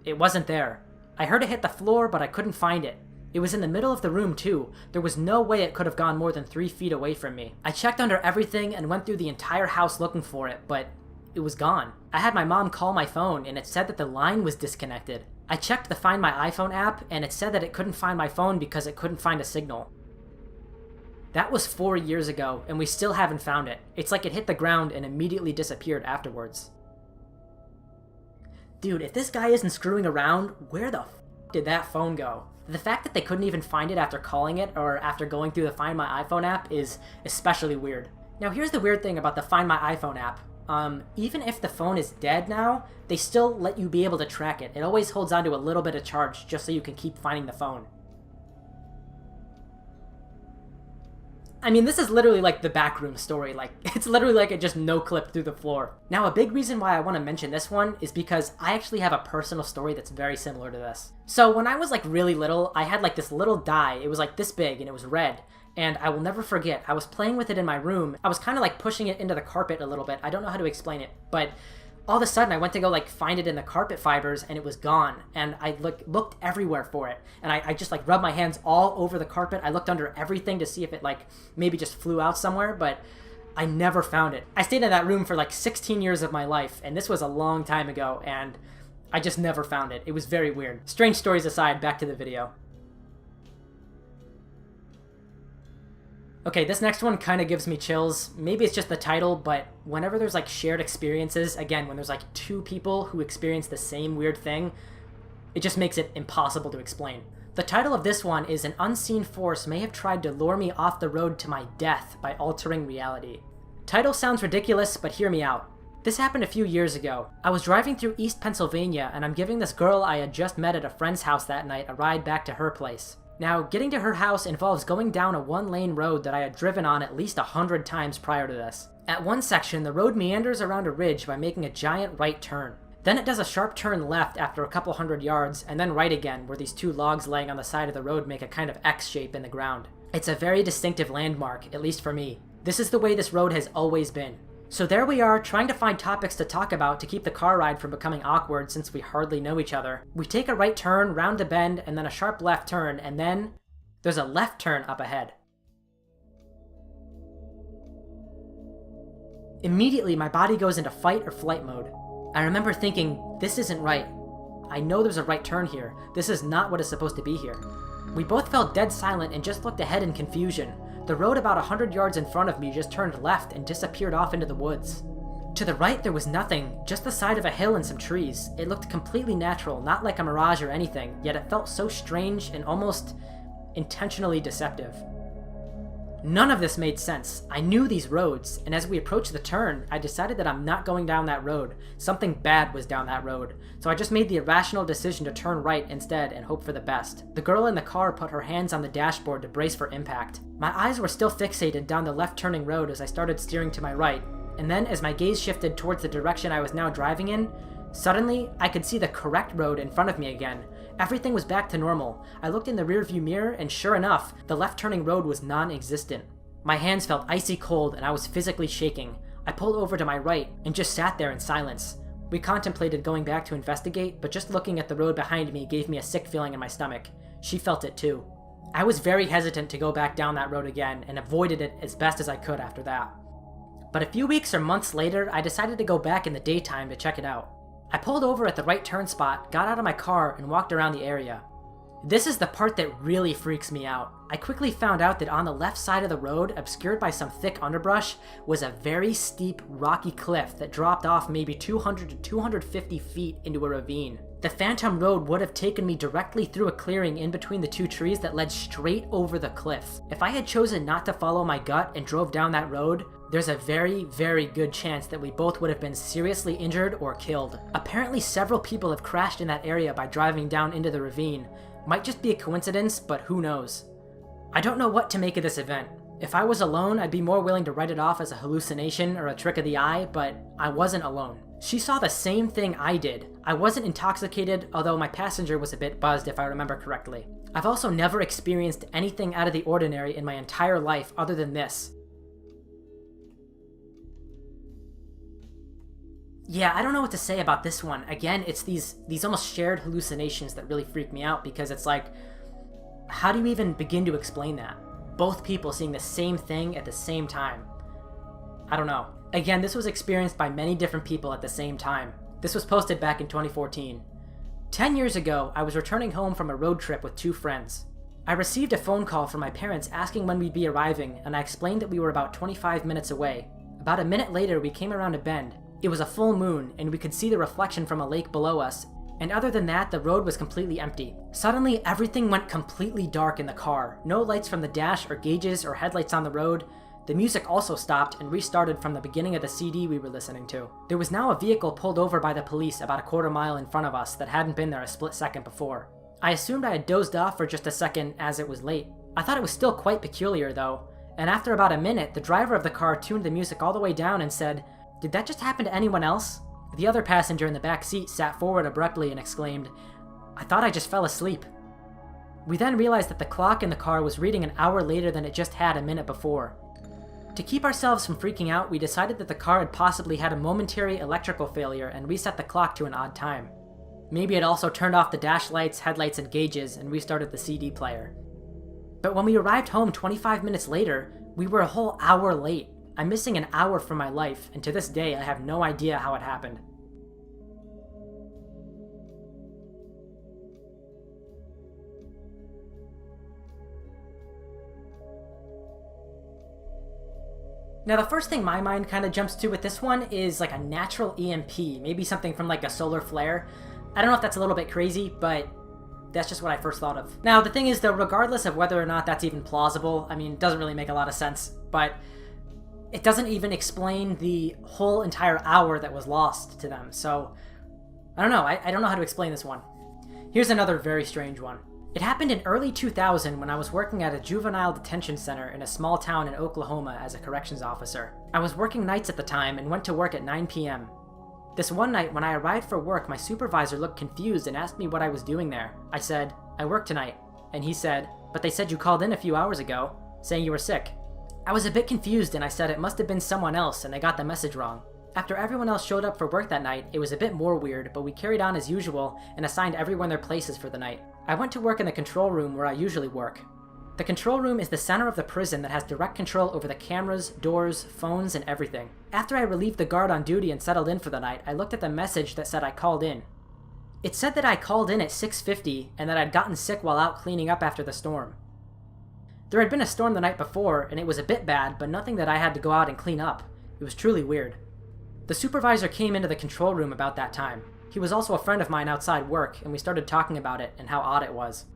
it wasn't there. I heard it hit the floor, but I couldn't find it. It was in the middle of the room too. There was no way it could have gone more than 3 feet away from me. I checked under everything and went through the entire house looking for it, but it was gone. I had my mom call my phone and it said that the line was disconnected. I checked the Find My iPhone app and it said that it couldn't find my phone because it couldn't find a signal. That was 4 years ago and we still haven't found it. It's like it hit the ground and immediately disappeared afterwards. Dude, if this guy isn't screwing around, where the f did that phone go? The fact that they couldn't even find it after calling it or after going through the Find My iPhone app is especially weird. Now here's the weird thing about the Find My iPhone app. Even if the phone is dead now, they still let you be able to track it. It always holds onto a little bit of charge just so you can keep finding the phone. I mean, this is literally like the backroom story. Like, it's literally like it just no-clipped through the floor. Now, a big reason why I want to mention this one is because I actually have a personal story that's very similar to this. So when I was like really little, I had like this little die. It was like this big and it was red. And I will never forget, I was playing with it in my room. I was kind of like pushing it into the carpet a little bit. I don't know how to explain it, but all of a sudden I went to go like find it in the carpet fibers and it was gone. And I looked everywhere for it. And I just like rubbed my hands all over the carpet. I looked under everything to see if it like maybe just flew out somewhere, but I never found it. I stayed in that room for like 16 years of my life, and this was a long time ago, and I just never found it. It was very weird. Strange stories aside, back to the video. Okay, this next one kind of gives me chills. Maybe it's just the title, but whenever there's like shared experiences, again, when there's like 2 people who experience the same weird thing, it just makes it impossible to explain. The title of this one is An Unseen Force May Have Tried to Lure Me Off the Road to My Death by Altering Reality. Title sounds ridiculous, but hear me out. This happened a few years ago. I was driving through East Pennsylvania and I'm giving this girl I had just met at a friend's house that night a ride back to her place. Now, getting to her house involves going down a 1-lane road that I had driven on at least 100 times prior to this. At one section, the road meanders around a ridge by making a giant right turn. Then it does a sharp turn left after a couple hundred yards, and then right again, where these 2 logs laying on the side of the road make a kind of X shape in the ground. It's a very distinctive landmark, at least for me. This is the way this road has always been. So there we are, trying to find topics to talk about to keep the car ride from becoming awkward since we hardly know each other. We take a right turn, round a bend, and then a sharp left turn, and then there's a left turn up ahead. Immediately, my body goes into fight or flight mode. I remember thinking, this isn't right. I know there's a right turn here. This is not what is supposed to be here. We both fell dead silent and just looked ahead in confusion. The road about 100 yards in front of me just turned left and disappeared off into the woods. To the right, there was nothing, just the side of a hill and some trees. It looked completely natural, not like a mirage or anything, yet it felt so strange and almost intentionally deceptive. None of this made sense. I knew these roads, and as we approached the turn, I decided that I'm not going down that road. Something bad was down that road. So I just made the irrational decision to turn right instead and hope for the best. The girl in the car put her hands on the dashboard to brace for impact. My eyes were still fixated down the left turning road as I started steering to my right, and then as my gaze shifted towards the direction I was now driving in, suddenly I could see the correct road in front of me again. Everything was back to normal. I looked in the rearview mirror and sure enough, the left turning road was non-existent. My hands felt icy cold and I was physically shaking. I pulled over to my right and just sat there in silence. We contemplated going back to investigate, but just looking at the road behind me gave me a sick feeling in my stomach. She felt it too. I was very hesitant to go back down that road again and avoided it as best as I could after that. But a few weeks or months later, I decided to go back in the daytime to check it out. I pulled over at the right turn spot, got out of my car, and walked around the area. This is the part that really freaks me out. I quickly found out that on the left side of the road, obscured by some thick underbrush, was a very steep, rocky cliff that dropped off maybe 200 to 250 feet into a ravine. The phantom road would have taken me directly through a clearing in between the two trees that led straight over the cliff. If I had chosen not to follow my gut and drove down that road, there's a very, very good chance that we both would have been seriously injured or killed. Apparently several people have crashed in that area by driving down into the ravine. Might just be a coincidence, but who knows. I don't know what to make of this event. If I was alone, I'd be more willing to write it off as a hallucination or a trick of the eye, but I wasn't alone. She saw the same thing I did. I wasn't intoxicated, although my passenger was a bit buzzed if I remember correctly. I've also never experienced anything out of the ordinary in my entire life other than this. Yeah, I don't know what to say about this one. Again, it's these almost shared hallucinations that really freak me out, because it's like, how do you even begin to explain that? Both people seeing the same thing at the same time. I don't know. Again, this was experienced by many different people at the same time. This was posted back in 2014. 10 years ago, I was returning home from a road trip with two friends. I received a phone call from my parents asking when we'd be arriving, and I explained that we were about 25 minutes away. About a minute later, we came around a bend. It was a full moon, and we could see the reflection from a lake below us, and other than that, the road was completely empty. Suddenly, everything went completely dark in the car. No lights from the dash or gauges or headlights on the road. The music also stopped and restarted from the beginning of the CD we were listening to. There was now a vehicle pulled over by the police about a quarter mile in front of us that hadn't been there a split second before. I assumed I had dozed off for just a second as it was late. I thought it was still quite peculiar though, and after about a minute, the driver of the car tuned the music all the way down and said, "Did that just happen to anyone else?" The other passenger in the back seat sat forward abruptly and exclaimed, "I thought I just fell asleep." We then realized that the clock in the car was reading an hour later than it just had a minute before. To keep ourselves from freaking out, we decided that the car had possibly had a momentary electrical failure and reset the clock to an odd time. Maybe it also turned off the dash lights, headlights, and gauges and restarted the CD player. But when we arrived home 25 minutes later, we were a whole hour late. I'm missing an hour from my life, and to this day I have no idea how it happened. Now the first thing my mind kind of jumps to with this one is like a natural EMP, maybe something from like a solar flare. I don't know if that's a little bit crazy, but that's just what I first thought of. Now the thing is though, regardless of whether or not that's even plausible, I mean, it doesn't really make a lot of sense, but it doesn't even explain the whole entire hour that was lost to them, so I don't know, I don't know how to explain this one. Here's another very strange one. It happened in early 2000 when I was working at a juvenile detention center in a small town in Oklahoma as a corrections officer. I was working nights at the time and went to work at 9 p.m. This one night when I arrived for work, my supervisor looked confused and asked me what I was doing there. I said, "I work tonight." And he said, "But they said you called in a few hours ago, saying you were sick." I was a bit confused and I said it must have been someone else and they got the message wrong. After everyone else showed up for work that night, it was a bit more weird, but we carried on as usual and assigned everyone their places for the night. I went to work in the control room where I usually work. The control room is the center of the prison that has direct control over the cameras, doors, phones, and everything. After I relieved the guard on duty and settled in for the night, I looked at the message that said I called in. It said that I called in at 6:50 and that I'd gotten sick while out cleaning up after the storm. There had been a storm the night before, and it was a bit bad, but nothing that I had to go out and clean up. It was truly weird. The supervisor came into the control room about that time. He was also a friend of mine outside work, and we started talking about it and how odd it was.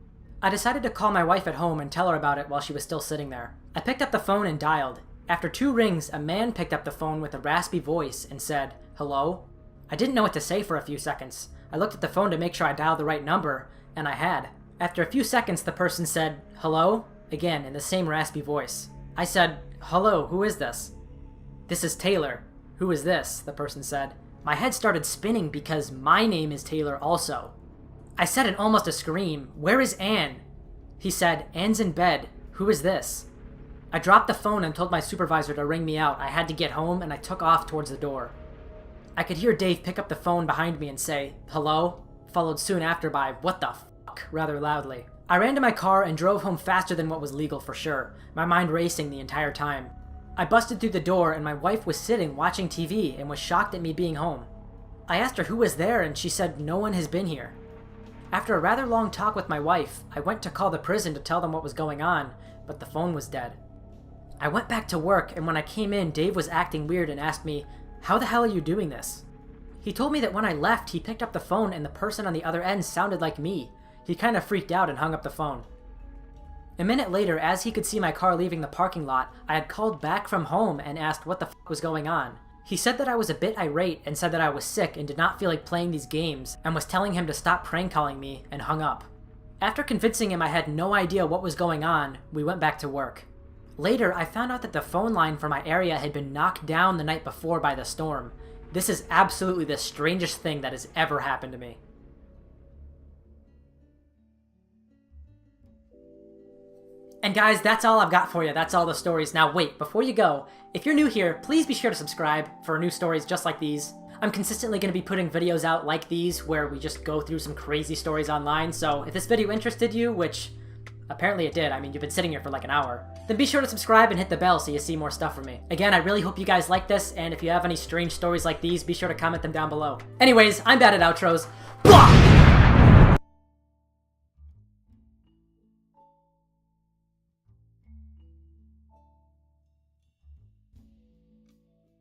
I decided to call my wife at home and tell her about it while she was still sitting there. I picked up the phone and dialed. After 2 rings, a man picked up the phone with a raspy voice and said, "Hello?" I didn't know what to say for a few seconds. I looked at the phone to make sure I dialed the right number, and I had. After a few seconds, the person said, "Hello?" again in the same raspy voice. I said, "Hello, who is this?" "This is Taylor." "Who is this?" the person said. My head started spinning because my name is Taylor also. I said in almost a scream, "Where is Anne?" He said, "Anne's in bed. Who is this?" I dropped the phone and told my supervisor to ring me out. I had to get home and I took off towards the door. I could hear Dave pick up the phone behind me and say, "Hello?" followed soon after by, "What the fuck?" rather loudly. I ran to my car and drove home faster than what was legal for sure, my mind racing the entire time. I busted through the door and my wife was sitting watching TV and was shocked at me being home. I asked her who was there and she said no one has been here. After a rather long talk with my wife, I went to call the prison to tell them what was going on, but the phone was dead. I went back to work and when I came in, Dave was acting weird and asked me, "How the hell are you doing this?" He told me that when I left, he picked up the phone and the person on the other end sounded like me. He kind of freaked out and hung up the phone. A minute later, as he could see my car leaving the parking lot, I had called back from home and asked what the fuck was going on. He said that I was a bit irate and said that I was sick and did not feel like playing these games and was telling him to stop prank calling me and hung up. After convincing him I had no idea what was going on, we went back to work. Later, I found out that the phone line for my area had been knocked down the night before by the storm. This is absolutely the strangest thing that has ever happened to me. And guys, that's all I've got for you. That's all the stories. Now wait, before you go, if you're new here, please be sure to subscribe for new stories just like these. I'm consistently going to be putting videos out like these where we just go through some crazy stories online, so if this video interested you, which apparently it did, I mean, you've been sitting here for like an hour, then be sure to subscribe and hit the bell so you see more stuff from me. Again, I really hope you guys like this, and if you have any strange stories like these, be sure to comment them down below. Anyways, I'm bad at outros. Blah!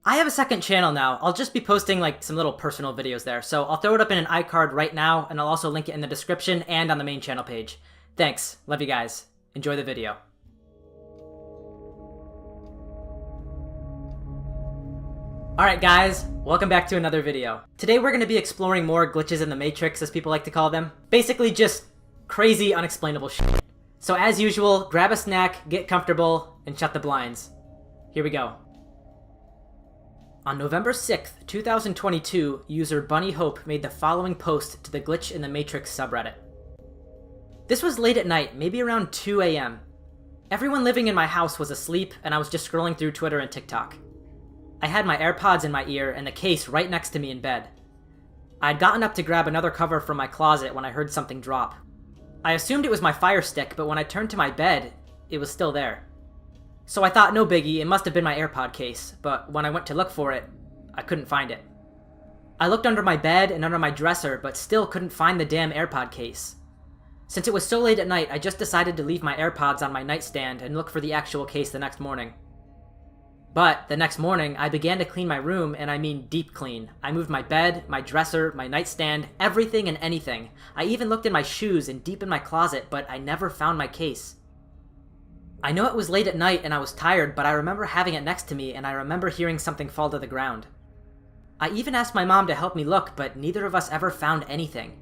I have a second channel now. I'll just be posting like some little personal videos there, so I'll throw it up in an iCard right now, and I'll also link it in the description and on the main channel page. Thanks. Love you guys. Enjoy the video. Alright guys, welcome back to another video. Today we're going to be exploring more glitches in the Matrix, as people like to call them. Basically just crazy, unexplainable shit. So as usual, grab a snack, get comfortable, and shut the blinds. Here we go. On November 6th, 2022, user Bunny Hope made the following post to the Glitch in the Matrix subreddit. This was late at night, maybe around 2 a.m. Everyone living in my house was asleep, and I was just scrolling through Twitter and TikTok. I had my AirPods in my ear and the case right next to me in bed. I had gotten up to grab another cover from my closet when I heard something drop. I assumed it was my Fire Stick, but when I turned to my bed, it was still there. So I thought, no biggie, it must have been my AirPod case, but when I went to look for it, I couldn't find it. I looked under my bed and under my dresser, but still couldn't find the damn AirPod case. Since it was so late at night, I just decided to leave my AirPods on my nightstand and look for the actual case the next morning. But the next morning, I began to clean my room, and I mean deep clean. I moved my bed, my dresser, my nightstand, everything and anything. I even looked in my shoes and deep in my closet, but I never found my case. I know it was late at night and I was tired, but I remember having it next to me and I remember hearing something fall to the ground. I even asked my mom to help me look, but neither of us ever found anything.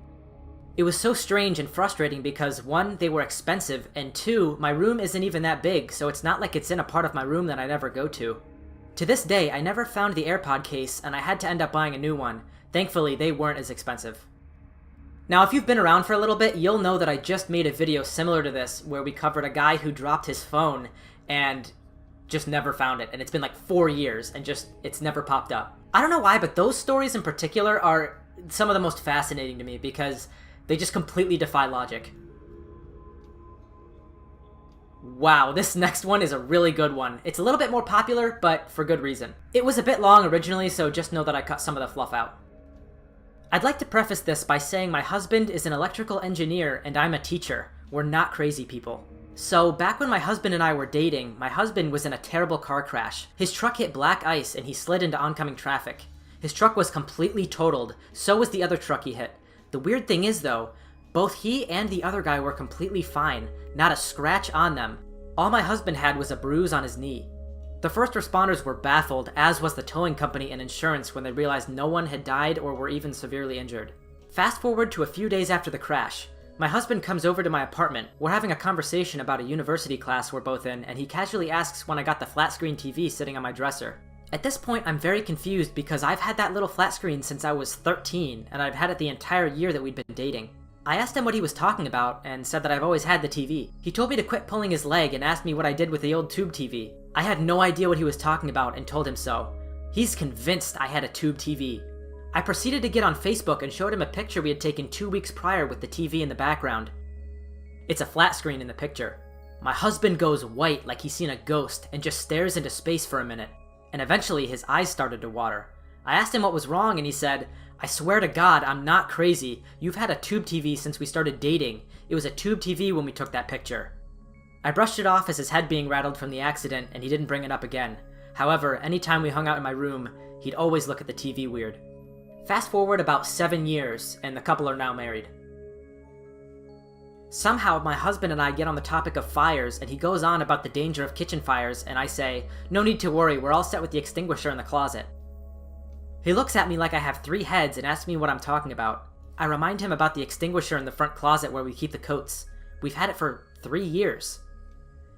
It was so strange and frustrating because 1, they were expensive, and 2, my room isn't even that big, so it's not like it's in a part of my room that I never go to. To this day, I never found the AirPod case and I had to end up buying a new one. Thankfully, they weren't as expensive. Now, if you've been around for a little bit, you'll know that I just made a video similar to this where we covered a guy who dropped his phone and just never found it. And it's been like 4 years and it's never popped up. I don't know why, but those stories in particular are some of the most fascinating to me because they just completely defy logic. Wow, this next one is a really good one. It's a little bit more popular, but for good reason. It was a bit long originally, so just know that I cut some of the fluff out. I'd like to preface this by saying my husband is an electrical engineer and I'm a teacher. We're not crazy people. So back when my husband and I were dating, my husband was in a terrible car crash. His truck hit black ice and he slid into oncoming traffic. His truck was completely totaled, so was the other truck he hit. The weird thing is though, both he and the other guy were completely fine, not a scratch on them. All my husband had was a bruise on his knee. The first responders were baffled, as was the towing company and insurance when they realized no one had died or were even severely injured. Fast forward to a few days after the crash. My husband comes over to my apartment. We're having a conversation about a university class we're both in, and he casually asks when I got the flat screen TV sitting on my dresser. At this point, I'm very confused because I've had that little flat screen since I was 13, and I've had it the entire year that we'd been dating. I asked him what he was talking about, and said that I've always had the TV. He told me to quit pulling his leg and asked me what I did with the old tube TV. I had no idea what he was talking about and told him so. He's convinced I had a tube TV. I proceeded to get on Facebook and showed him a picture we had taken 2 weeks prior with the TV in the background. It's a flat screen in the picture. My husband goes white like he's seen a ghost and just stares into space for a minute, and eventually his eyes started to water. I asked him what was wrong and he said, "I swear to God, I'm not crazy. You've had a tube TV since we started dating. It was a tube TV when we took that picture." I brushed it off as his head being rattled from the accident and he didn't bring it up again. However, anytime we hung out in my room, he'd always look at the TV weird. Fast forward about 7 years, and the couple are now married. Somehow, my husband and I get on the topic of fires, and he goes on about the danger of kitchen fires, and I say, "No need to worry, we're all set with the extinguisher in the closet." He looks at me like I have 3 heads and asks me what I'm talking about. I remind him about the extinguisher in the front closet where we keep the coats. We've had it for 3 years.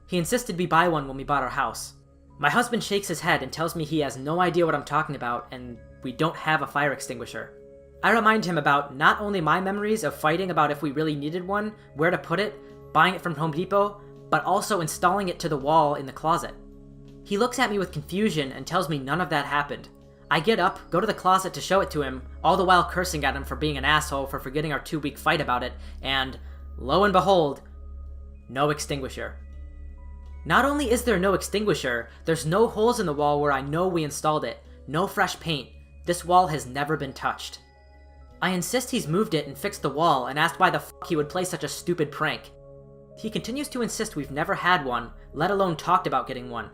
He insisted we buy one when we bought our house. My husband shakes his head and tells me he has no idea what I'm talking about, and we don't have a fire extinguisher. I remind him about not only my memories of fighting about if we really needed one, where to put it, buying it from Home Depot, but also installing it to the wall in the closet. He looks at me with confusion and tells me none of that happened. I get up, go to the closet to show it to him, all the while cursing at him for being an asshole for forgetting our 2-week fight about it, and lo and behold, no extinguisher. Not only is there no extinguisher, there's no holes in the wall where I know we installed it, no fresh paint. This wall has never been touched. I insist he's moved it and fixed the wall and asked why the fuck he would play such a stupid prank. He continues to insist we've never had one, let alone talked about getting one.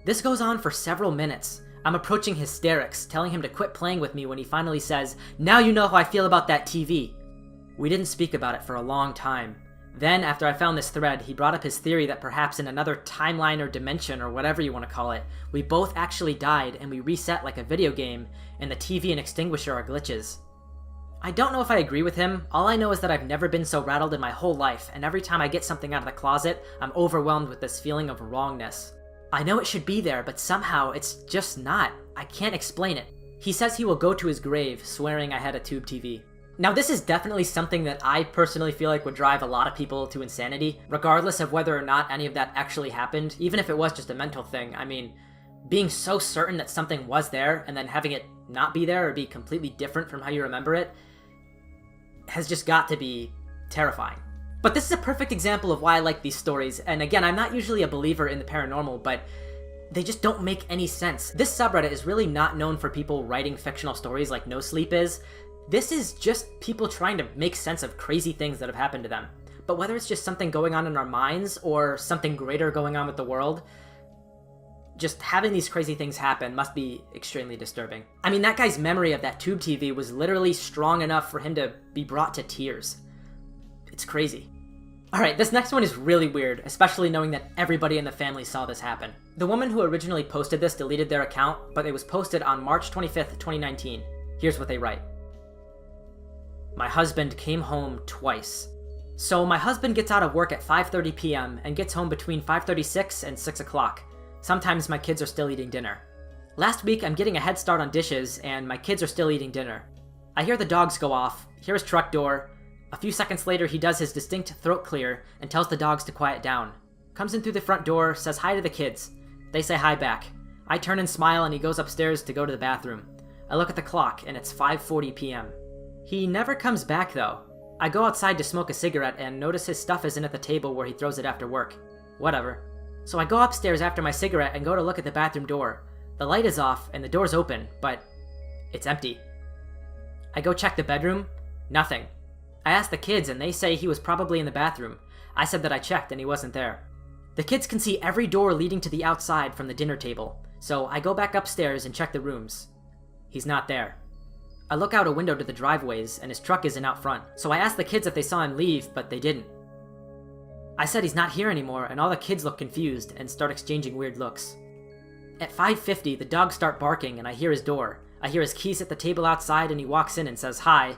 This goes on for several minutes. I'm approaching hysterics, telling him to quit playing with me when he finally says, "Now you know how I feel about that TV." We didn't speak about it for a long time. Then, after I found this thread, he brought up his theory that perhaps in another timeline or dimension or whatever you want to call it, we both actually died and we reset like a video game, and the TV and extinguisher are glitches. I don't know if I agree with him. All I know is that I've never been so rattled in my whole life, and every time I get something out of the closet, I'm overwhelmed with this feeling of wrongness. I know it should be there, but somehow it's just not. I can't explain it. He says he will go to his grave, swearing I had a tube TV. Now, this is definitely something that I personally feel like would drive a lot of people to insanity, regardless of whether or not any of that actually happened, even if it was just a mental thing. I mean, being so certain that something was there and then having it not be there or be completely different from how you remember it has just got to be terrifying. But this is a perfect example of why I like these stories, and again, I'm not usually a believer in the paranormal, but they just don't make any sense. This subreddit is really not known for people writing fictional stories like No Sleep is. This is just people trying to make sense of crazy things that have happened to them. But whether it's just something going on in our minds or something greater going on with the world, just having these crazy things happen must be extremely disturbing. I mean, that guy's memory of that tube TV was literally strong enough for him to be brought to tears. It's crazy. Alright, this next one is really weird, especially knowing that everybody in the family saw this happen. The woman who originally posted this deleted their account, but it was posted on March 25th, 2019. Here's what they write. My husband came home twice. So my husband gets out of work at 5:30 p.m. and gets home between 5:36 and 6 o'clock. Sometimes my kids are still eating dinner. Last week I'm getting a head start on dishes and my kids are still eating dinner. I hear the dogs go off, hear his truck door. A few seconds later he does his distinct throat clear and tells the dogs to quiet down. Comes in through the front door, says hi to the kids. They say hi back. I turn and smile and he goes upstairs to go to the bathroom. I look at the clock and it's 5:40 p.m. He never comes back though. I go outside to smoke a cigarette and notice his stuff isn't at the table where he throws it after work. Whatever. So I go upstairs after my cigarette and go to look at the bathroom door. The light is off and the door's open, but it's empty. I go check the bedroom. Nothing. I ask the kids and they say he was probably in the bathroom. I said that I checked and he wasn't there. The kids can see every door leading to the outside from the dinner table, so I go back upstairs and check the rooms. He's not there. I look out a window to the driveways and his truck isn't out front, so I asked the kids if they saw him leave, but they didn't. I said he's not here anymore and all the kids look confused and start exchanging weird looks. At 5:50, the dogs start barking and I hear his door. I hear his keys at the table outside and he walks in and says hi,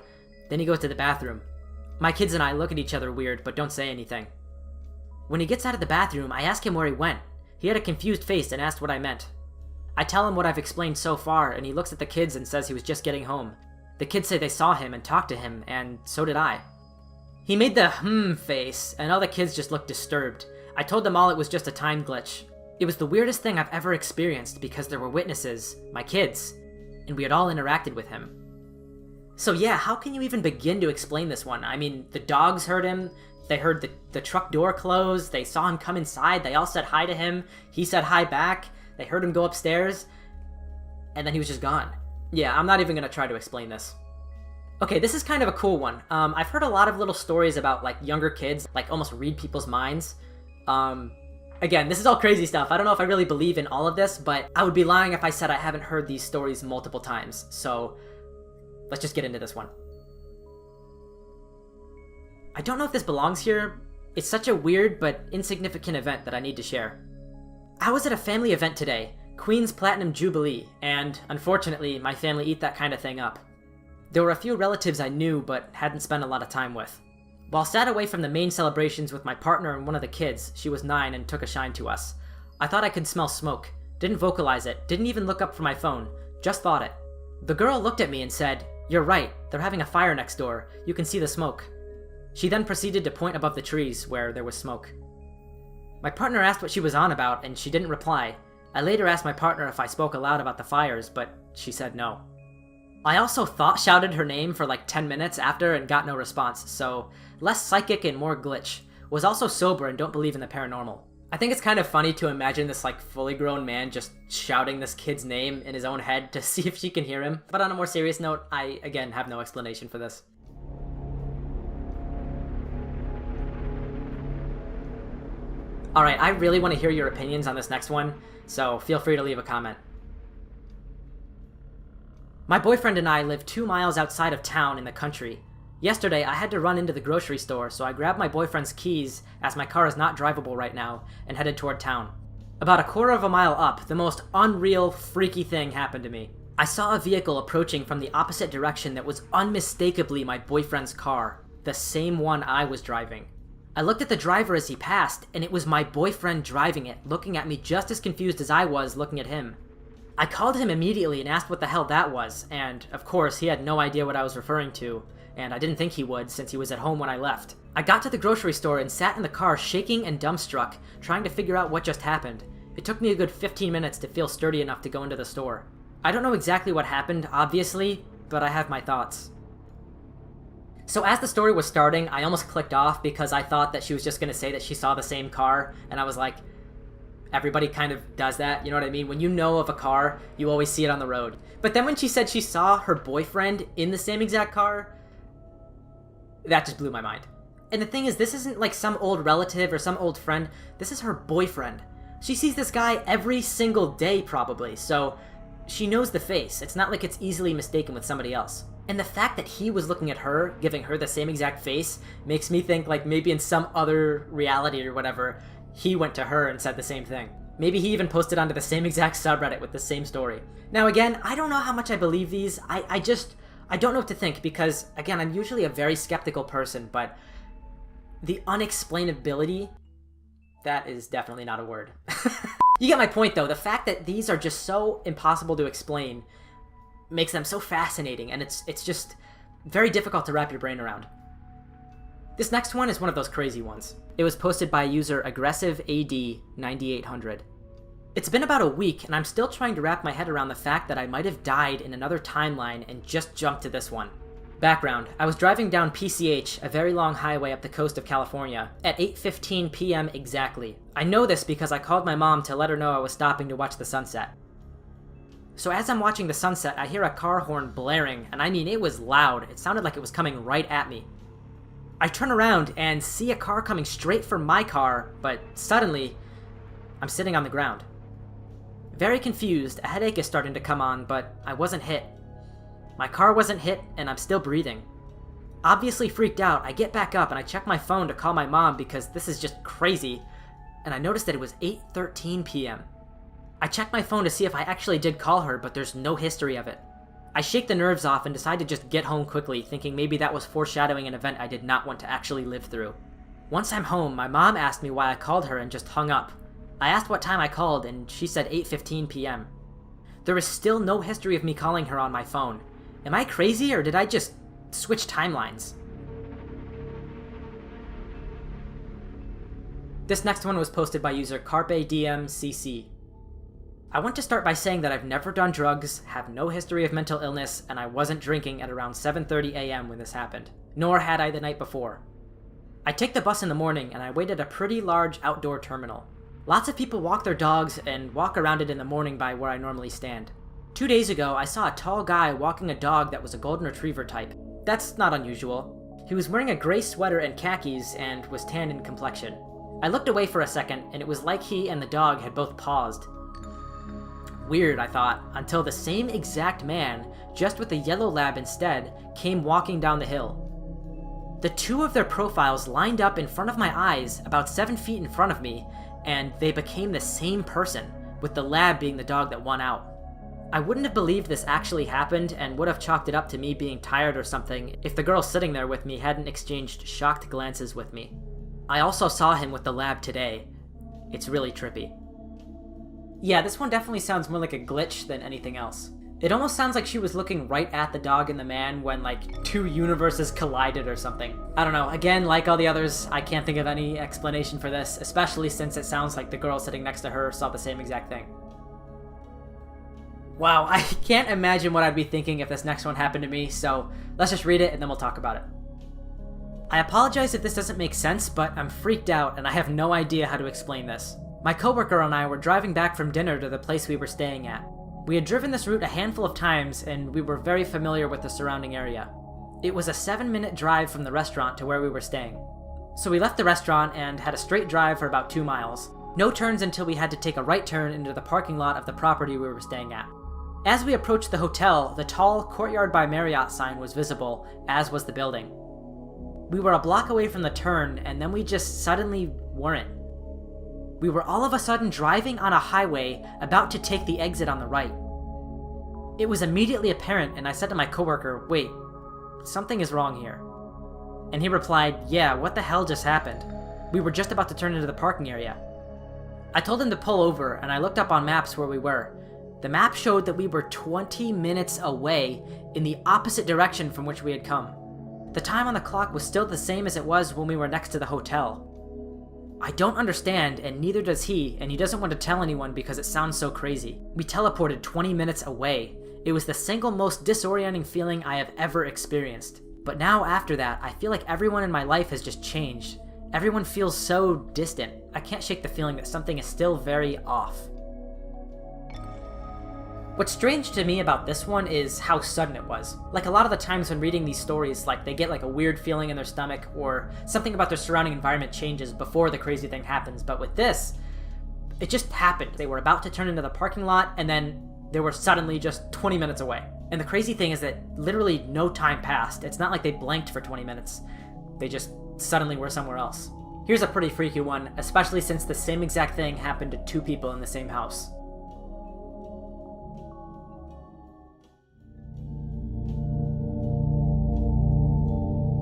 then he goes to the bathroom. My kids and I look at each other weird but don't say anything. When he gets out of the bathroom, I ask him where he went. He had a confused face and asked what I meant. I tell him what I've explained so far and he looks at the kids and says he was just getting home. The kids say they saw him and talked to him, and so did I. He made the face and all the kids just looked disturbed. I told them all it was just a time glitch. It was the weirdest thing I've ever experienced because there were witnesses, my kids, and we had all interacted with him. So yeah, how can you even begin to explain this one? I mean, the dogs heard him, they heard the truck door close, they saw him come inside, they all said hi to him, he said hi back, they heard him go upstairs, and then he was just gone. Yeah, I'm not even gonna try to explain this. Okay, this is kind of a cool one. I've heard a lot of little stories about like younger kids, like almost read people's minds. Again, this is all crazy stuff. I don't know if I really believe in all of this, but I would be lying if I said I haven't heard these stories multiple times. So let's just get into this one. I don't know if this belongs here. It's such a weird but insignificant event that I need to share. I was at a family event today, Queen's Platinum Jubilee, and unfortunately, my family eat that kind of thing up. There were a few relatives I knew but hadn't spent a lot of time with. While sat away from the main celebrations with my partner and one of the kids, she was 9 and took a shine to us. I thought I could smell smoke, didn't vocalize it, didn't even look up from my phone, just thought it. The girl looked at me and said, "You're right, they're having a fire next door, you can see the smoke." She then proceeded to point above the trees where there was smoke. My partner asked what she was on about and she didn't reply. I later asked my partner if I spoke aloud about the fires, but she said no. I also shouted her name for like 10 minutes after and got no response, so less psychic and more glitch. Was also sober and don't believe in the paranormal. I think it's kind of funny to imagine this like fully grown man just shouting this kid's name in his own head to see if she can hear him. But on a more serious note, I again have no explanation for this. Alright, I really want to hear your opinions on this next one, so feel free to leave a comment. My boyfriend and I live 2 miles outside of town in the country. Yesterday, I had to run into the grocery store, so I grabbed my boyfriend's keys, as my car is not drivable right now, and headed toward town. About 1/4 mile up, the most unreal, freaky thing happened to me. I saw a vehicle approaching from the opposite direction that was unmistakably my boyfriend's car, the same one I was driving. I looked at the driver as he passed, and it was my boyfriend driving it, looking at me just as confused as I was looking at him. I called him immediately and asked what the hell that was, and of course he had no idea what I was referring to, and I didn't think he would since he was at home when I left. I got to the grocery store and sat in the car shaking and dumbstruck, trying to figure out what just happened. It took me a good 15 minutes to feel sturdy enough to go into the store. I don't know exactly what happened, obviously, but I have my thoughts. So as the story was starting, I almost clicked off because I thought that she was just going to say that she saw the same car, and I was like, everybody kind of does that, you know what I mean? When you know of a car, you always see it on the road. But then when she said she saw her boyfriend in the same exact car, that just blew my mind. And the thing is, this isn't like some old relative or some old friend, this is her boyfriend. She sees this guy every single day probably, so she knows the face. It's not like it's easily mistaken with somebody else. And the fact that he was looking at her, giving her the same exact face, makes me think like maybe in some other reality or whatever, he went to her and said the same thing. Maybe he even posted onto the same exact subreddit with the same story. Now again, I don't know how much I believe these. I don't know what to think because, again, I'm usually a very skeptical person, but the unexplainability, that is definitely not a word. You get my point though. The fact that these are just so impossible to explain makes them so fascinating, and it's just very difficult to wrap your brain around. This next one is one of those crazy ones. It was posted by user AggressiveAD9800. It's been about a week, and I'm still trying to wrap my head around the fact that I might have died in another timeline and just jumped to this one. Background: I was driving down PCH, a very long highway up the coast of California, at 8:15 p.m. exactly. I know this because I called my mom to let her know I was stopping to watch the sunset. So as I'm watching the sunset, I hear a car horn blaring, and I mean it was loud. It sounded like it was coming right at me. I turn around and see a car coming straight for my car, but suddenly, I'm sitting on the ground. Very confused, a headache is starting to come on, but I wasn't hit. My car wasn't hit, and I'm still breathing. Obviously freaked out, I get back up and I check my phone to call my mom because this is just crazy, and I noticed that it was 8:13 p.m. I checked my phone to see if I actually did call her, but there's no history of it. I shake the nerves off and decide to just get home quickly, thinking maybe that was foreshadowing an event I did not want to actually live through. Once I'm home, my mom asked me why I called her and just hung up. I asked what time I called, and she said 8:15 p.m. There is still no history of me calling her on my phone. Am I crazy, or did I just switch timelines? This next one was posted by user CarpeDMCC. I want to start by saying that I've never done drugs, have no history of mental illness, and I wasn't drinking at around 7:30 a.m. when this happened, nor had I the night before. I take the bus in the morning and I wait at a pretty large outdoor terminal. Lots of people walk their dogs and walk around it in the morning by where I normally stand. 2 days ago, I saw a tall guy walking a dog that was a golden retriever type. That's not unusual. He was wearing a gray sweater and khakis and was tan in complexion. I looked away for a second and it was like he and the dog had both paused. Weird, I thought, until the same exact man, just with a yellow lab instead, came walking down the hill. The two of their profiles lined up in front of my eyes, about 7 feet in front of me, and they became the same person, with the lab being the dog that won out. I wouldn't have believed this actually happened and would have chalked it up to me being tired or something if the girl sitting there with me hadn't exchanged shocked glances with me. I also saw him with the lab today. It's really trippy. Yeah, this one definitely sounds more like a glitch than anything else. It almost sounds like she was looking right at the dog and the man when, like, two universes collided or something. I don't know, again, like all the others, I can't think of any explanation for this, especially since it sounds like the girl sitting next to her saw the same exact thing. Wow, I can't imagine what I'd be thinking if this next one happened to me, so let's just read it and then we'll talk about it. I apologize if this doesn't make sense, but I'm freaked out and I have no idea how to explain this. My coworker and I were driving back from dinner to the place we were staying at. We had driven this route a handful of times and we were very familiar with the surrounding area. It was a 7-minute drive from the restaurant to where we were staying. So we left the restaurant and had a straight drive for about 2 miles. No turns until we had to take a right turn into the parking lot of the property we were staying at. As we approached the hotel, the tall Courtyard by Marriott sign was visible, as was the building. We were a block away from the turn and then we just suddenly weren't. We were all of a sudden driving on a highway about to take the exit on the right. It was immediately apparent and I said to my coworker, "Wait, something is wrong here." And he replied, "Yeah, what the hell just happened? We were just about to turn into the parking area." I told him to pull over and I looked up on maps where we were. The map showed that we were 20 minutes away in the opposite direction from which we had come. The time on the clock was still the same as it was when we were next to the hotel. I don't understand, and neither does he, and he doesn't want to tell anyone because it sounds so crazy. We teleported 20 minutes away. It was the single most disorienting feeling I have ever experienced. But now after that, I feel like everyone in my life has just changed. Everyone feels so distant. I can't shake the feeling that something is still very off. What's strange to me about this one is how sudden it was. Like a lot of the times when reading these stories, like they get like a weird feeling in their stomach or something about their surrounding environment changes before the crazy thing happens. But with this, it just happened. They were about to turn into the parking lot and then they were suddenly just 20 minutes away. And the crazy thing is that literally no time passed. It's not like they blanked for 20 minutes. They just suddenly were somewhere else. Here's a pretty freaky one, especially since the same exact thing happened to 2 people in the same house.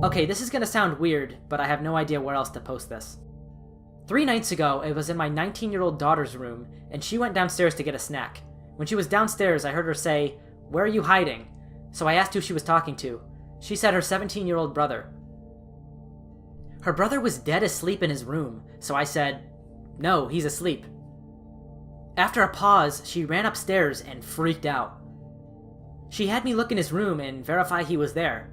Okay, this is gonna sound weird, but I have no idea where else to post this. 3 nights ago, it was in my 19-year-old daughter's room, and she went downstairs to get a snack. When she was downstairs, I heard her say, "Where are you hiding?" So I asked who she was talking to. She said her 17-year-old brother. Her brother was dead asleep in his room, so I said, "No, he's asleep." After a pause, she ran upstairs and freaked out. She had me look in his room and verify he was there.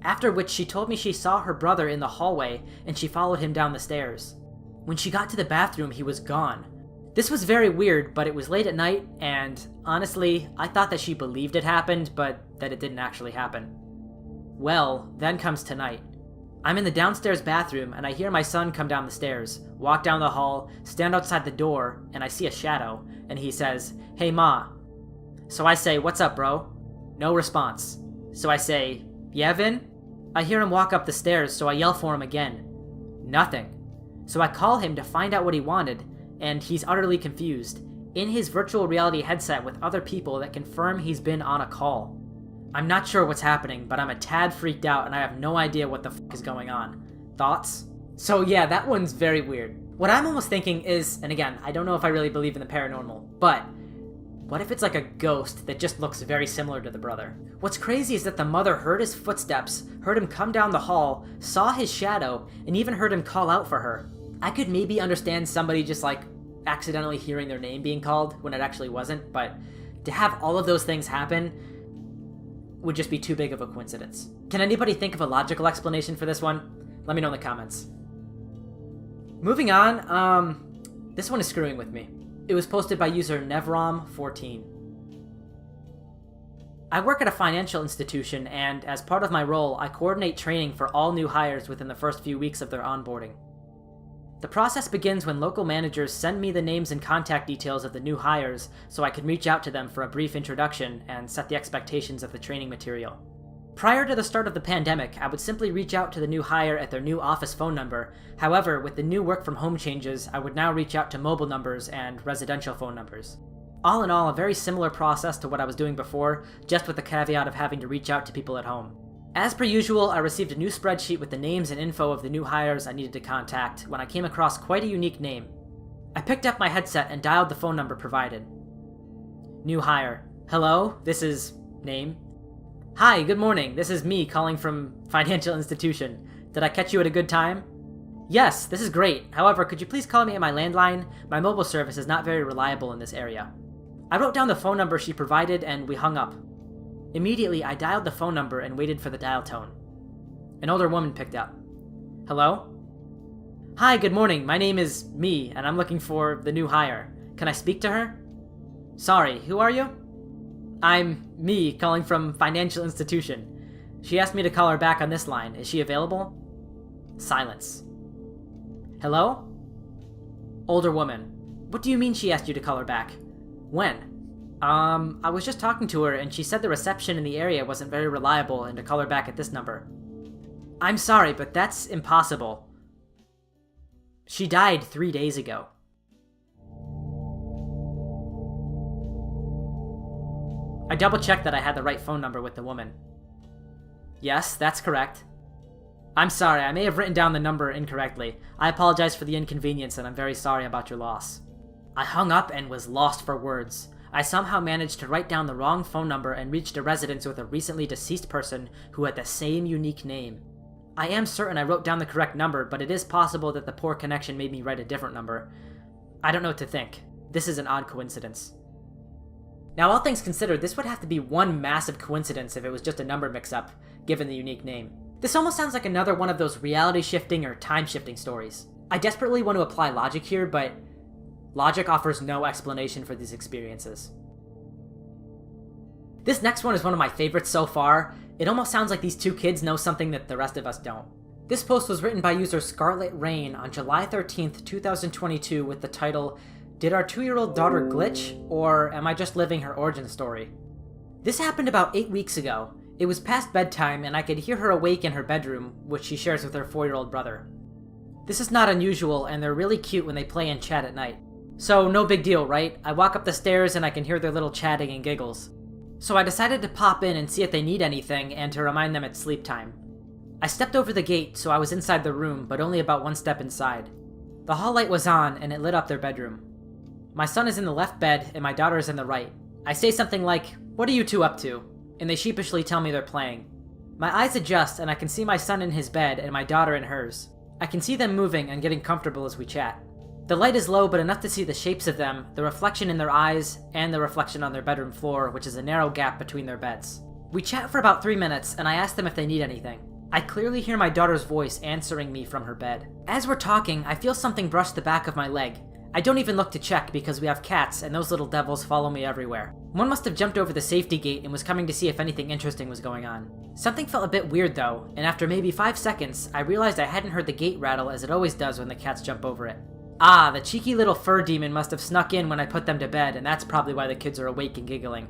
After which she told me she saw her brother in the hallway and she followed him down the stairs. When she got to the bathroom, he was gone. This was very weird, but it was late at night, and honestly, I thought that she believed it happened, but that it didn't actually happen. Well, then comes tonight. I'm in the downstairs bathroom and I hear my son come down the stairs, walk down the hall, stand outside the door, and I see a shadow, and he says, "Hey Ma." So I say, "What's up, bro?" No response. So I say, "Yeah, Vin?" I hear him walk up the stairs, so I yell for him again. Nothing. So I call him to find out what he wanted, and he's utterly confused, in his virtual reality headset with other people that confirm he's been on a call. I'm not sure what's happening, but I'm a tad freaked out and I have no idea what the fuck is going on. Thoughts? So yeah, that one's very weird. What I'm almost thinking is, and again, I don't know if I really believe in the paranormal, but what if it's like a ghost that just looks very similar to the brother? What's crazy is that the mother heard his footsteps, heard him come down the hall, saw his shadow, and even heard him call out for her. I could maybe understand somebody just like accidentally hearing their name being called when it actually wasn't, but to have all of those things happen would just be too big of a coincidence. Can anybody think of a logical explanation for this one? Let me know in the comments. Moving on, this one is screwing with me. It was posted by user Nevrom14. I work at a financial institution, and as part of my role, I coordinate training for all new hires within the first few weeks of their onboarding. The process begins when local managers send me the names and contact details of the new hires so I can reach out to them for a brief introduction and set the expectations of the training material. Prior to the start of the pandemic, I would simply reach out to the new hire at their new office phone number. However, with the new work from home changes, I would now reach out to mobile numbers and residential phone numbers. All in all, a very similar process to what I was doing before, just with the caveat of having to reach out to people at home. As per usual, I received a new spreadsheet with the names and info of the new hires I needed to contact when I came across quite a unique name. I picked up my headset and dialed the phone number provided. New hire. Hello, this is... name. Hi, good morning. This is me calling from financial institution. Did I catch you at a good time? Yes, this is great. However, could you please call me at my landline? My mobile service is not very reliable in this area. I wrote down the phone number she provided and we hung up. Immediately, I dialed the phone number and waited for the dial tone. An older woman picked up. Hello? Hi, good morning. My name is me, and I'm looking for the new hire. Can I speak to her? Sorry, who are you? I'm me, calling from financial institution. She asked me to call her back on this line. Is she available? Silence. Hello? Older woman. What do you mean she asked you to call her back? When? I was just talking to her and she said the reception in the area wasn't very reliable and to call her back at this number. I'm sorry, but that's impossible. She died 3 days ago. I double-checked that I had the right phone number with the woman. Yes, that's correct. I'm sorry, I may have written down the number incorrectly. I apologize for the inconvenience and I'm very sorry about your loss. I hung up and was lost for words. I somehow managed to write down the wrong phone number and reached a residence with a recently deceased person who had the same unique name. I am certain I wrote down the correct number, but it is possible that the poor connection made me write a different number. I don't know what to think. This is an odd coincidence. Now, all things considered, this would have to be one massive coincidence if it was just a number mix-up, given the unique name. This almost sounds like another one of those reality shifting or time shifting stories. I desperately want to apply logic here, but logic offers no explanation for these experiences. This next one is one of my favorites so far. It almost sounds like these two kids know something that the rest of us don't. This post was written by user Scarlet Rain on July 13th, 2022 with the title, "Did our 2-year-old daughter glitch, or am I just living her origin story?" This happened about 8 weeks ago. It was past bedtime and I could hear her awake in her bedroom, which she shares with her 4-year-old brother. This is not unusual and they're really cute when they play and chat at night. So no big deal, right? I walk up the stairs and I can hear their little chatting and giggles. So I decided to pop in and see if they need anything and to remind them it's sleep time. I stepped over the gate, so I was inside the room, but only about 1 step inside. The hall light was on and it lit up their bedroom. My son is in the left bed and my daughter is in the right. I say something like, "What are you two up to?" And they sheepishly tell me they're playing. My eyes adjust and I can see my son in his bed and my daughter in hers. I can see them moving and getting comfortable as we chat. The light is low, but enough to see the shapes of them, the reflection in their eyes, and the reflection on their bedroom floor, which is a narrow gap between their beds. We chat for about 3 minutes, and I ask them if they need anything. I clearly hear my daughter's voice answering me from her bed. As we're talking, I feel something brush the back of my leg. I don't even look to check because we have cats, and those little devils follow me everywhere. One must have jumped over the safety gate and was coming to see if anything interesting was going on. Something felt a bit weird though, and after maybe 5 seconds, I realized I hadn't heard the gate rattle as it always does when the cats jump over it. Ah, the cheeky little fur demon must have snuck in when I put them to bed, and that's probably why the kids are awake and giggling.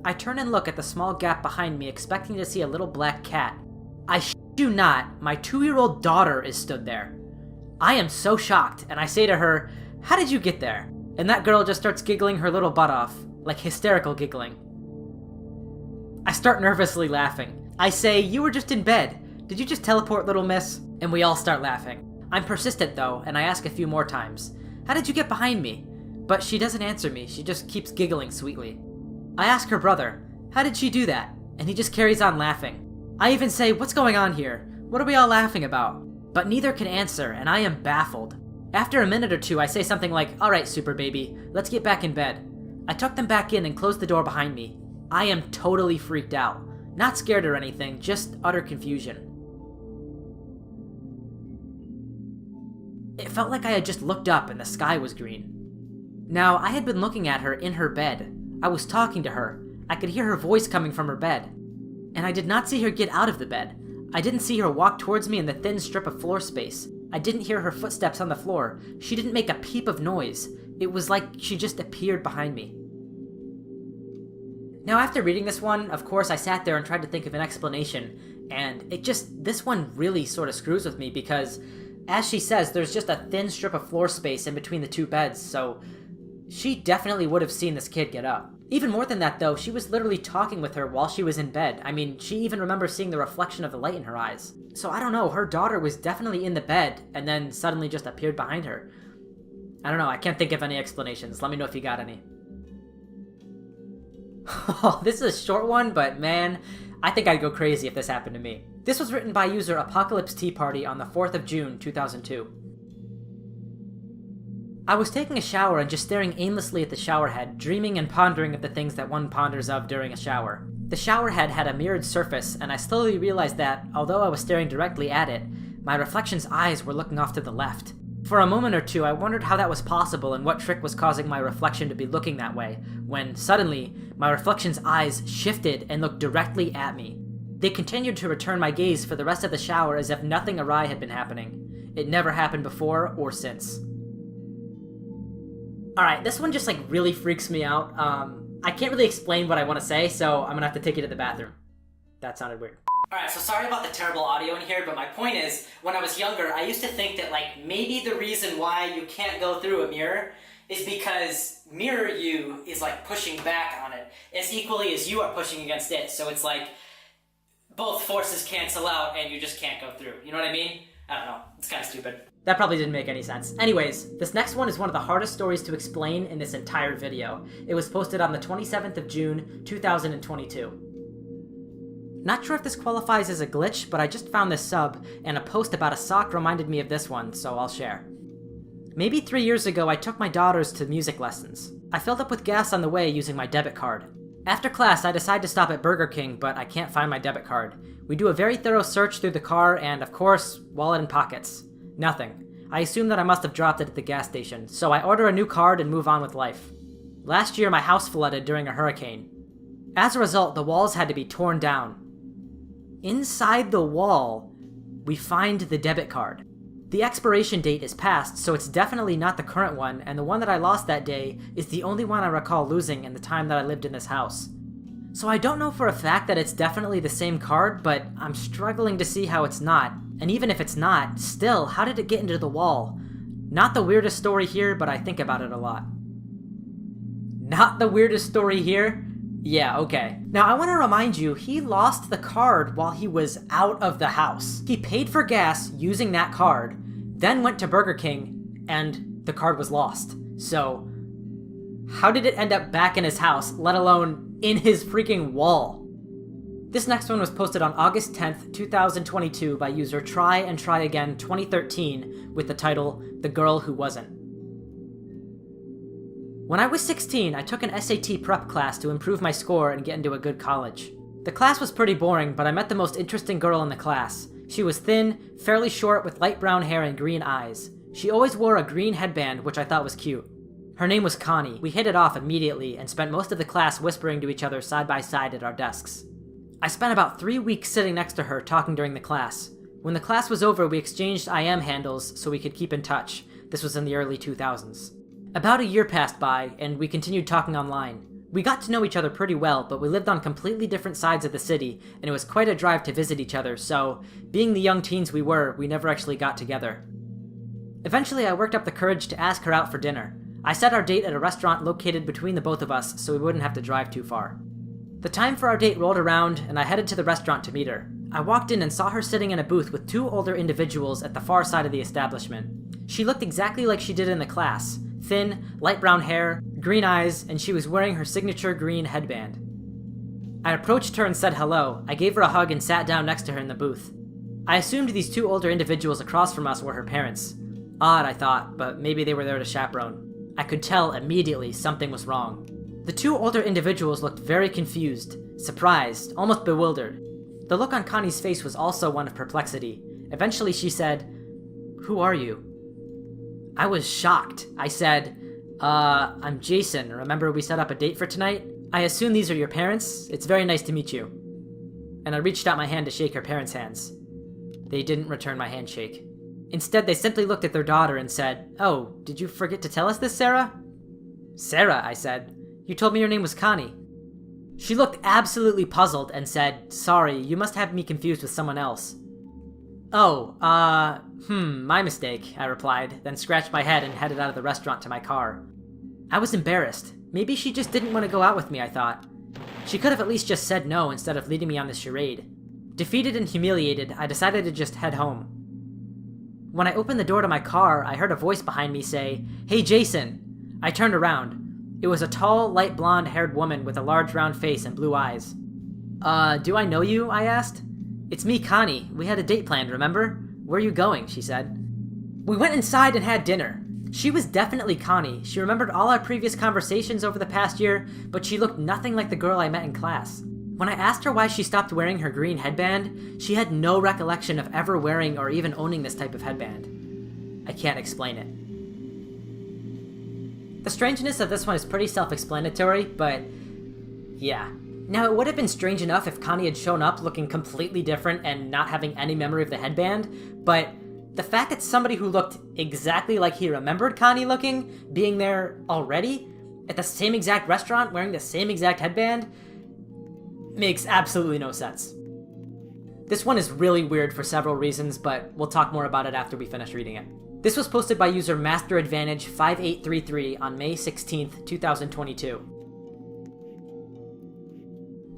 I turn and look at the small gap behind me, expecting to see a little black cat. I shit you not, my 2-year-old daughter is stood there. I am so shocked, and I say to her, "How did you get there?" And that girl just starts giggling her little butt off, like hysterical giggling. I start nervously laughing. I say, "You were just in bed. Did you just teleport, little miss?" And we all start laughing. I'm persistent though, and I ask a few more times. "How did you get behind me?" But she doesn't answer me, she just keeps giggling sweetly. I ask her brother, "How did she do that?" And he just carries on laughing. I even say, "What's going on here? What are we all laughing about?" But neither can answer, and I am baffled. After a minute or two, I say something like, "Alright, super baby, let's get back in bed." I tuck them back in and close the door behind me. I am totally freaked out. Not scared or anything, just utter confusion. It felt like I had just looked up and the sky was green. Now, I had been looking at her in her bed. I was talking to her. I could hear her voice coming from her bed. And I did not see her get out of the bed. I didn't see her walk towards me in the thin strip of floor space. I didn't hear her footsteps on the floor. She didn't make a peep of noise. It was like she just appeared behind me. Now, after reading this one, of course, I sat there and tried to think of an explanation, and this one really sort of screws with me because, as she says, there's just a thin strip of floor space in between the two beds, so she definitely would have seen this kid get up. Even more than that, though, she was literally talking with her while she was in bed. I mean, she even remembers seeing the reflection of the light in her eyes. So I don't know, her daughter was definitely in the bed and then suddenly just appeared behind her. I don't know, I can't think of any explanations. Let me know if you got any. Oh, this is a short one, but man, I think I'd go crazy if this happened to me. This was written by user Apocalypse Tea Party on the 4th of June, 2002. I was taking a shower and just staring aimlessly at the shower head, dreaming and pondering of the things that one ponders of during a shower. The shower head had a mirrored surface, and I slowly realized that, although I was staring directly at it, my reflection's eyes were looking off to the left. For a moment or two, I wondered how that was possible and what trick was causing my reflection to be looking that way, when, suddenly, my reflection's eyes shifted and looked directly at me. They continued to return my gaze for the rest of the shower as if nothing awry had been happening. It never happened before or since. Alright, this one just really freaks me out. I can't really explain what I want to say, so I'm gonna have to take you to the bathroom. That sounded weird. Alright, so sorry about the terrible audio in here, but my point is, when I was younger, I used to think that maybe the reason why you can't go through a mirror is because mirror you is pushing back on it as equally as you are pushing against it, so it's both forces cancel out and you just can't go through. You know what I mean? I don't know. It's kind of stupid. That probably didn't make any sense. Anyways, this next one is one of the hardest stories to explain in this entire video. It was posted on the 27th of June, 2022. Not sure if this qualifies as a glitch, but I just found this sub, and a post about a sock reminded me of this one, so I'll share. Maybe 3 years ago, I took my daughters to music lessons. I filled up with gas on the way using my debit card. After class, I decide to stop at Burger King, but I can't find my debit card. We do a very thorough search through the car, and of course, wallet and pockets. Nothing. I assume that I must have dropped it at the gas station, so I order a new card and move on with life. Last year, my house flooded during a hurricane. As a result, the walls had to be torn down. Inside the wall, we find the debit card. The expiration date is past, so it's definitely not the current one, and the one that I lost that day is the only one I recall losing in the time that I lived in this house. So I don't know for a fact that it's definitely the same card, but I'm struggling to see how it's not. And even if it's not, still, how did it get into the wall? Not the weirdest story here, but I think about it a lot. Not the weirdest story here? Yeah, okay. Now I want to remind you, he lost the card while he was out of the house. He paid for gas using that card, then went to Burger King, and the card was lost. So, how did it end up back in his house, let alone in his freaking wall? This next one was posted on August 10th, 2022 by user Try and Try Again 2013 with the title, The Girl Who Wasn't. When I was 16, I took an SAT prep class to improve my score and get into a good college. The class was pretty boring, but I met the most interesting girl in the class. She was thin, fairly short with light brown hair and green eyes. She always wore a green headband, which I thought was cute. Her name was Connie. We hit it off immediately and spent most of the class whispering to each other side by side at our desks. I spent about 3 weeks sitting next to her talking during the class. When the class was over, we exchanged IM handles so we could keep in touch. This was in the early 2000s. About a year passed by, and we continued talking online. We got to know each other pretty well, but we lived on completely different sides of the city, and it was quite a drive to visit each other, so, being the young teens we were, we never actually got together. Eventually, I worked up the courage to ask her out for dinner. I set our date at a restaurant located between the both of us, so we wouldn't have to drive too far. The time for our date rolled around, and I headed to the restaurant to meet her. I walked in and saw her sitting in a booth with 2 older individuals at the far side of the establishment. She looked exactly like she did in the class. Thin, light brown hair, green eyes, and she was wearing her signature green headband. I approached her and said hello. I gave her a hug and sat down next to her in the booth. I assumed these 2 older individuals across from us were her parents. Odd, I thought, but maybe they were there to chaperone. I could tell immediately something was wrong. The two older individuals looked very confused, surprised, almost bewildered. The look on Connie's face was also one of perplexity. Eventually she said, "Who are you?" I was shocked. I said, I'm Jason. Remember we set up a date for tonight? I assume these are your parents? It's very nice to meet you." And I reached out my hand to shake her parents' hands. They didn't return my handshake. Instead, they simply looked at their daughter and said, "Oh, did you forget to tell us this, Sarah?" "Sarah," I said. "You told me your name was Connie." She looked absolutely puzzled and said, "Sorry, you must have me confused with someone else." "Oh, my mistake," I replied, then scratched my head and headed out of the restaurant to my car. I was embarrassed. Maybe she just didn't want to go out with me, I thought. She could have at least just said no instead of leading me on this charade. Defeated and humiliated, I decided to just head home. When I opened the door to my car, I heard a voice behind me say, "Hey, Jason!" I turned around. It was a tall, light blonde-haired woman with a large round face and blue eyes. Do I know you?" I asked. "It's me, Connie. We had a date planned, remember? Where are you going?" she said. "We went inside and had dinner." She was definitely Connie. She remembered all our previous conversations over the past year, but she looked nothing like the girl I met in class. When I asked her why she stopped wearing her green headband, she had no recollection of ever wearing or even owning this type of headband. I can't explain it. The strangeness of this one is pretty self-explanatory, but yeah. Now, it would have been strange enough if Connie had shown up looking completely different and not having any memory of the headband, but the fact that somebody who looked exactly like he remembered Connie looking, being there already, at the same exact restaurant, wearing the same exact headband, makes absolutely no sense. This one is really weird for several reasons, but we'll talk more about it after we finish reading it. This was posted by user MasterAdvantage5833 on May 16th, 2022.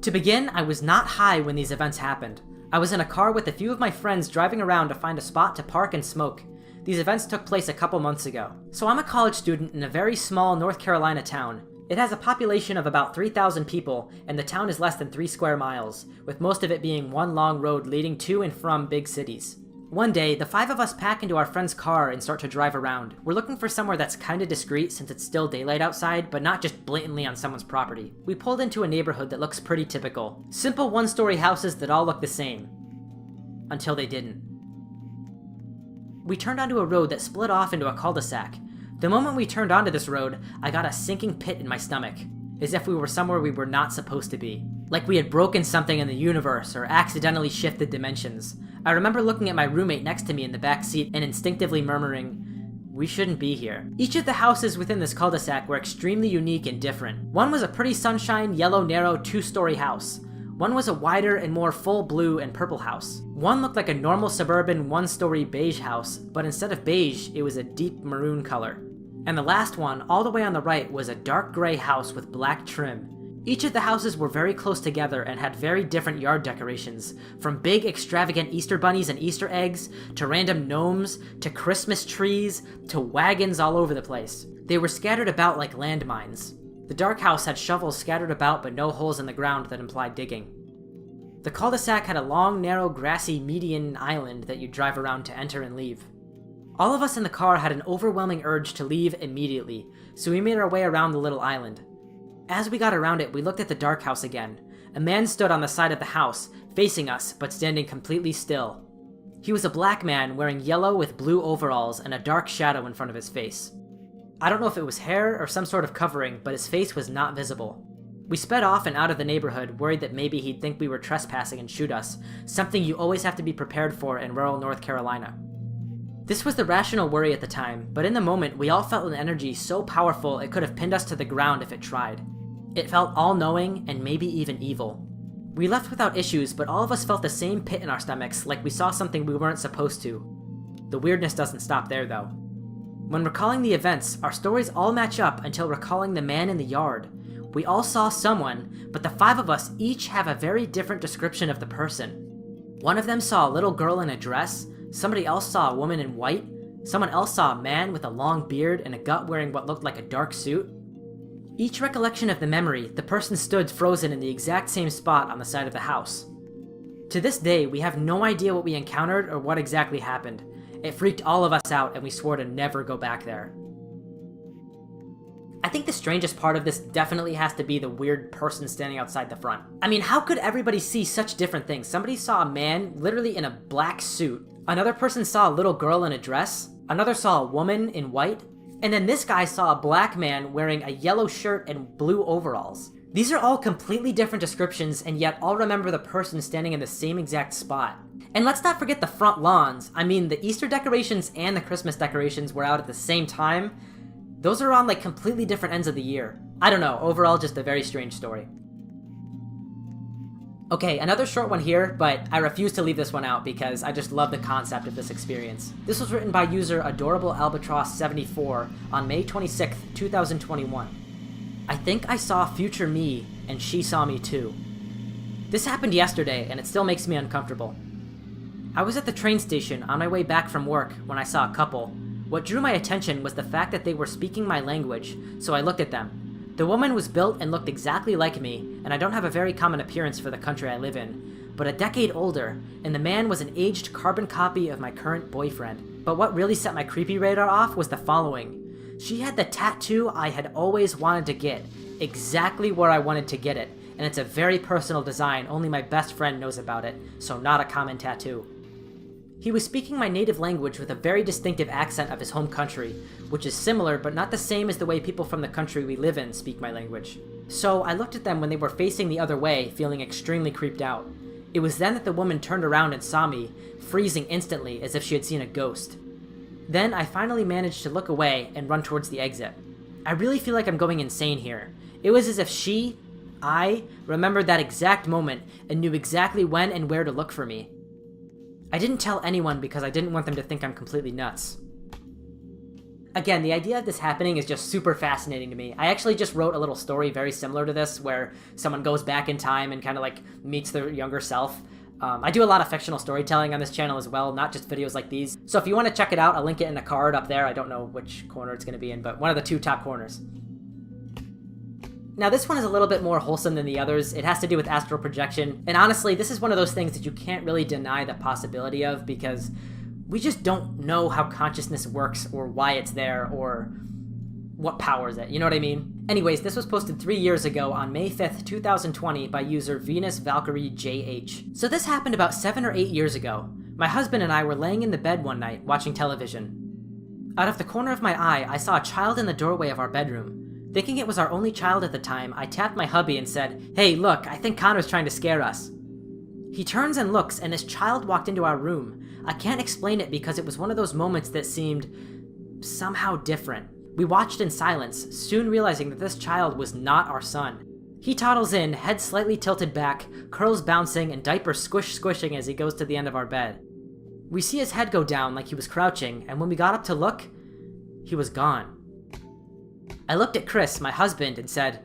To begin, I was not high when these events happened. I was in a car with a few of my friends driving around to find a spot to park and smoke. These events took place a couple months ago. So I'm a college student in a very small North Carolina town. It has a population of about 3,000 people, and the town is less than 3 square miles, with most of it being one long road leading to and from big cities. One day, the 5 of us pack into our friend's car and start to drive around. We're looking for somewhere that's kinda discreet since it's still daylight outside, but not just blatantly on someone's property. We pulled into a neighborhood that looks pretty typical. Simple one-story houses that all look the same. Until they didn't. We turned onto a road that split off into a cul-de-sac. The moment we turned onto this road, I got a sinking pit in my stomach, as if we were somewhere we were not supposed to be. Like we had broken something in the universe or accidentally shifted dimensions. I remember looking at my roommate next to me in the back seat and instinctively murmuring, "We shouldn't be here." Each of the houses within this cul-de-sac were extremely unique and different. One was a pretty sunshine, yellow, narrow 2-story house. One was a wider and more full blue and purple house. One looked like a normal suburban 1-story beige house, but instead of beige, it was a deep maroon color. And the last one, all the way on the right, was a dark gray house with black trim. Each of the houses were very close together and had very different yard decorations, from big extravagant Easter bunnies and Easter eggs, to random gnomes, to Christmas trees, to wagons all over the place. They were scattered about like landmines. The dark house had shovels scattered about but no holes in the ground that implied digging. The cul-de-sac had a long, narrow, grassy median island that you'd drive around to enter and leave. All of us in the car had an overwhelming urge to leave immediately, so we made our way around the little island. As we got around it, we looked at the dark house again. A man stood on the side of the house, facing us, but standing completely still. He was a black man wearing yellow with blue overalls and a dark shadow in front of his face. I don't know if it was hair or some sort of covering, but his face was not visible. We sped off and out of the neighborhood, worried that maybe he'd think we were trespassing and shoot us, something you always have to be prepared for in rural North Carolina. This was the rational worry at the time, but in the moment we all felt an energy so powerful it could have pinned us to the ground if it tried. It felt all-knowing and maybe even evil. We left without issues, but all of us felt the same pit in our stomachs, like we saw something we weren't supposed to. The weirdness doesn't stop there, though. When recalling the events, our stories all match up until recalling the man in the yard. We all saw someone, but the 5 of us each have a very different description of the person. One of them saw a little girl in a dress, somebody else saw a woman in white, someone else saw a man with a long beard and a gut wearing what looked like a dark suit. Each recollection of the memory, the person stood frozen in the exact same spot on the side of the house. To this day, we have no idea what we encountered or what exactly happened. It freaked all of us out and we swore to never go back there. I think the strangest part of this definitely has to be the weird person standing outside the front. I mean, how could everybody see such different things? Somebody saw a man literally in a black suit. Another person saw a little girl in a dress. Another saw a woman in white. And then this guy saw a black man wearing a yellow shirt and blue overalls. These are all completely different descriptions, and yet all remember the person standing in the same exact spot. And let's not forget the front lawns. I mean, the Easter decorations and the Christmas decorations were out at the same time. Those are on like completely different ends of the year. I don't know, overall just a very strange story. Okay, another short one here, but I refuse to leave this one out because I just love the concept of this experience. This was written by user AdorableAlbatross74 on May 26th, 2021. I think I saw future me, and she saw me too. This happened yesterday, and it still makes me uncomfortable. I was at the train station on my way back from work when I saw a couple. What drew my attention was the fact that they were speaking my language, so I looked at them. The woman was built and looked exactly like me, and I don't have a very common appearance for the country I live in, but a decade older, and the man was an aged carbon copy of my current boyfriend. But what really set my creepy radar off was the following. She had the tattoo I had always wanted to get, exactly where I wanted to get it, and it's a very personal design, only my best friend knows about it, so not a common tattoo. He was speaking my native language with a very distinctive accent of his home country, which is similar but not the same as the way people from the country we live in speak my language. So I looked at them when they were facing the other way, feeling extremely creeped out. It was then that the woman turned around and saw me, freezing instantly as if she had seen a ghost. Then I finally managed to look away and run towards the exit. I really feel like I'm going insane here. It was as if I, remembered that exact moment and knew exactly when and where to look for me. I didn't tell anyone because I didn't want them to think I'm completely nuts. Again, the idea of this happening is just super fascinating to me. I actually just wrote a little story very similar to this where someone goes back in time and kind of like meets their younger self. I do a lot of fictional storytelling on this channel as well, not just videos like these. So if you want to check it out, I'll link it in a card up there. I don't know which corner it's going to be in, but one of the two top corners. Now this one is a little bit more wholesome than the others. It has to do with astral projection, and honestly, this is one of those things that you can't really deny the possibility of because we just don't know how consciousness works or why it's there or what powers it, you know what I mean? Anyways, this was posted 3 years ago on May 5th, 2020 by user Venus Valkyrie JH. So this happened about 7 or 8 years ago. My husband and I were laying in the bed one night watching television. Out of the corner of my eye, I saw a child in the doorway of our bedroom. Thinking it was our only child at the time, I tapped my hubby and said, "Hey, look, I think Connor's trying to scare us." He turns and looks, and his child walked into our room. I can't explain it because it was one of those moments that seemed somehow different. We watched in silence, soon realizing that this child was not our son. He toddles in, head slightly tilted back, curls bouncing, and diaper squishing as he goes to the end of our bed. We see his head go down like he was crouching, and when we got up to look, he was gone. I looked at Chris, my husband, and said,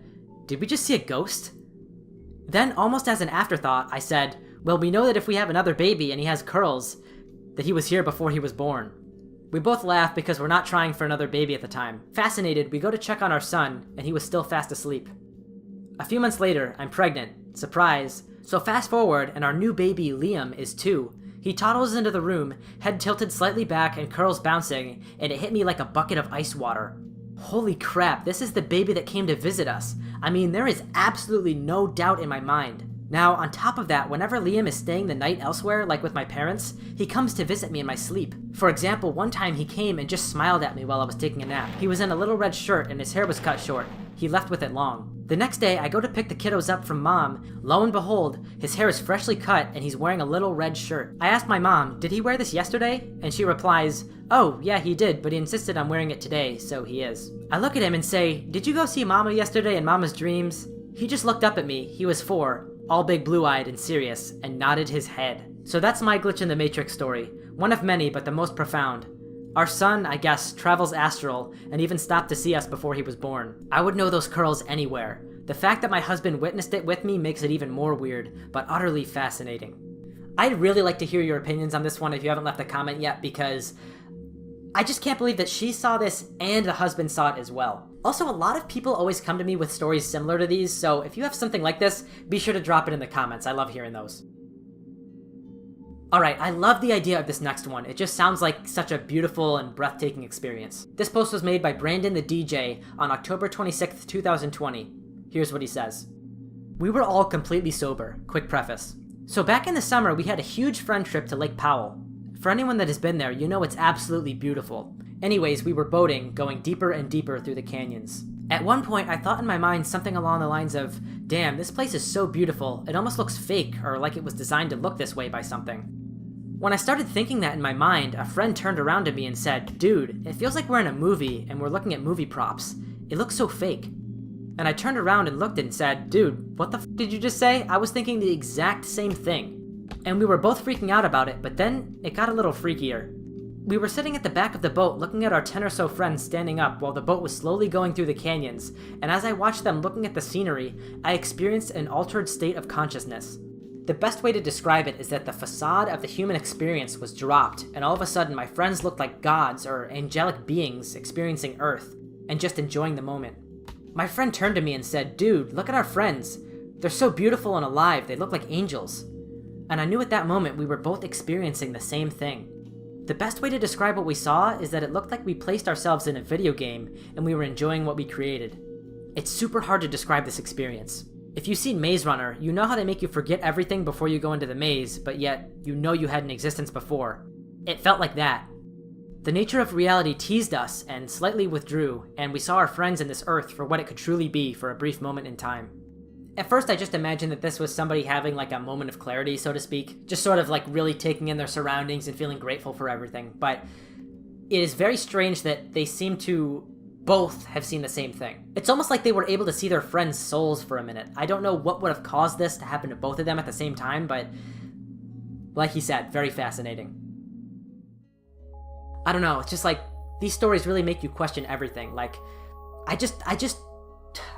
"Did we just see a ghost?" Then, almost as an afterthought, I said, "Well, we know that if we have another baby and he has curls, that he was here before he was born." We both laughed because we're not trying for another baby at the time. Fascinated, we go to check on our son, and he was still fast asleep. A few months later, I'm pregnant. Surprise. So fast forward, and our new baby, Liam, is 2. He toddles into the room, head tilted slightly back and curls bouncing, and it hit me like a bucket of ice water. Holy crap, this is the baby that came to visit us. I mean, there is absolutely no doubt in my mind. Now, on top of that, whenever Liam is staying the night elsewhere, like with my parents, he comes to visit me in my sleep. For example, one time he came and just smiled at me while I was taking a nap. He was in a little red shirt and his hair was cut short. He left with it long. The next day, I go to pick the kiddos up from mom. Lo and behold, his hair is freshly cut and he's wearing a little red shirt. I asked my mom, "Did he wear this yesterday?" And she replies, "Oh, yeah, he did, but he insisted on wearing it today, so he is." I look at him and say, "Did you go see Mama yesterday in Mama's dreams?" He just looked up at me, he was 4, all big blue-eyed and serious, and nodded his head. So that's my glitch in the Matrix story. One of many, but the most profound. Our son, I guess, travels astral and even stopped to see us before he was born. I would know those curls anywhere. The fact that my husband witnessed it with me makes it even more weird, but utterly fascinating. I'd really like to hear your opinions on this one if you haven't left a comment yet, because I just can't believe that she saw this and the husband saw it as well. Also, a lot of people always come to me with stories similar to these, so if you have something like this, be sure to drop it in the comments. I love hearing those. Alright, I love the idea of this next one. It just sounds like such a beautiful and breathtaking experience. This post was made by Brandon the DJ on October 26th, 2020. Here's what he says. We were all completely sober. Quick preface. So back in the summer, we had a huge friend trip to Lake Powell. For anyone that has been there, you know it's absolutely beautiful. Anyways, we were boating, going deeper and deeper through the canyons. At one point, I thought in my mind something along the lines of, damn, this place is so beautiful, it almost looks fake, or like it was designed to look this way by something. When I started thinking that in my mind, a friend turned around to me and said, dude, it feels like we're in a movie and we're looking at movie props. It looks so fake. And I turned around and looked and said, dude, what the f did you just say? I was thinking the exact same thing. And we were both freaking out about it, but then it got a little freakier. We were sitting at the back of the boat looking at our 10 or so friends standing up while the boat was slowly going through the canyons, and as I watched them looking at the scenery, I experienced an altered state of consciousness. The best way to describe it is that the facade of the human experience was dropped, and all of a sudden my friends looked like gods or angelic beings experiencing Earth, and just enjoying the moment. My friend turned to me and said, dude, look at our friends. They're so beautiful and alive, they look like angels. And I knew at that moment we were both experiencing the same thing. The best way to describe what we saw is that it looked like we placed ourselves in a video game and we were enjoying what we created. It's super hard to describe this experience. If you've seen Maze Runner, you know how they make you forget everything before you go into the maze, but yet you know you had an existence before. It felt like that. The nature of reality teased us and slightly withdrew, and we saw our friends in this earth for what it could truly be for a brief moment in time. At first I just imagined that this was somebody having like a moment of clarity, so to speak, just sort of like really taking in their surroundings and feeling grateful for everything, but it is very strange that they seem to both have seen the same thing. It's almost like they were able to see their friends' souls for a minute. I don't know what would have caused this to happen to both of them at the same time, but like he said, very fascinating. I don't know, it's just like, these stories really make you question everything. Like,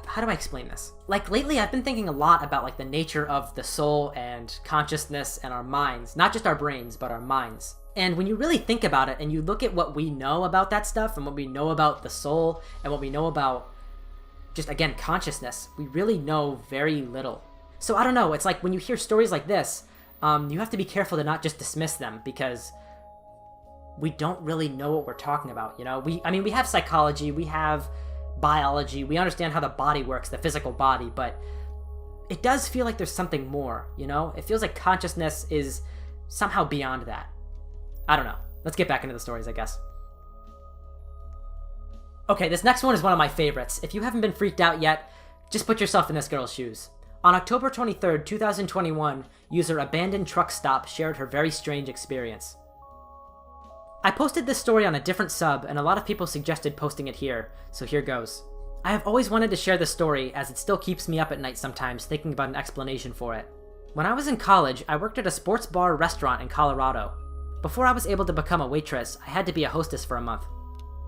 how do I explain this? Like, lately I've been thinking a lot about like the nature of the soul and consciousness and our minds. Not just our brains, but our minds. And when you really think about it and you look at what we know about that stuff and what we know about the soul and what we know about just, again, consciousness, we really know very little. So I don't know, it's like when you hear stories like this, you have to be careful to not just dismiss them because we don't really know what we're talking about, you know? We have psychology, we have biology, we understand how the body works, the physical body, but it does feel like there's something more, you know? It feels like consciousness is somehow beyond that. I don't know. Let's get back into the stories, I guess. Okay, this next one is one of my favorites. If you haven't been freaked out yet, just put yourself in this girl's shoes. On October 23rd, 2021, user Abandoned Truck Stop shared her very strange experience. I posted this story on a different sub, and a lot of people suggested posting it here, so here goes. I have always wanted to share this story, as it still keeps me up at night sometimes thinking about an explanation for it. When I was in college, I worked at a sports bar restaurant in Colorado. Before I was able to become a waitress, I had to be a hostess for a month.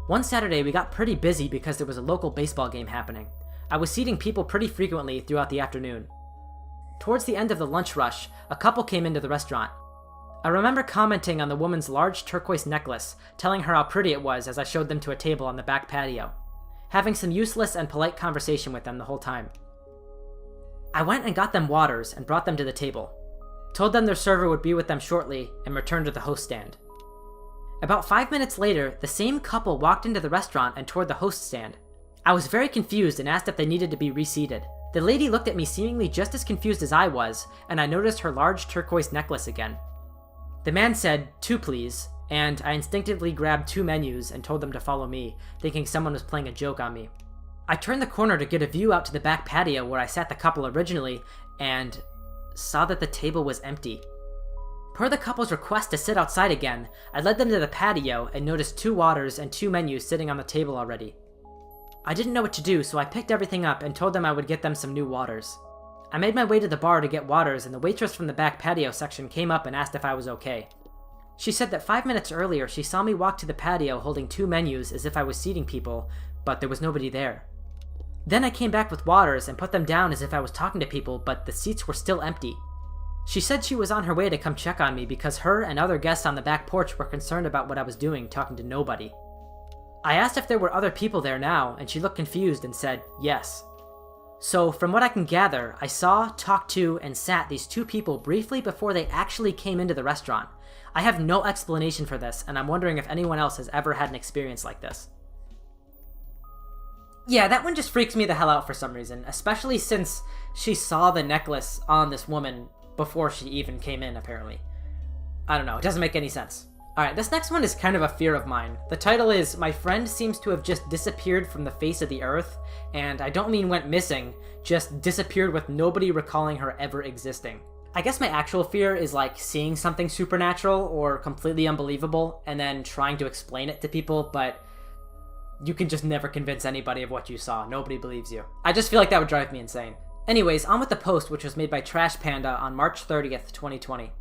One Saturday, we got pretty busy because there was a local baseball game happening. I was seating people pretty frequently throughout the afternoon. Towards the end of the lunch rush, a couple came into the restaurant. I remember commenting on the woman's large turquoise necklace, telling her how pretty it was as I showed them to a table on the back patio, having some useless and polite conversation with them the whole time. I went and got them waters and brought them to the table, told them their server would be with them shortly, and returned to the host stand. About 5 minutes later, the same couple walked into the restaurant and toward the host stand. I was very confused and asked if they needed to be reseated. The lady looked at me seemingly just as confused as I was, and I noticed her large turquoise necklace again. The man said, 2 please, and I instinctively grabbed 2 menus and told them to follow me, thinking someone was playing a joke on me. I turned the corner to get a view out to the back patio where I sat the couple originally, and saw that the table was empty. Per the couple's request to sit outside again, I led them to the patio and noticed 2 waters and 2 menus sitting on the table already. I didn't know what to do, so I picked everything up and told them I would get them some new waters. I made my way to the bar to get waters, and the waitress from the back patio section came up and asked if I was okay. She said that 5 minutes earlier she saw me walk to the patio holding 2 menus as if I was seating people, but there was nobody there. Then I came back with waters and put them down as if I was talking to people, but the seats were still empty. She said she was on her way to come check on me because her and other guests on the back porch were concerned about what I was doing, talking to nobody. I asked if there were other people there now, and she looked confused and said, yes. So from what I can gather, I saw, talked to, and sat these two people briefly before they actually came into the restaurant. I have no explanation for this, and I'm wondering if anyone else has ever had an experience like this. Yeah, that one just freaks me the hell out for some reason, especially since she saw the necklace on this woman before she even came in, apparently. I don't know, it doesn't make any sense. Alright, this next one is kind of a fear of mine. The title is, My Friend Seems to Have Just Disappeared from the Face of the Earth, and I don't mean went missing, just disappeared with nobody recalling her ever existing. I guess my actual fear is like seeing something supernatural or completely unbelievable and then trying to explain it to people, but you can just never convince anybody of what you saw. Nobody believes you. I just feel like that would drive me insane. Anyways, on with the post, which was made by Trash Panda on March 30th, 2020.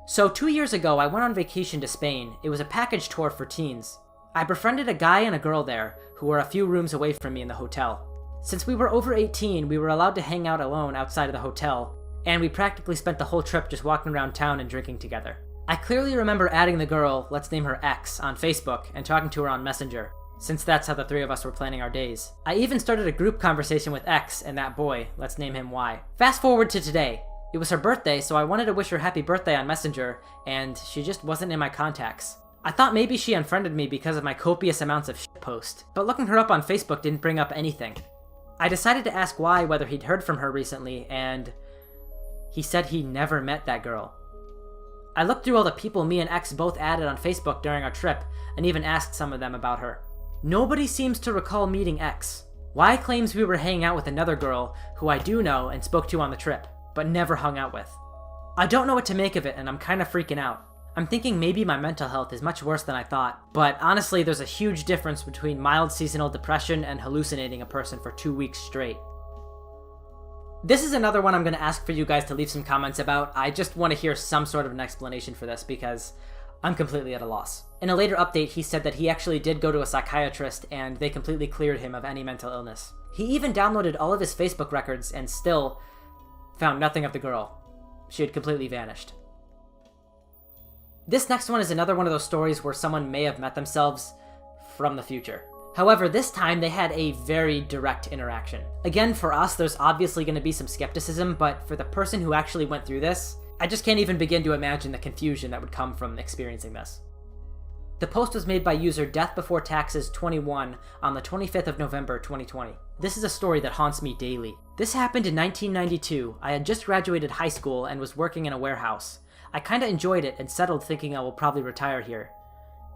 So 2 years ago, I went on vacation to Spain. It was a package tour for teens. I befriended a guy and a girl there, who were a few rooms away from me in the hotel. Since we were over 18, we were allowed to hang out alone outside of the hotel, and we practically spent the whole trip just walking around town and drinking together. I clearly remember adding the girl, let's name her X, on Facebook, and talking to her on Messenger, since that's how the three of us were planning our days. I even started a group conversation with X and that boy, let's name him Y. Fast forward to today. It was her birthday, so I wanted to wish her happy birthday on Messenger, and she just wasn't in my contacts. I thought maybe she unfriended me because of my copious amounts of shitpost, but looking her up on Facebook didn't bring up anything. I decided to ask Y whether he'd heard from her recently, and he said he never met that girl. I looked through all the people me and X both added on Facebook during our trip, and even asked some of them about her. Nobody seems to recall meeting X. Y claims we were hanging out with another girl, who I do know and spoke to on the trip, but never hung out with. I don't know what to make of it, and I'm kinda freaking out. I'm thinking maybe my mental health is much worse than I thought, but honestly there's a huge difference between mild seasonal depression and hallucinating a person for 2 weeks straight. This is another one I'm going to ask for you guys to leave some comments about. I just want to hear some sort of an explanation for this because I'm completely at a loss. In a later update, he said that he actually did go to a psychiatrist and they completely cleared him of any mental illness. He even downloaded all of his Facebook records and still found nothing of the girl. She had completely vanished. This next one is another one of those stories where someone may have met themselves from the future. However, this time they had a very direct interaction. Again, for us, there's obviously going to be some skepticism, but for the person who actually went through this, I just can't even begin to imagine the confusion that would come from experiencing this. The post was made by user DeathBeforeTaxes21 on the 25th of November, 2020. This is a story that haunts me daily. This happened in 1992. I had just graduated high school and was working in a warehouse. I kinda enjoyed it and settled thinking I will probably retire here.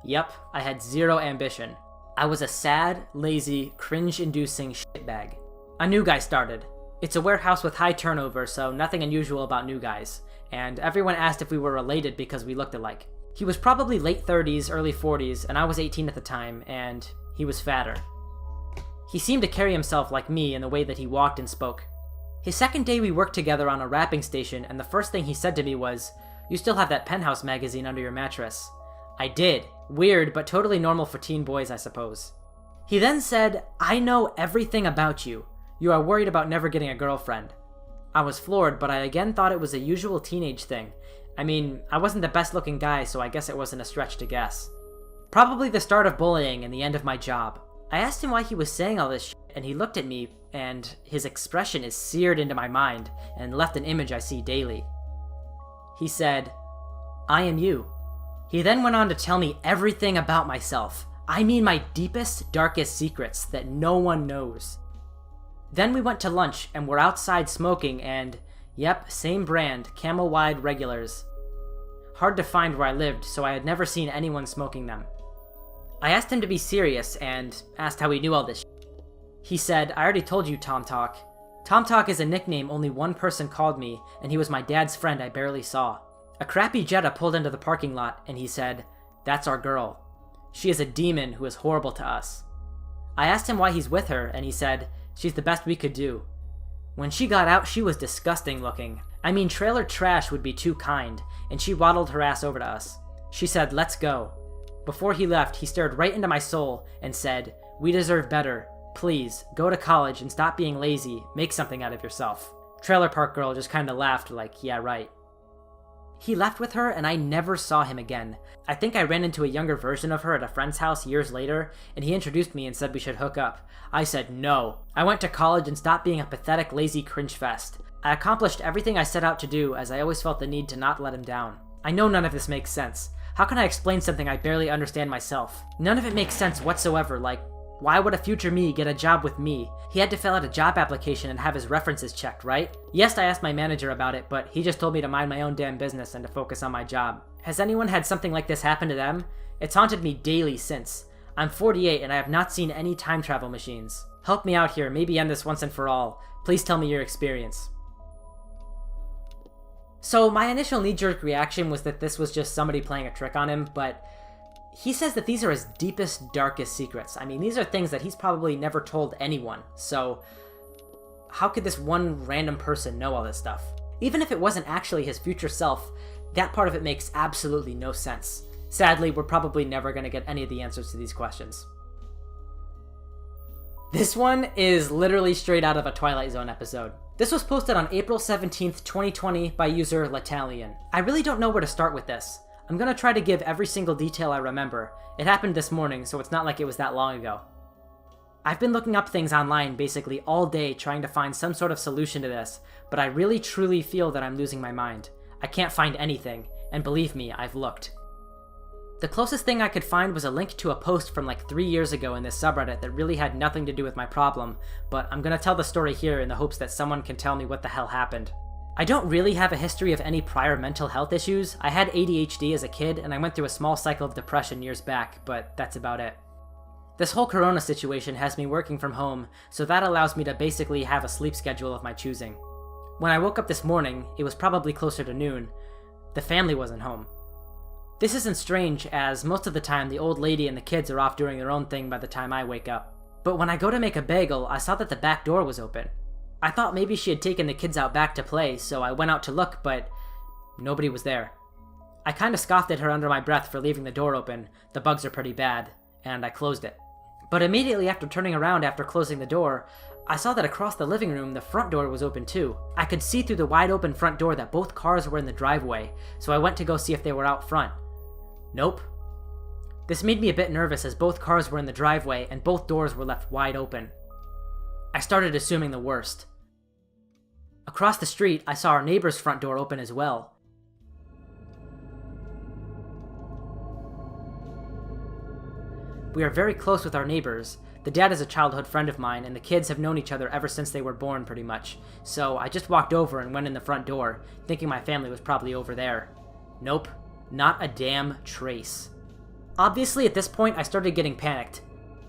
Yep, I had zero ambition. I was a sad, lazy, cringe-inducing shitbag. A new guy started. It's a warehouse with high turnover, so nothing unusual about new guys, and everyone asked if we were related because we looked alike. He was probably late 30s, early 40s, and I was 18 at the time, and he was fatter. He seemed to carry himself like me in the way that he walked and spoke. His second day we worked together on a wrapping station, and the first thing he said to me was, "You still have that Penthouse magazine under your mattress." I did. Weird, but totally normal for teen boys, I suppose. He then said, "I know everything about you. You are worried about never getting a girlfriend." I was floored, but I again thought it was a usual teenage thing. I mean, I wasn't the best looking guy, so I guess it wasn't a stretch to guess. Probably the start of bullying and the end of my job. I asked him why he was saying all this shit, and he looked at me, and his expression is seared into my mind and left an image I see daily. He said, "I am you." He then went on to tell me everything about myself. I mean my deepest, darkest secrets that no one knows. Then we went to lunch and were outside smoking and, yep, same brand, Camel Wide regulars. Hard to find where I lived, so I had never seen anyone smoking them. I asked him to be serious and asked how he knew all this shit. He said, "I already told you, Tom Talk. Tom Talk is a nickname only one person called me, and he was my dad's friend I barely saw. A crappy Jetta pulled into the parking lot, and he said, 'That's our girl. She is a demon who is horrible to us.' I asked him why he's with her, and he said, 'She's the best we could do.' When she got out, she was disgusting looking. I mean, trailer trash would be too kind, and she waddled her ass over to us. She said, 'Let's go.' Before he left, he stared right into my soul and said, 'We deserve better. Please, go to college and stop being lazy. Make something out of yourself.' Trailer Park Girl just kinda laughed like, 'Yeah, right.' He left with her and I never saw him again. I think I ran into a younger version of her at a friend's house years later, and he introduced me and said we should hook up. I said no. I went to college and stopped being a pathetic, lazy cringe fest. I accomplished everything I set out to do, as I always felt the need to not let him down. I know none of this makes sense. How can I explain something I barely understand myself? None of it makes sense whatsoever, like, why would a future me get a job with me? He had to fill out a job application and have his references checked, right? Yes, I asked my manager about it, but he just told me to mind my own damn business and to focus on my job. Has anyone had something like this happen to them? It's haunted me daily since. I'm 48 and I have not seen any time travel machines. Help me out here, maybe end this once and for all. Please tell me your experience. So my initial knee-jerk reaction was that this was just somebody playing a trick on him, but he says that these are his deepest, darkest secrets. I mean, these are things that he's probably never told anyone, so how could this one random person know all this stuff? Even if it wasn't actually his future self, that part of it makes absolutely no sense. Sadly, we're probably never going to get any of the answers to these questions. This one is literally straight out of a Twilight Zone episode. This was posted on April 17th, 2020 by user Latalian. I really don't know where to start with this. I'm gonna try to give every single detail I remember. It happened this morning, so it's not like it was that long ago. I've been looking up things online basically all day trying to find some sort of solution to this, but I really truly feel that I'm losing my mind. I can't find anything, and believe me, I've looked. The closest thing I could find was a link to a post from like 3 years ago in this subreddit that really had nothing to do with my problem, but I'm gonna tell the story here in the hopes that someone can tell me what the hell happened. I don't really have a history of any prior mental health issues. I had ADHD as a kid, and I went through a small cycle of depression years back, but that's about it. This whole corona situation has me working from home, so that allows me to basically have a sleep schedule of my choosing. When I woke up this morning, it was probably closer to noon. The family wasn't home. This isn't strange, as most of the time the old lady and the kids are off doing their own thing by the time I wake up. But when I go to make a bagel, I saw that the back door was open. I thought maybe she had taken the kids out back to play, so I went out to look, but nobody was there. I kinda scoffed at her under my breath for leaving the door open. The bugs are pretty bad, and I closed it. But immediately after turning around after closing the door, I saw that across the living room the front door was open too. I could see through the wide open front door that both cars were in the driveway, so I went to go see if they were out front. Nope. This made me a bit nervous as both cars were in the driveway and both doors were left wide open. I started assuming the worst. Across the street, I saw our neighbor's front door open as well. We are very close with our neighbors. The dad is a childhood friend of mine, and the kids have known each other ever since they were born, pretty much. So I just walked over and went in the front door, thinking my family was probably over there. Nope. Not a damn trace. Obviously, at this point, I started getting panicked.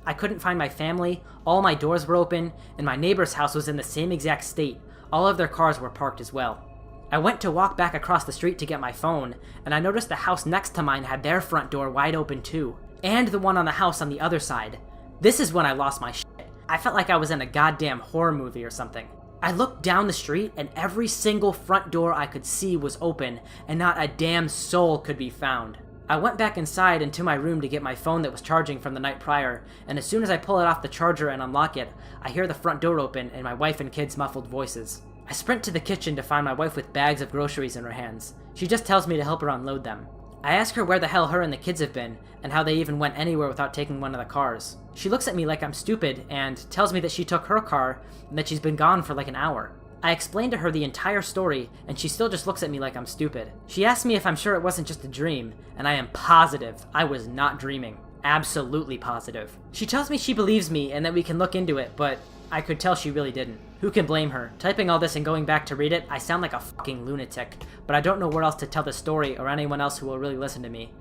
I couldn't find my family, all my doors were open, and my neighbor's house was in the same exact state. All of their cars were parked as well. I went to walk back across the street to get my phone, and I noticed the house next to mine had their front door wide open too, and the one on the house on the other side. This is when I lost my shit. I felt like I was in a goddamn horror movie or something. I looked down the street and every single front door I could see was open, and not a damn soul could be found. I went back inside into my room to get my phone that was charging from the night prior, and as soon as I pull it off the charger and unlock it, I hear the front door open and my wife and kids' muffled voices. I sprint to the kitchen to find my wife with bags of groceries in her hands. She just tells me to help her unload them. I ask her where the hell her and the kids have been, and how they even went anywhere without taking one of the cars. She looks at me like I'm stupid, and tells me that she took her car, and that she's been gone for like an hour. I explain to her the entire story, and she still just looks at me like I'm stupid. She asks me if I'm sure it wasn't just a dream, and I am positive I was not dreaming. Absolutely positive. She tells me she believes me and that we can look into it, but I could tell she really didn't. Who can blame her? Typing all this and going back to read it, I sound like a fucking lunatic, but I don't know where else to tell the story or anyone else who will really listen to me.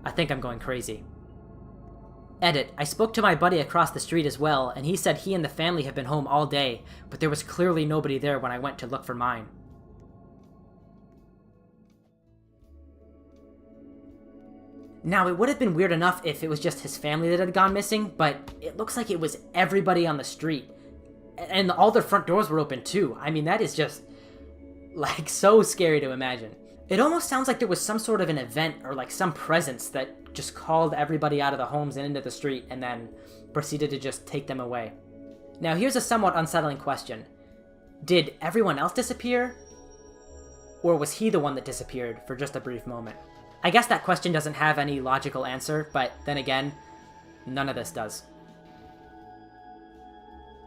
I think I'm going crazy. Edit. I spoke to my buddy across the street as well, and he said he and the family have been home all day, but there was clearly nobody there when I went to look for mine. Now, it would have been weird enough if it was just his family that had gone missing, but it looks like it was everybody on the street. And all their front doors were open too. I mean, that is just, like, so scary to imagine. It almost sounds like there was some sort of an event or like some presence that just called everybody out of the homes and into the street and then proceeded to just take them away. Now, here's a somewhat unsettling question. Did everyone else disappear? Or was he the one that disappeared for just a brief moment? I guess that question doesn't have any logical answer, but then again, none of this does.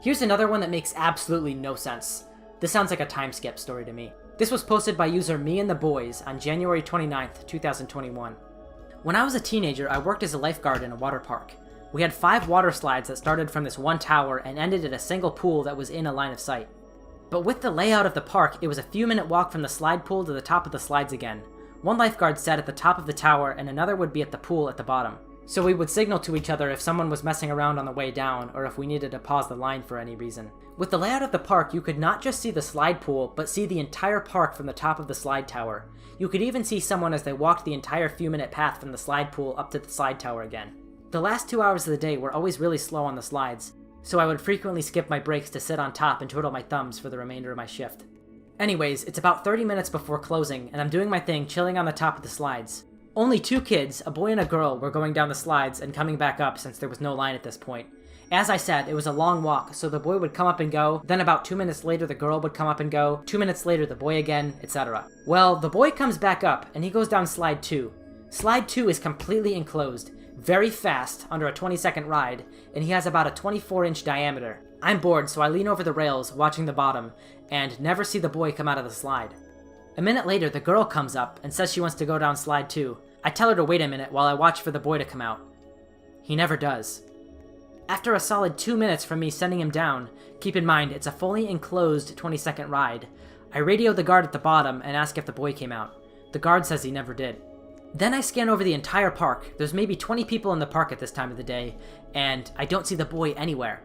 Here's another one that makes absolutely no sense. This sounds like a time skip story to me. This was posted by user Me and the Boys on January 29th, 2021. When I was a teenager, I worked as a lifeguard in a water park. We had 5 water slides that started from this one tower and ended at a single pool that was in a line of sight. But with the layout of the park, it was a few minute walk from the slide pool to the top of the slides again. One lifeguard sat at the top of the tower and another would be at the pool at the bottom. So we would signal to each other if someone was messing around on the way down or if we needed to pause the line for any reason. With the layout of the park, you could not just see the slide pool, but see the entire park from the top of the slide tower. You could even see someone as they walked the entire few minute path from the slide pool up to the slide tower again. The last 2 hours of the day were always really slow on the slides, so I would frequently skip my breaks to sit on top and twiddle my thumbs for the remainder of my shift. Anyways, it's about 30 minutes before closing, and I'm doing my thing chilling on the top of the slides. Only 2 kids, a boy and a girl, were going down the slides and coming back up since there was no line at this point. As I said, it was a long walk, so the boy would come up and go, then about 2 minutes later the girl would come up and go, 2 minutes later the boy again, etc. Well, the boy comes back up, and he goes down slide 2. Slide 2 is completely enclosed, very fast, under a 20-second ride, and he has about a 24-inch diameter. I'm bored, so I lean over the rails, watching the bottom, and never see the boy come out of the slide. A minute later, the girl comes up and says she wants to go down slide 2. I tell her to wait a minute while I watch for the boy to come out. He never does. After a solid 2 minutes from me sending him down, keep in mind it's a fully enclosed 20-second ride, I radio the guard at the bottom and ask if the boy came out. The guard says he never did. Then I scan over the entire park. There's maybe 20 people in the park at this time of the day, and I don't see the boy anywhere.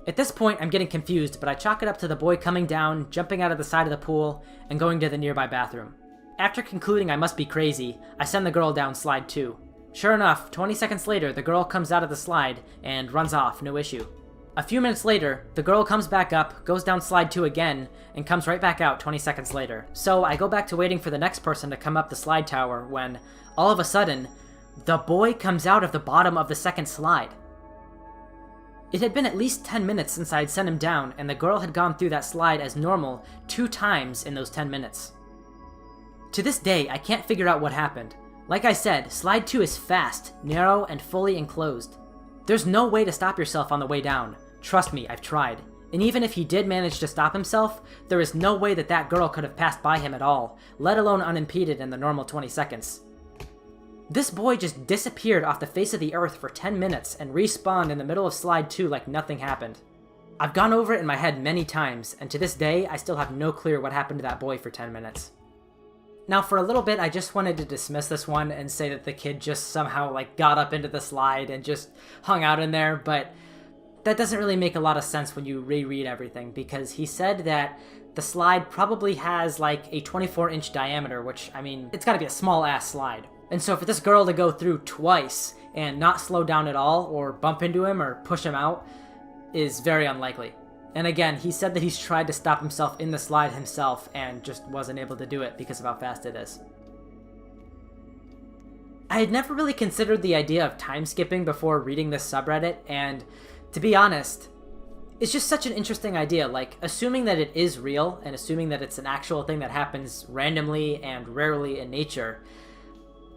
At this point, I'm getting confused, but I chalk it up to the boy coming down, jumping out of the side of the pool, and going to the nearby bathroom. After concluding I must be crazy, I send the girl down slide 2. Sure enough, 20 seconds later, the girl comes out of the slide and runs off, no issue. A few minutes later, the girl comes back up, goes down slide 2 again, and comes right back out 20 seconds later. So I go back to waiting for the next person to come up the slide tower when, all of a sudden, the boy comes out of the bottom of the second slide. It had been at least 10 minutes since I had sent him down, and the girl had gone through that slide as normal 2 times in those 10 minutes. To this day, I can't figure out what happened. Like I said, slide 2 is fast, narrow, and fully enclosed. There's no way to stop yourself on the way down. Trust me, I've tried. And even if he did manage to stop himself, there is no way that that girl could have passed by him at all, let alone unimpeded in the normal 20 seconds. This boy just disappeared off the face of the earth for 10 minutes and respawned in the middle of slide 2 like nothing happened. I've gone over it in my head many times, and to this day, I still have no clue what happened to that boy for 10 minutes. Now, for a little bit, I just wanted to dismiss this one and say that the kid just somehow, got up into the slide and just hung out in there, but that doesn't really make a lot of sense when you reread everything, because he said that the slide probably has, a 24-inch diameter, which, it's gotta be a small-ass slide. And so for this girl to go through twice and not slow down at all, or bump into him, or push him out, is very unlikely. And again, he said that he's tried to stop himself in the slide himself and just wasn't able to do it because of how fast it is. I had never really considered the idea of time skipping before reading this subreddit, and to be honest, it's just such an interesting idea, assuming that it is real and assuming that it's an actual thing that happens randomly and rarely in nature,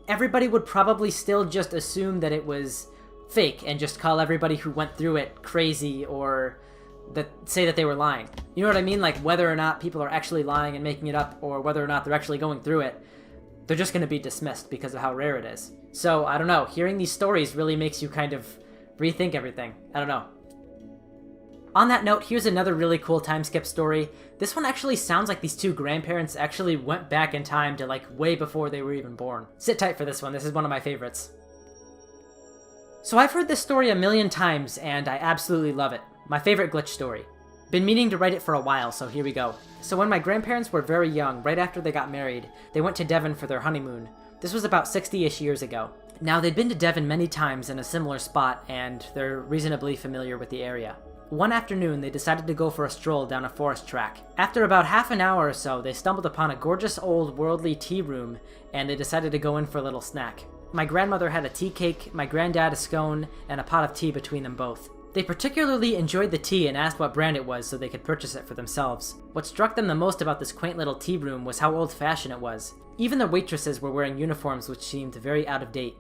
everybody would probably still just assume that it was fake and just call everybody who went through it crazy or say that they were lying. You know what I mean? Whether or not people are actually lying and making it up or whether or not they're actually going through it, they're just going to be dismissed because of how rare it is. So, I don't know, hearing these stories really makes you kind of rethink everything. I don't know. On that note, here's another really cool time skip story. This one actually sounds like these 2 grandparents actually went back in time to way before they were even born. Sit tight for this one, this is one of my favorites. So I've heard this story a million times and I absolutely love it. My favorite glitch story. Been meaning to write it for a while, so here we go. So when my grandparents were very young, right after they got married, they went to Devon for their honeymoon. This was about 60-ish years ago. Now, they'd been to Devon many times in a similar spot, and they're reasonably familiar with the area. One afternoon, they decided to go for a stroll down a forest track. After about half an hour or so, they stumbled upon a gorgeous old worldly tea room, and they decided to go in for a little snack. My grandmother had a tea cake, my granddad a scone, and a pot of tea between them both. They particularly enjoyed the tea and asked what brand it was so they could purchase it for themselves. What struck them the most about this quaint little tea room was how old-fashioned it was. Even the waitresses were wearing uniforms which seemed very out of date.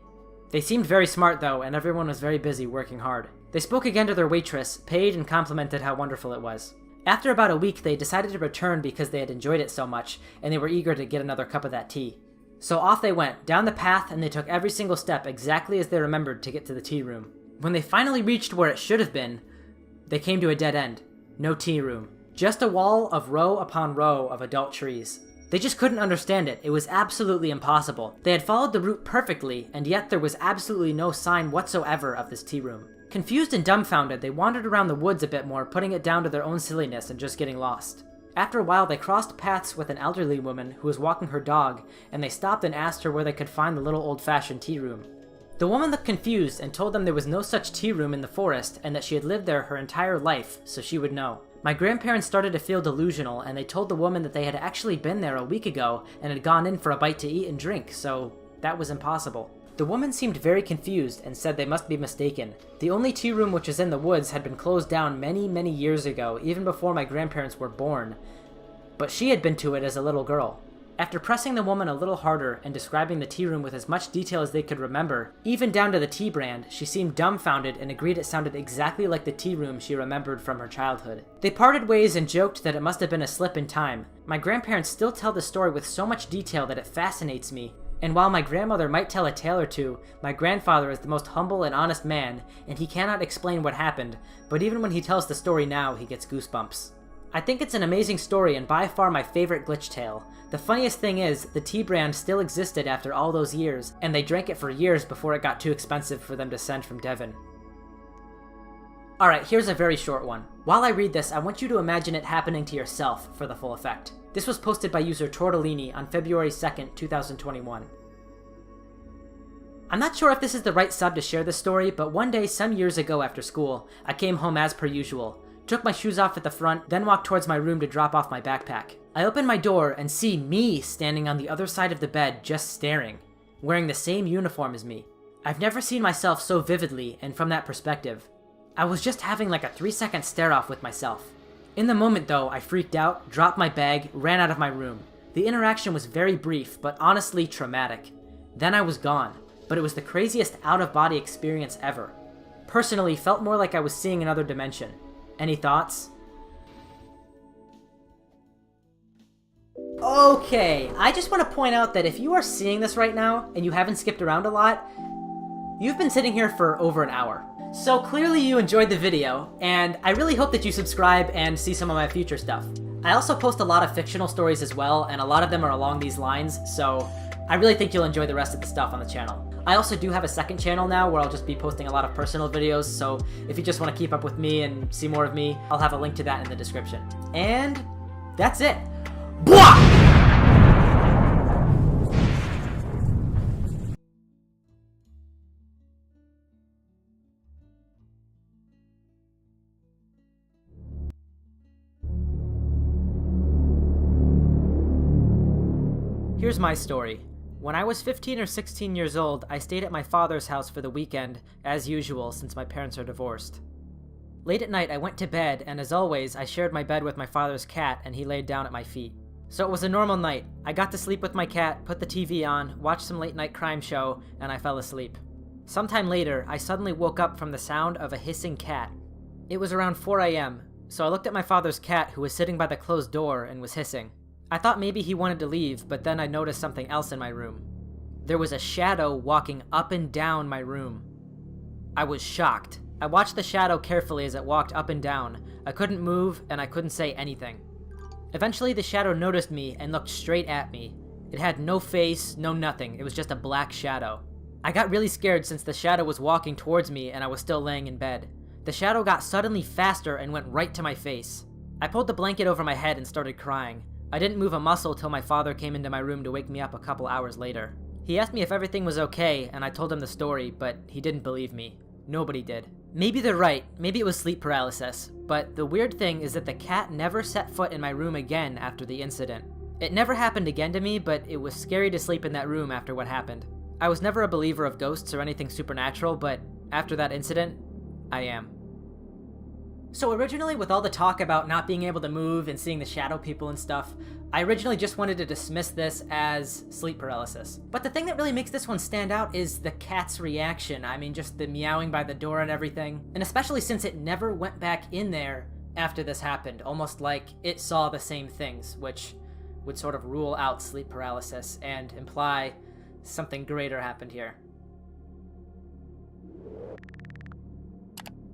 They seemed very smart though, and everyone was very busy working hard. They spoke again to their waitress, paid, and complimented how wonderful it was. After about a week, they decided to return because they had enjoyed it so much, and they were eager to get another cup of that tea. So off they went, down the path, and they took every single step exactly as they remembered to get to the tea room. When they finally reached where it should have been, they came to a dead end. No tea room. Just a wall of row upon row of adult trees. They just couldn't understand it. It was absolutely impossible. They had followed the route perfectly, and yet there was absolutely no sign whatsoever of this tea room. Confused and dumbfounded, they wandered around the woods a bit more, putting it down to their own silliness and just getting lost. After a while, they crossed paths with an elderly woman who was walking her dog, and they stopped and asked her where they could find the little old-fashioned tea room. The woman looked confused and told them there was no such tea room in the forest and that she had lived there her entire life, so she would know. My grandparents started to feel delusional, and they told the woman that they had actually been there a week ago and had gone in for a bite to eat and drink, so that was impossible. The woman seemed very confused and said they must be mistaken. The only tea room which is in the woods had been closed down many years ago, even before my grandparents were born, but she had been to it as a little girl. After pressing the woman a little harder and describing the tea room with as much detail as they could remember, even down to the tea brand, she seemed dumbfounded and agreed it sounded exactly like the tea room she remembered from her childhood. They parted ways and joked that it must have been a slip in time. My grandparents still tell the story with so much detail that it fascinates me. And while my grandmother might tell a tale or two, my grandfather is the most humble and honest man, and he cannot explain what happened, but even when he tells the story now, he gets goosebumps. I think it's an amazing story and by far my favorite glitch tale. The funniest thing is, the tea brand still existed after all those years, and they drank it for years before it got too expensive for them to send from Devon. Alright, here's a very short one. While I read this, I want you to imagine it happening to yourself for the full effect. This was posted by user Tortellini on February 2nd, 2021. I'm not sure if this is the right sub to share this story, but one day some years ago after school, I came home as per usual. Took my shoes off at the front, then walked towards my room to drop off my backpack. I open my door and see me standing on the other side of the bed just staring, wearing the same uniform as me. I've never seen myself so vividly and from that perspective. I was just having like a 3-second stare-off with myself. In the moment though, I freaked out, dropped my bag, ran out of my room. The interaction was very brief, but honestly traumatic. Then I was gone, but it was the craziest out-of-body experience ever. Personally, felt more like I was seeing another dimension. Any thoughts? Okay, I just want to point out that if you are seeing this right now, and you haven't skipped around a lot, you've been sitting here for over an hour. So clearly you enjoyed the video, and I really hope that you subscribe and see some of my future stuff. I also post a lot of fictional stories as well, and a lot of them are along these lines, so I really think you'll enjoy the rest of the stuff on the channel. I also do have a second channel now where I'll just be posting a lot of personal videos, so if you just want to keep up with me and see more of me, I'll have a link to that in the description. And that's it. Bwah! Here's my story. When I was 15 or 16 years old, I stayed at my father's house for the weekend, as usual since my parents are divorced. Late at night, I went to bed, and as always, I shared my bed with my father's cat, and he laid down at my feet. So it was a normal night. I got to sleep with my cat, put the TV on, watched some late-night crime show, and I fell asleep. Sometime later, I suddenly woke up from the sound of a hissing cat. It was around 4 a.m., so I looked at my father's cat, who was sitting by the closed door and was hissing. I thought maybe he wanted to leave, but then I noticed something else in my room. There was a shadow walking up and down my room. I was shocked. I watched the shadow carefully as it walked up and down. I couldn't move, and I couldn't say anything. Eventually, the shadow noticed me and looked straight at me. It had no face, no nothing. It was just a black shadow. I got really scared since the shadow was walking towards me and I was still laying in bed. The shadow got suddenly faster and went right to my face. I pulled the blanket over my head and started crying. I didn't move a muscle till my father came into my room to wake me up a couple hours later. He asked me if everything was okay, and I told him the story, but he didn't believe me. Nobody did. Maybe they're right, maybe it was sleep paralysis, but the weird thing is that the cat never set foot in my room again after the incident. It never happened again to me, but it was scary to sleep in that room after what happened. I was never a believer of ghosts or anything supernatural, but after that incident, I am. So originally, with all the talk about not being able to move and seeing the shadow people and stuff, I originally just wanted to dismiss this as sleep paralysis. But the thing that really makes this one stand out is the cat's reaction. I mean, just the meowing by the door and everything. And especially since it never went back in there after this happened, almost like it saw the same things, which would sort of rule out sleep paralysis and imply something greater happened here.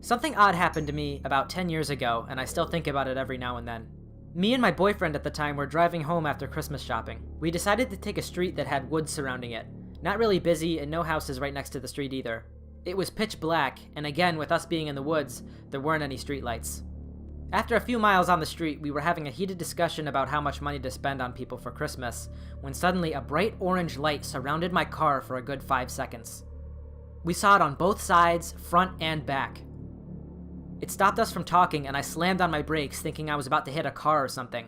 Something odd happened to me about 10 years ago, and I still think about it every now and then. Me and my boyfriend at the time were driving home after Christmas shopping. We decided to take a street that had woods surrounding it. Not really busy, and no houses right next to the street either. It was pitch black, and again, with us being in the woods, there weren't any streetlights. After a few miles on the street, we were having a heated discussion about how much money to spend on people for Christmas, when suddenly a bright orange light surrounded my car for a good 5 seconds. We saw it on both sides, front and back. It stopped us from talking, and I slammed on my brakes thinking I was about to hit a car or something.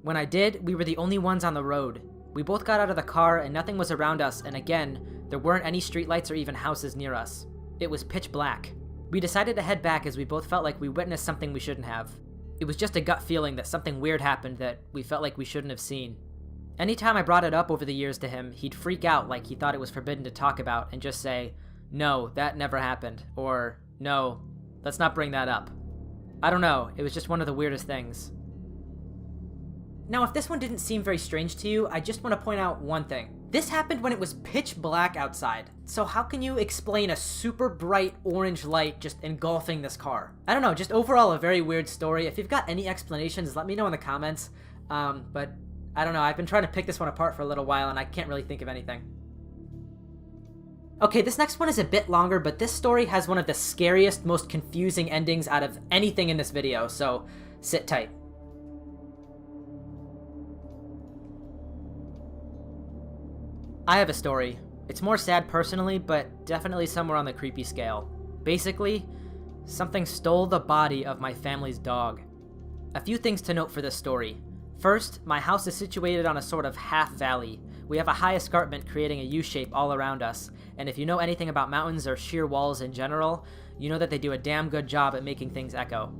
When I did, we were the only ones on the road. We both got out of the car and nothing was around us, and again, there weren't any streetlights or even houses near us. It was pitch black. We decided to head back as we both felt like we witnessed something we shouldn't have. It was just a gut feeling that something weird happened that we felt like we shouldn't have seen. Anytime I brought it up over the years to him, he'd freak out like he thought it was forbidden to talk about and just say, "No, that never happened," or "No, let's not bring that up." I don't know, it was just one of the weirdest things. Now, if this one didn't seem very strange to you, I just want to point out one thing. This happened when it was pitch black outside. So how can you explain a super bright orange light just engulfing this car? I don't know, just overall a very weird story. If you've got any explanations, let me know in the comments. But I don't know, I've been trying to pick this one apart for a little while and I can't really think of anything. Okay, this next one is a bit longer, but this story has one of the scariest, most confusing endings out of anything in this video, so sit tight. I have a story. It's more sad personally, but definitely somewhere on the creepy scale. Basically, something stole the body of my family's dog. A few things to note for this story. First, my house is situated on a sort of half valley. We have a high escarpment creating a U-shape all around us, and if you know anything about mountains or sheer walls in general, you know that they do a damn good job at making things echo.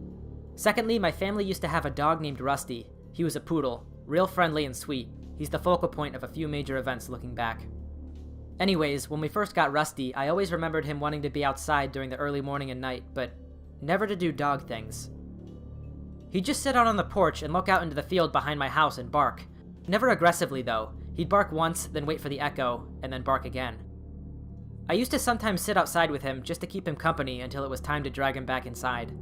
Secondly, my family used to have a dog named Rusty. He was a poodle, real friendly and sweet. He's the focal point of a few major events looking back. Anyways, when we first got Rusty, I always remembered him wanting to be outside during the early morning and night, but never to do dog things. He'd just sit out on the porch and look out into the field behind my house and bark. Never aggressively though. He'd bark once, then wait for the echo, and then bark again. I used to sometimes sit outside with him just to keep him company until it was time to drag him back inside.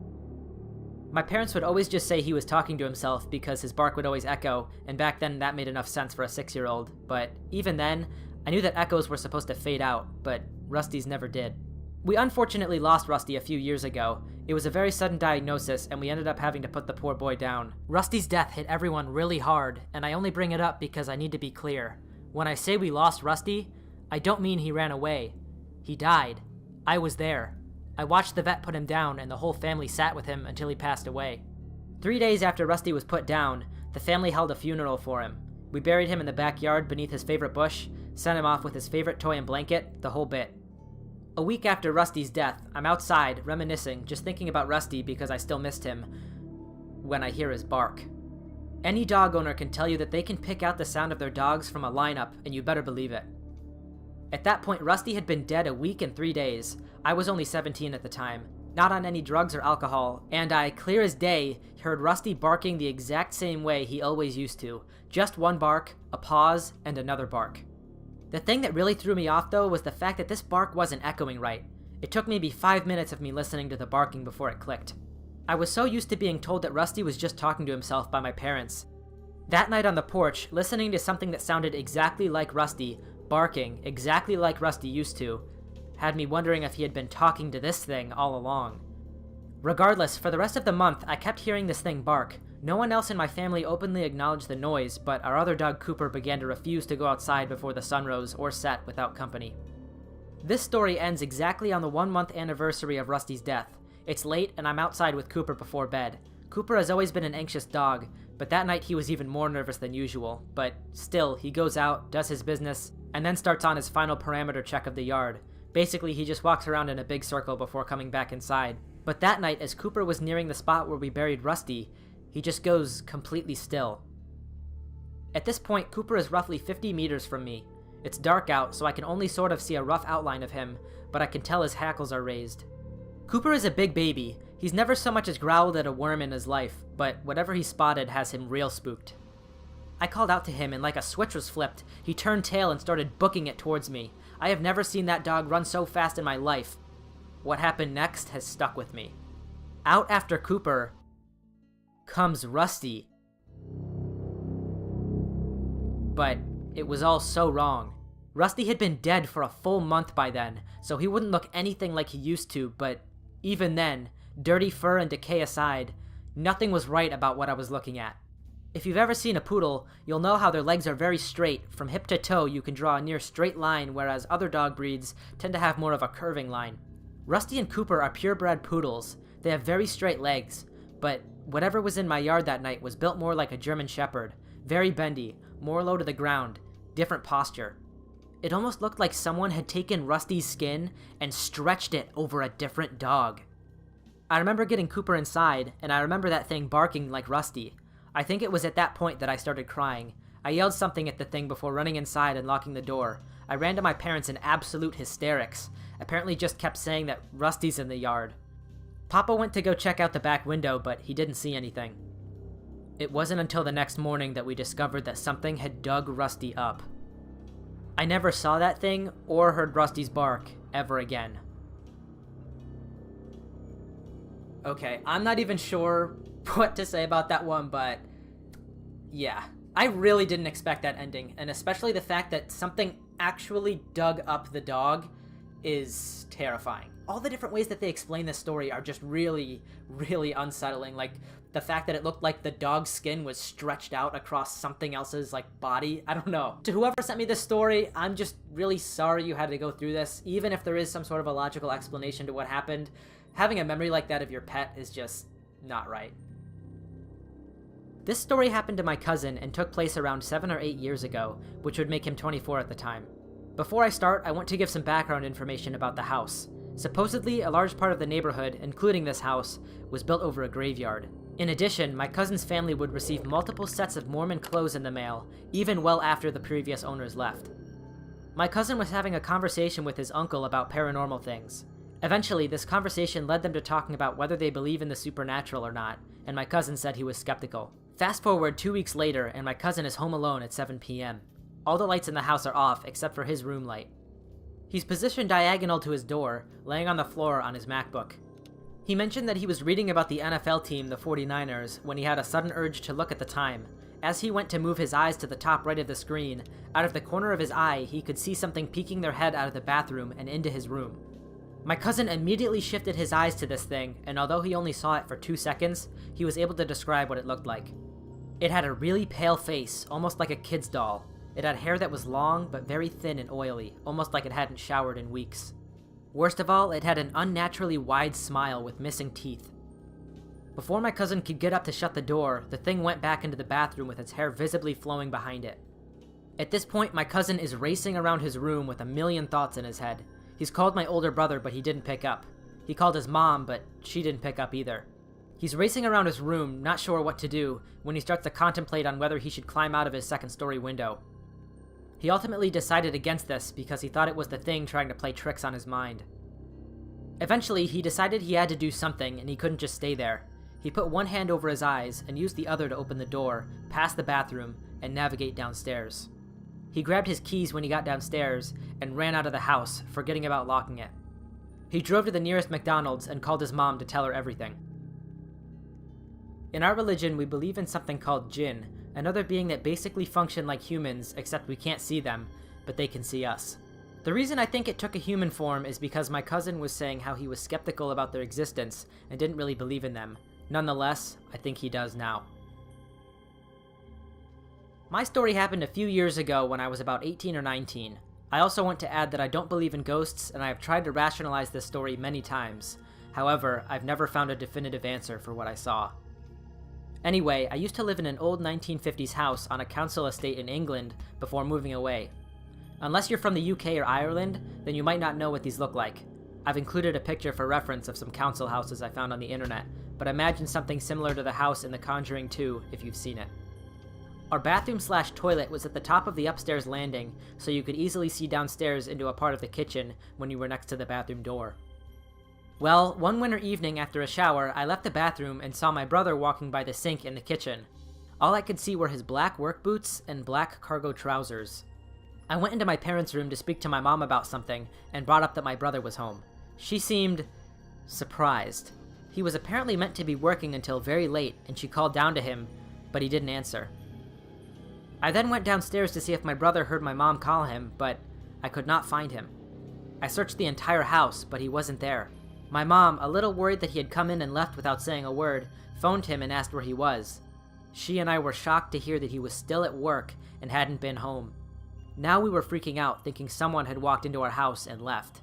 My parents would always just say he was talking to himself because his bark would always echo, and back then that made enough sense for a 6-year-old, but even then, I knew that echoes were supposed to fade out, but Rusty's never did. We unfortunately lost Rusty a few years ago. It was a very sudden diagnosis, and we ended up having to put the poor boy down. Rusty's death hit everyone really hard, and I only bring it up because I need to be clear. When I say we lost Rusty, I don't mean he ran away. He died. I was there. I watched the vet put him down, and the whole family sat with him until he passed away. 3 days after Rusty was put down, the family held a funeral for him. We buried him in the backyard beneath his favorite bush, sent him off with his favorite toy and blanket, the whole bit. A week after Rusty's death, I'm outside, reminiscing, just thinking about Rusty because I still missed him, when I hear his bark. Any dog owner can tell you that they can pick out the sound of their dogs from a lineup, and you better believe it. At that point, Rusty had been dead a week and 3 days. I was only 17 at the time, not on any drugs or alcohol, and I, clear as day, heard Rusty barking the exact same way he always used to. Just one bark, a pause, and another bark. The thing that really threw me off, though, was the fact that this bark wasn't echoing right. It took maybe 5 minutes of me listening to the barking before it clicked. I was so used to being told that Rusty was just talking to himself by my parents. That night on the porch, listening to something that sounded exactly like Rusty, barking exactly like Rusty used to, had me wondering if he had been talking to this thing all along. Regardless, for the rest of the month, I kept hearing this thing bark. No one else in my family openly acknowledged the noise, but our other dog Cooper began to refuse to go outside before the sun rose or set without company. This story ends exactly on the 1-month anniversary of Rusty's death. It's late and I'm outside with Cooper before bed. Cooper has always been an anxious dog, but that night he was even more nervous than usual. But still, he goes out, does his business, and then starts on his final parameter check of the yard. Basically, he just walks around in a big circle before coming back inside. But that night, as Cooper was nearing the spot where we buried Rusty, he just goes completely still. At this point, Cooper is roughly 50 meters from me. It's dark out, so I can only sort of see a rough outline of him, but I can tell his hackles are raised. Cooper is a big baby. He's never so much as growled at a worm in his life, but whatever he spotted has him real spooked. I called out to him, and like a switch was flipped, he turned tail and started booking it towards me. I have never seen that dog run so fast in my life. What happened next has stuck with me. Out after Cooper comes Rusty. But it was all so wrong. Rusty had been dead for a full month by then, so he wouldn't look anything like he used to, but even then, dirty fur and decay aside, nothing was right about what I was looking at. If you've ever seen a poodle, you'll know how their legs are very straight. From hip to toe, you can draw a near straight line, whereas other dog breeds tend to have more of a curving line. Rusty and Cooper are purebred poodles. They have very straight legs, but whatever was in my yard that night was built more like a German Shepherd, very bendy, more low to the ground, different posture. It almost looked like someone had taken Rusty's skin and stretched it over a different dog. I remember getting Cooper inside, and I remember that thing barking like Rusty. I think it was at that point that I started crying. I yelled something at the thing before running inside and locking the door. I ran to my parents in absolute hysterics. Apparently just kept saying that Rusty's in the yard. Papa went to go check out the back window, but he didn't see anything. It wasn't until the next morning that we discovered that something had dug Rusty up. I never saw that thing or heard Rusty's bark ever again. Okay, I'm not even sure what to say about that one, but yeah. I really didn't expect that ending, and especially the fact that something actually dug up the dog is terrifying. All the different ways that they explain this story are just really, really unsettling. Like, the fact that it looked like the dog's skin was stretched out across something else's, like, body. I don't know. To whoever sent me this story, I'm just really sorry you had to go through this. Even if there is some sort of a logical explanation to what happened, having a memory like that of your pet is just not right. This story happened to my cousin and took place around 7 or 8 years ago, which would make him 24 at the time. Before I start, I want to give some background information about the house. Supposedly, a large part of the neighborhood, including this house, was built over a graveyard. In addition, my cousin's family would receive multiple sets of Mormon clothes in the mail, even well after the previous owners left. My cousin was having a conversation with his uncle about paranormal things. Eventually, this conversation led them to talking about whether they believe in the supernatural or not, and my cousin said he was skeptical. Fast forward 2 weeks later, and my cousin is home alone at 7 p.m. All the lights in the house are off, except for his room light. He's positioned diagonal to his door, laying on the floor on his MacBook. He mentioned that he was reading about the NFL team, the 49ers, when he had a sudden urge to look at the time. As he went to move his eyes to the top right of the screen, out of the corner of his eye, he could see something peeking their head out of the bathroom and into his room. My cousin immediately shifted his eyes to this thing, and although he only saw it for 2 seconds, he was able to describe what it looked like. It had a really pale face, almost like a kid's doll. It had hair that was long, but very thin and oily, almost like it hadn't showered in weeks. Worst of all, it had an unnaturally wide smile with missing teeth. Before my cousin could get up to shut the door, the thing went back into the bathroom with its hair visibly flowing behind it. At this point, my cousin is racing around his room with a million thoughts in his head. He's called my older brother, but he didn't pick up. He called his mom, but she didn't pick up either. He's racing around his room, not sure what to do, when he starts to contemplate on whether he should climb out of his second-story window. He ultimately decided against this because he thought it was the thing trying to play tricks on his mind. Eventually, he decided he had to do something and he couldn't just stay there. He put one hand over his eyes and used the other to open the door, past the bathroom, and navigate downstairs. He grabbed his keys when he got downstairs and ran out of the house, forgetting about locking it. He drove to the nearest McDonald's and called his mom to tell her everything. In our religion, we believe in something called jinn, another being that basically function like humans, except we can't see them, but they can see us. The reason I think it took a human form is because my cousin was saying how he was skeptical about their existence and didn't really believe in them. Nonetheless, I think he does now. My story happened a few years ago when I was about 18 or 19. I also want to add that I don't believe in ghosts, and I have tried to rationalize this story many times. However, I've never found a definitive answer for what I saw. Anyway, I used to live in an old 1950s house on a council estate in England before moving away. Unless you're from the UK or Ireland, then you might not know what these look like. I've included a picture for reference of some council houses I found on the internet, but imagine something similar to the house in The Conjuring 2 if you've seen it. Our bathroom/toilet was at the top of the upstairs landing, so you could easily see downstairs into a part of the kitchen when you were next to the bathroom door. Well, one winter evening after a shower, I left the bathroom and saw my brother walking by the sink in the kitchen. All I could see were his black work boots and black cargo trousers. I went into my parents' room to speak to my mom about something and brought up that my brother was home. She seemed surprised. He was apparently meant to be working until very late, and she called down to him, but he didn't answer. I then went downstairs to see if my brother heard my mom call him, but I could not find him. I searched the entire house, but he wasn't there. My mom, a little worried that he had come in and left without saying a word, phoned him and asked where he was. She and I were shocked to hear that he was still at work and hadn't been home. Now we were freaking out, thinking someone had walked into our house and left.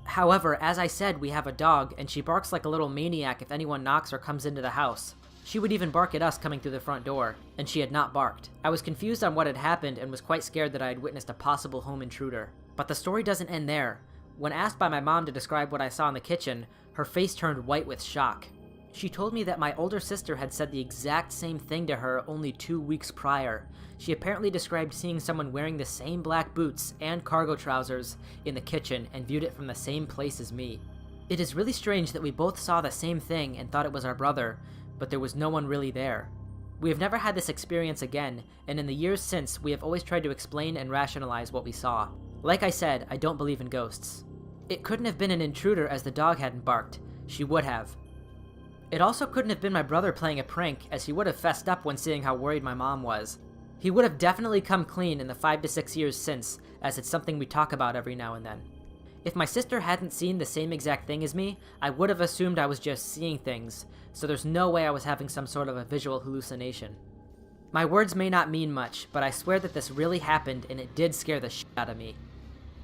However, as I said, we have a dog, and she barks like a little maniac if anyone knocks or comes into the house. She would even bark at us coming through the front door, and she had not barked. I was confused on what had happened and was quite scared that I had witnessed a possible home intruder. But the story doesn't end there. When asked by my mom to describe what I saw in the kitchen, her face turned white with shock. She told me that my older sister had said the exact same thing to her only 2 weeks prior. She apparently described seeing someone wearing the same black boots and cargo trousers in the kitchen and viewed it from the same place as me. It is really strange that we both saw the same thing and thought it was our brother, but there was no one really there. We have never had this experience again, and in the years since, we have always tried to explain and rationalize what we saw. Like I said, I don't believe in ghosts. It couldn't have been an intruder as the dog hadn't barked. She would have. It also couldn't have been my brother playing a prank, as he would have fessed up when seeing how worried my mom was. He would have definitely come clean in the 5 to 6 years since, as it's something we talk about every now and then. If my sister hadn't seen the same exact thing as me, I would have assumed I was just seeing things, so there's no way I was having some sort of a visual hallucination. My words may not mean much, but I swear that this really happened and it did scare the shit out of me.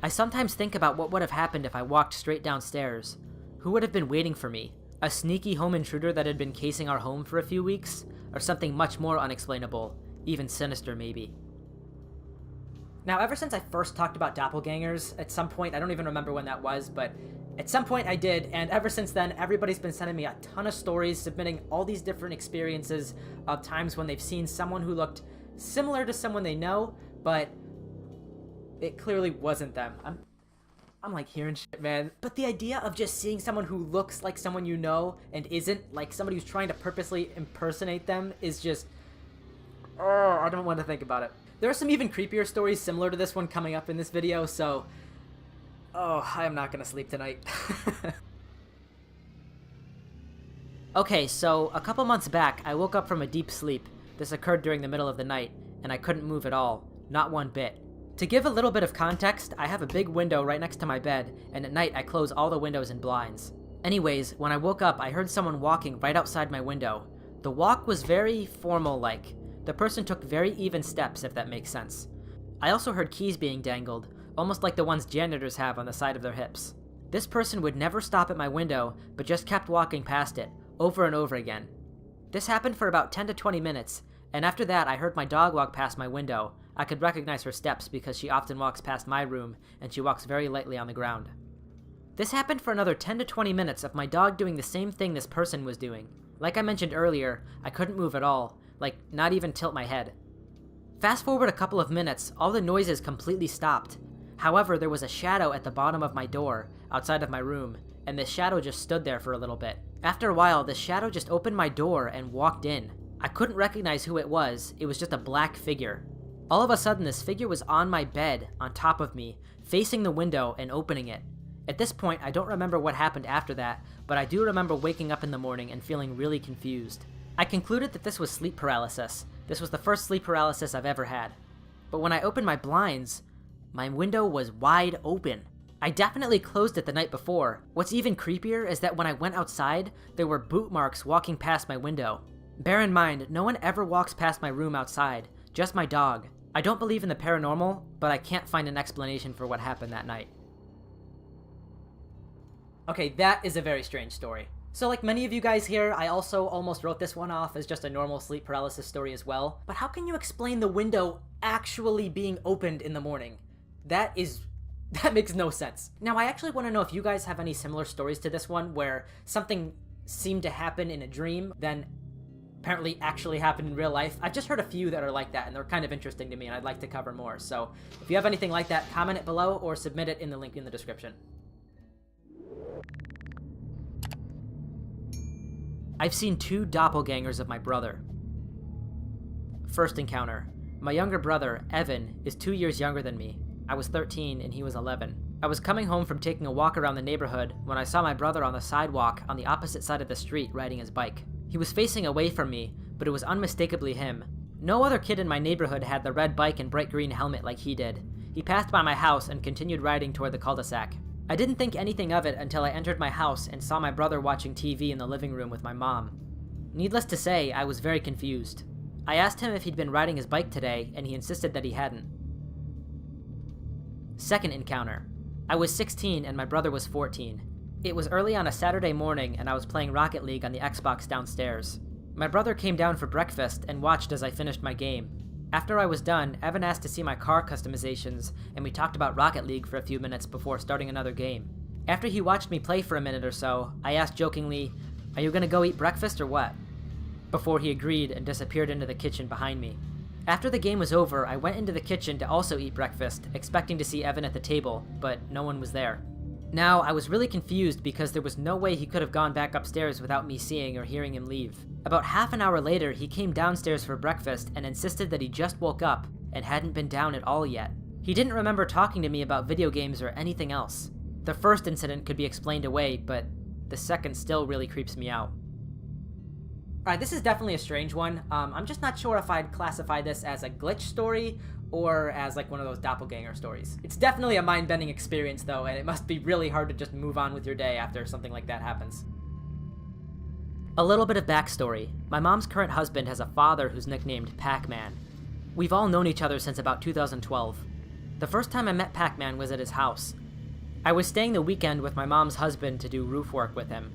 I sometimes think about what would have happened if I walked straight downstairs. Who would have been waiting for me? A sneaky home intruder that had been casing our home for a few weeks? Or something much more unexplainable, even sinister maybe? Now, ever since I first talked about doppelgangers, at some point, I don't even remember when that was, but at some point I did, and ever since then, everybody's been sending me a ton of stories, submitting all these different experiences of times when they've seen someone who looked similar to someone they know, but it clearly wasn't them. I'm like hearing shit, man. But the idea of just seeing someone who looks like someone you know and isn't, like somebody who's trying to purposely impersonate them, is just... oh, I don't want to think about it. There are some even creepier stories similar to this one coming up in this video, so... oh, I am not gonna sleep tonight. Okay, so a couple months back, I woke up from a deep sleep. This occurred during the middle of the night, and I couldn't move at all. Not one bit. To give a little bit of context, I have a big window right next to my bed, and at night I close all the windows and blinds. Anyways, when I woke up, I heard someone walking right outside my window. The walk was very formal-like. The person took very even steps, if that makes sense. I also heard keys being dangled, almost like the ones janitors have on the side of their hips. This person would never stop at my window, but just kept walking past it, over and over again. This happened for about 10 to 20 minutes, and after that I heard my dog walk past my window. I could recognize her steps because she often walks past my room, and she walks very lightly on the ground. This happened for another 10 to 20 minutes of my dog doing the same thing this person was doing. Like I mentioned earlier, I couldn't move at all, like not even tilt my head. Fast forward a couple of minutes, all the noises completely stopped. However, there was a shadow at the bottom of my door, outside of my room, and this shadow just stood there for a little bit. After a while, the shadow just opened my door and walked in. I couldn't recognize who it was just a black figure. All of a sudden, this figure was on my bed, on top of me, facing the window and opening it. At this point, I don't remember what happened after that, but I do remember waking up in the morning and feeling really confused. I concluded that this was sleep paralysis. This was the first sleep paralysis I've ever had. But when I opened my blinds, my window was wide open. I definitely closed it the night before. What's even creepier is that when I went outside, there were boot marks walking past my window. Bear in mind, no one ever walks past my room outside, just my dog. I don't believe in the paranormal, but I can't find an explanation for what happened that night. Okay, that is a very strange story. So like many of you guys here, I also almost wrote this one off as just a normal sleep paralysis story as well. But how can you explain the window actually being opened in the morning? That is That makes no sense. Now, I actually want to know if you guys have any similar stories to this one where something seemed to happen in a dream, then apparently actually happened in real life. I've just heard a few that are like that, and they're kind of interesting to me, and I'd like to cover more. So if you have anything like that, comment it below or submit it in the link in the description. I've seen 2 doppelgangers of my brother. First encounter. My younger brother, Evan, is 2 years younger than me. I was 13 and he was 11. I was coming home from taking a walk around the neighborhood when I saw my brother on the sidewalk on the opposite side of the street riding his bike. He was facing away from me, but it was unmistakably him. No other kid in my neighborhood had the red bike and bright green helmet like he did. He passed by my house and continued riding toward the cul-de-sac. I didn't think anything of it until I entered my house and saw my brother watching TV in the living room with my mom. Needless to say, I was very confused. I asked him if he'd been riding his bike today, and he insisted that he hadn't. Second encounter. I was 16 and my brother was 14. It was early on a Saturday morning and I was playing Rocket League on the Xbox downstairs. My brother came down for breakfast and watched as I finished my game. After I was done, Evan asked to see my car customizations, and we talked about Rocket League for a few minutes before starting another game. After he watched me play for a minute or so, I asked jokingly, "Are you gonna go eat breakfast or what?" Before he agreed and disappeared into the kitchen behind me. After the game was over, I went into the kitchen to also eat breakfast, expecting to see Evan at the table, but no one was there. Now, I was really confused because there was no way he could have gone back upstairs without me seeing or hearing him leave. About half an hour later, he came downstairs for breakfast and insisted that he just woke up and hadn't been down at all yet. He didn't remember talking to me about video games or anything else. The first incident could be explained away, but the second still really creeps me out. Alright, this is definitely a strange one. I'm just not sure if I'd classify this as a glitch story or as like one of those doppelganger stories. It's definitely a mind-bending experience though, and it must be really hard to just move on with your day after something like that happens. A little bit of backstory. My mom's current husband has a father who's nicknamed Pac-Man. We've all known each other since about 2012. The first time I met Pac-Man was at his house. I was staying the weekend with my mom's husband to do roof work with him.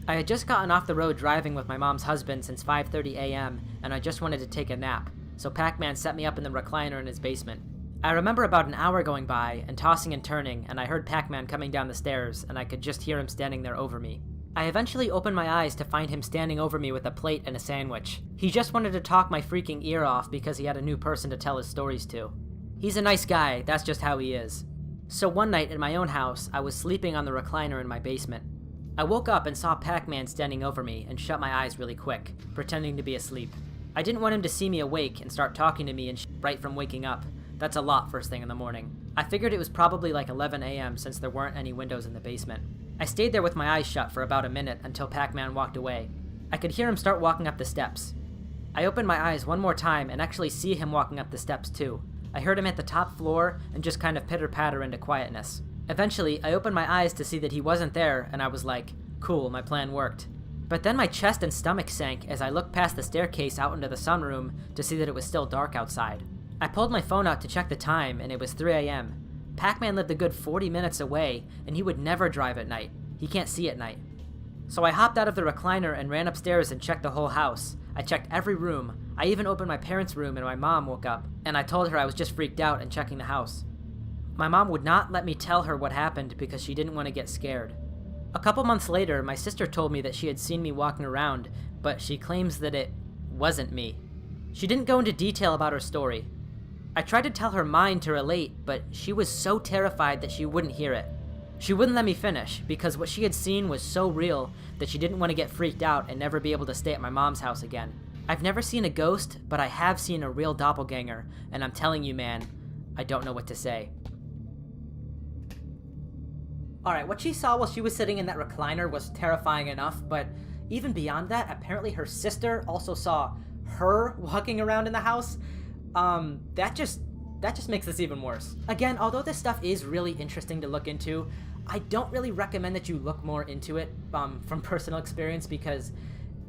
I had just gotten off the road driving with my mom's husband since 5:30 a.m. and I just wanted to take a nap, so Pac-Man set me up in the recliner in his basement. I remember about an hour going by and tossing and turning, and I heard Pac-Man coming down the stairs, and I could just hear him standing there over me. I eventually opened my eyes to find him standing over me with a plate and a sandwich. He just wanted to talk my freaking ear off because he had a new person to tell his stories to. He's a nice guy, that's just how he is. So one night in my own house, I was sleeping on the recliner in my basement. I woke up and saw Pac-Man standing over me and shut my eyes really quick, pretending to be asleep. I didn't want him to see me awake and start talking to me and right from waking up. That's a lot first thing in the morning. I figured it was probably like 11 a.m. since there weren't any windows in the basement. I stayed there with my eyes shut for about a minute until Pac-Man walked away. I could hear him start walking up the steps. I opened my eyes one more time and actually see him walking up the steps too. I heard him at the top floor and just kind of pitter-patter into quietness. Eventually, I opened my eyes to see that he wasn't there, and I was like, cool, my plan worked. But then my chest and stomach sank as I looked past the staircase out into the sunroom to see that it was still dark outside. I pulled my phone out to check the time, and it was 3 a.m. Pac-Man lived a good 40 minutes away, and he would never drive at night. He can't see at night. So I hopped out of the recliner and ran upstairs and checked the whole house. I checked every room. I even opened my parents' room, and my mom woke up, and I told her I was just freaked out and checking the house. My mom would not let me tell her what happened because she didn't want to get scared. A couple months later, my sister told me that she had seen me walking around, but she claims that it wasn't me. She didn't go into detail about her story. I tried to tell her mine to relate, but she was so terrified that she wouldn't hear it. She wouldn't let me finish because what she had seen was so real that she didn't want to get freaked out and never be able to stay at my mom's house again. I've never seen a ghost, but I have seen a real doppelganger, and I'm telling you, man, I don't know what to say. Alright, what she saw while she was sitting in that recliner was terrifying enough, but even beyond that, apparently her sister also saw her walking around in the house. That just makes this even worse. Again, although this stuff is really interesting to look into, I don't really recommend that you look more into it from personal experience because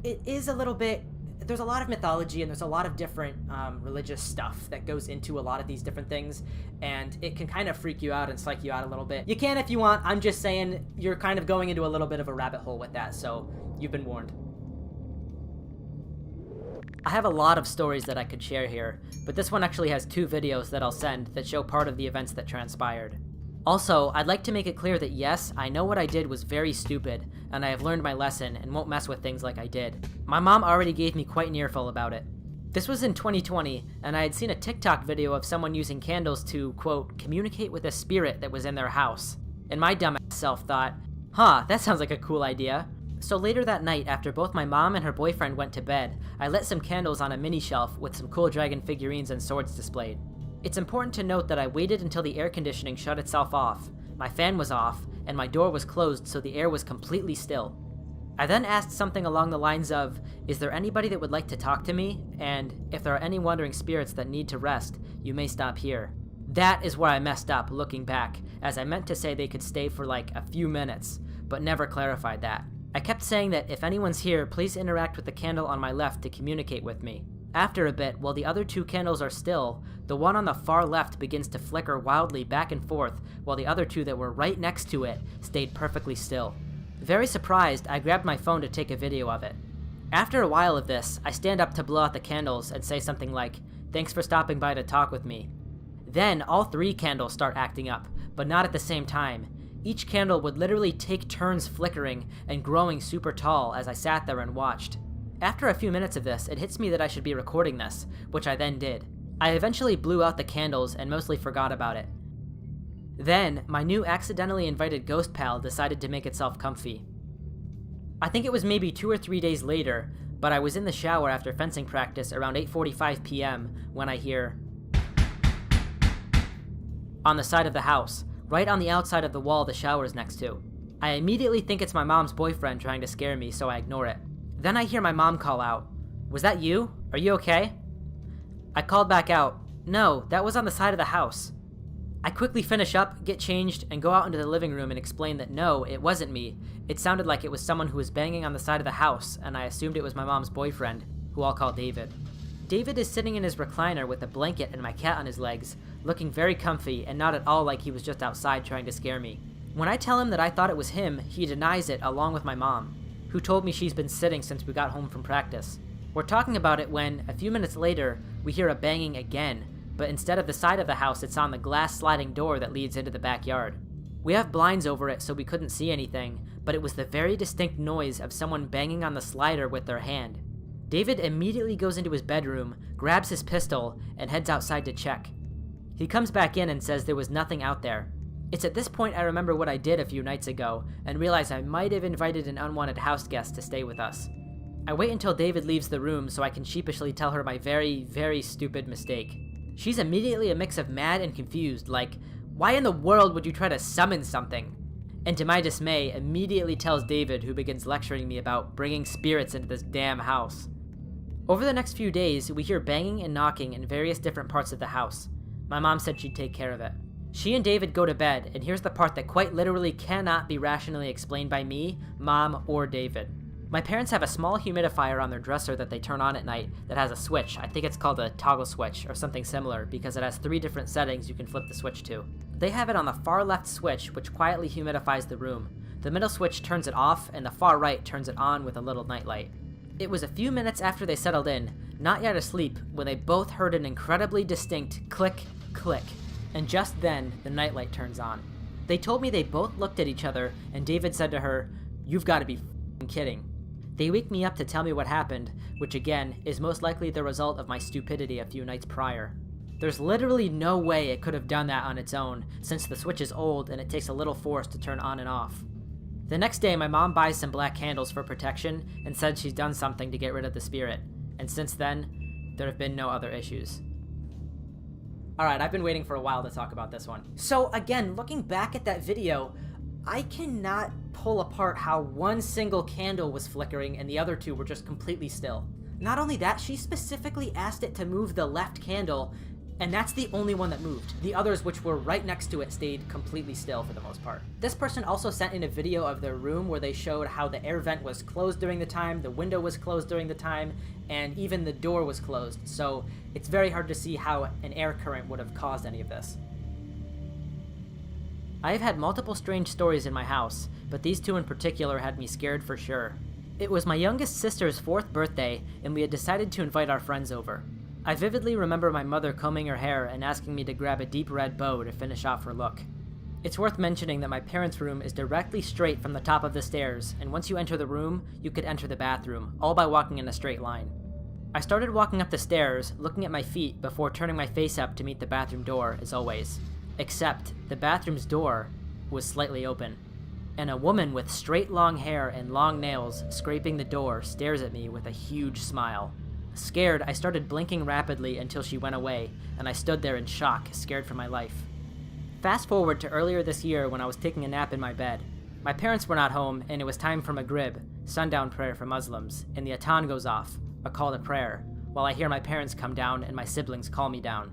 it is a little bit... There's a lot of mythology and there's a lot of different religious stuff that goes into a lot of these different things, and it can kind of freak you out and psych you out a little bit. You can if you want. I'm just saying you're kind of going into a little bit of a rabbit hole with that, so you've been warned. I have a lot of stories that I could share here, but this one actually has 2 videos that I'll send that show part of the events that transpired. Also, I'd like to make it clear that yes, I know what I did was very stupid, and I have learned my lesson and won't mess with things like I did. My mom already gave me quite an earful about it. This was in 2020, and I had seen a TikTok video of someone using candles to, quote, communicate with a spirit that was in their house. And my dumb self thought, huh, that sounds like a cool idea. So later that night, after both my mom and her boyfriend went to bed, I lit some candles on a mini shelf with some cool dragon figurines and swords displayed. It's important to note that I waited until the air conditioning shut itself off, my fan was off, and my door was closed so the air was completely still. I then asked something along the lines of, is there anybody that would like to talk to me? And if there are any wandering spirits that need to rest, you may stop here. That is where I messed up looking back, as I meant to say they could stay for like a few minutes, but never clarified that. I kept saying that if anyone's here, please interact with the candle on my left to communicate with me. After a bit, while the other two candles are still, the one on the far left begins to flicker wildly back and forth, while the other two that were right next to it stayed perfectly still. Very surprised, I grabbed my phone to take a video of it. After a while of this, I stand up to blow out the candles and say something like, "Thanks for stopping by to talk with me." Then all three candles start acting up, but not at the same time. Each candle would literally take turns flickering and growing super tall as I sat there and watched. After a few minutes of this, it hits me that I should be recording this, which I then did. I eventually blew out the candles and mostly forgot about it. Then, my new accidentally invited ghost pal decided to make itself comfy. I think it was maybe 2 or 3 days later, but I was in the shower after fencing practice around 8:45 p.m. when I hear on the side of the house, right on the outside of the wall the shower is next to. I immediately think it's my mom's boyfriend trying to scare me, so I ignore it. Then I hear my mom call out, "Was that you? Are you okay?" I called back out, "No, that was on the side of the house." I quickly finish up, get changed, and go out into the living room and explain that no, it wasn't me. It sounded like it was someone who was banging on the side of the house, and I assumed it was my mom's boyfriend, who I'll call David. David is sitting in his recliner with a blanket and my cat on his legs, looking very comfy and not at all like he was just outside trying to scare me. When I tell him that I thought it was him, he denies it along with my mom, who told me she's been sitting since we got home from practice. We're talking about it when, a few minutes later, we hear a banging again, but instead of the side of the house, it's on the glass sliding door that leads into the backyard. We have blinds over it so we couldn't see anything, but it was the very distinct noise of someone banging on the slider with their hand. David immediately goes into his bedroom, grabs his pistol, and heads outside to check. He comes back in and says there was nothing out there. It's at this point I remember what I did a few nights ago, and realize I might have invited an unwanted house guest to stay with us. I wait until David leaves the room so I can sheepishly tell her my very, very stupid mistake. She's immediately a mix of mad and confused, like, why in the world would you try to summon something? And to my dismay, immediately tells David, who begins lecturing me about bringing spirits into this damn house. Over the next few days, we hear banging and knocking in various different parts of the house. My mom said she'd take care of it. She and David go to bed, and here's the part that quite literally cannot be rationally explained by me, Mom, or David. My parents have a small humidifier on their dresser that they turn on at night that has a switch. I think it's called a toggle switch or something similar because it has 3 different settings you can flip the switch to. They have it on the far left switch, which quietly humidifies the room. The middle switch turns it off, and the far right turns it on with a little nightlight. It was a few minutes after they settled in, not yet asleep, when they both heard an incredibly distinct click, click, and just then, the nightlight turns on. They told me they both looked at each other, and David said to her, "You've got to be f***ing kidding." They wake me up to tell me what happened, which again, is most likely the result of my stupidity a few nights prior. There's literally no way it could have done that on its own, since the switch is old and it takes a little force to turn on and off. The next day, my mom buys some black candles for protection and said she's done something to get rid of the spirit, and since then, there have been no other issues. Alright, I've been waiting for a while to talk about this one. So again, looking back at that video, I cannot pull apart how one single candle was flickering and the other two were just completely still. Not only that, she specifically asked it to move the left candle, and that's the only one that moved. The others, which were right next to it, stayed completely still for the most part. This person also sent in a video of their room where they showed how the air vent was closed during the time, the window was closed during the time, and even the door was closed, so it's very hard to see how an air current would have caused any of this. I have had multiple strange stories in my house, but these two in particular had me scared for sure. It was my youngest sister's 4th birthday, and we had decided to invite our friends over. I vividly remember my mother combing her hair and asking me to grab a deep red bow to finish off her look. It's worth mentioning that my parents' room is directly straight from the top of the stairs, and once you enter the room, you could enter the bathroom, all by walking in a straight line. I started walking up the stairs, looking at my feet before turning my face up to meet the bathroom door, as always. Except, the bathroom's door was slightly open, and a woman with straight long hair and long nails scraping the door stares at me with a huge smile. Scared, I started blinking rapidly until she went away, and I stood there in shock, scared for my life. Fast forward to earlier this year when I was taking a nap in my bed. My parents were not home, and it was time for Maghrib, sundown prayer for Muslims, and the adhan goes off, a call to prayer, while I hear my parents come down and my siblings call me down.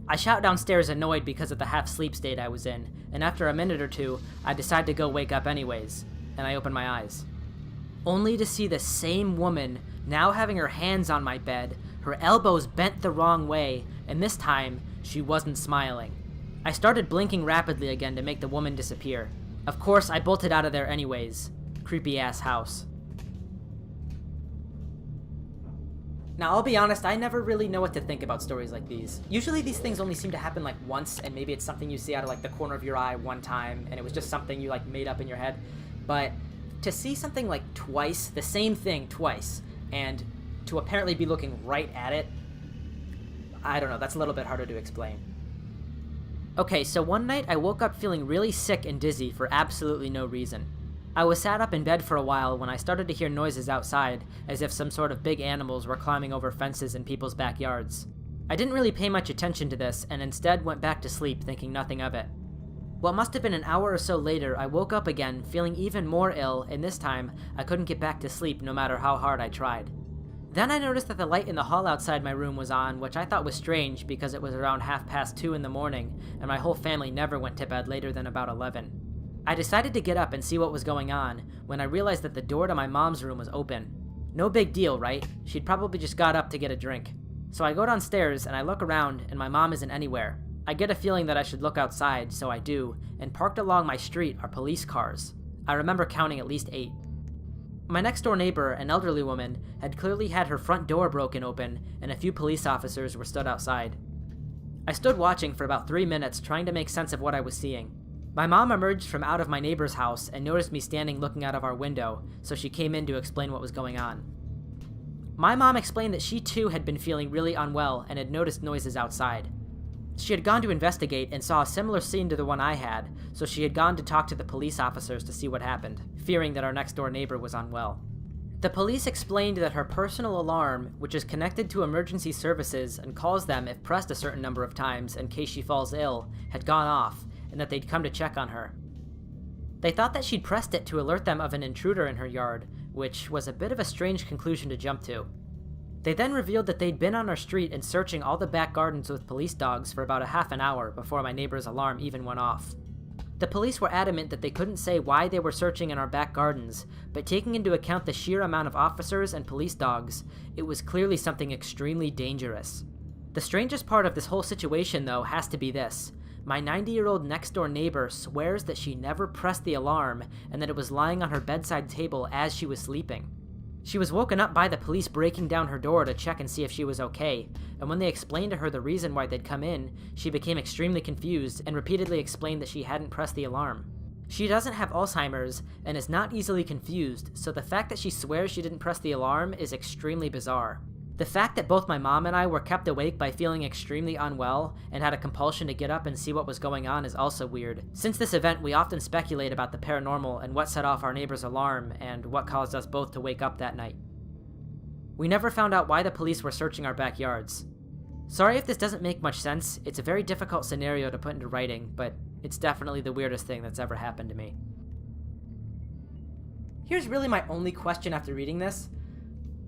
I shout downstairs annoyed because of the half-sleep state I was in, and after a minute or two, I decide to go wake up anyways, and I open my eyes. Only to see the same woman now having her hands on my bed, her elbows bent the wrong way, and this time, she wasn't smiling. I started blinking rapidly again to make the woman disappear. Of course, I bolted out of there anyways. Creepy-ass house. Now, I'll be honest, I never really know what to think about stories like these. Usually these things only seem to happen like once, and maybe it's something you see out of like the corner of your eye one time, and it was just something you like made up in your head. But to see something like twice, the same thing twice, and to apparently be looking right at it, I don't know, that's a little bit harder to explain. Okay, so one night I woke up feeling really sick and dizzy for absolutely no reason. I was sat up in bed for a while when I started to hear noises outside, as if some sort of big animals were climbing over fences in people's backyards. I didn't really pay much attention to this, and instead went back to sleep thinking nothing of it. What must have been an hour or so later, I woke up again, feeling even more ill, and this time, I couldn't get back to sleep no matter how hard I tried. Then I noticed that the light in the hall outside my room was on, which I thought was strange because it was around 2:30 in the morning, and my whole family never went to bed later than about 11. I decided to get up and see what was going on, when I realized that the door to my mom's room was open. No big deal, right? She'd probably just got up to get a drink. So I go downstairs and I look around, and my mom isn't anywhere. I get a feeling that I should look outside, so I do, and parked along my street are police cars. I remember counting at least 8. My next door neighbor, an elderly woman, had clearly had her front door broken open, and a few police officers were stood outside. I stood watching for about 3 minutes, trying to make sense of what I was seeing. My mom emerged from out of my neighbor's house and noticed me standing looking out of our window, so she came in to explain what was going on. My mom explained that she too had been feeling really unwell and had noticed noises outside. She had gone to investigate and saw a similar scene to the one I had, so she had gone to talk to the police officers to see what happened, fearing that our next door neighbor was unwell. The police explained that her personal alarm, which is connected to emergency services and calls them if pressed a certain number of times in case she falls ill, had gone off, and that they'd come to check on her. They thought that she'd pressed it to alert them of an intruder in her yard, which was a bit of a strange conclusion to jump to. They then revealed that they'd been on our street and searching all the back gardens with police dogs for about a half an hour before my neighbor's alarm even went off. The police were adamant that they couldn't say why they were searching in our back gardens, but taking into account the sheer amount of officers and police dogs, it was clearly something extremely dangerous. The strangest part of this whole situation, though, has to be this. My 90-year-old next-door neighbor swears that she never pressed the alarm and that it was lying on her bedside table as she was sleeping. She was woken up by the police breaking down her door to check and see if she was okay, and when they explained to her the reason why they'd come in, she became extremely confused and repeatedly explained that she hadn't pressed the alarm. She doesn't have Alzheimer's and is not easily confused, so the fact that she swears she didn't press the alarm is extremely bizarre. The fact that both my mom and I were kept awake by feeling extremely unwell and had a compulsion to get up and see what was going on is also weird. Since this event, we often speculate about the paranormal and what set off our neighbor's alarm and what caused us both to wake up that night. We never found out why the police were searching our backyards. Sorry if this doesn't make much sense, it's a very difficult scenario to put into writing, but it's definitely the weirdest thing that's ever happened to me. Here's really my only question after reading this.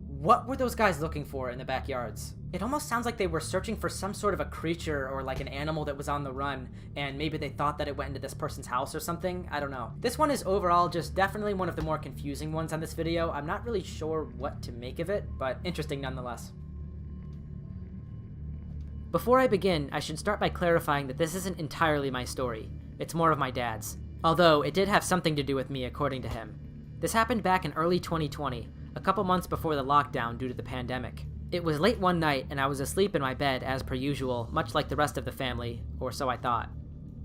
What were those guys looking for in the backyards? It almost sounds like they were searching for some sort of a creature or like an animal that was on the run, and maybe they thought that it went into this person's house or something. I don't know. This one is overall just definitely one of the more confusing ones on this video. I'm not really sure what to make of it, but interesting nonetheless. Before I begin, I should start by clarifying that this isn't entirely my story. It's more of my dad's. Although, it did have something to do with me according to him. This happened back in early 2020. A couple months before the lockdown due to the pandemic. It was late one night and I was asleep in my bed as per usual, much like the rest of the family, or so I thought.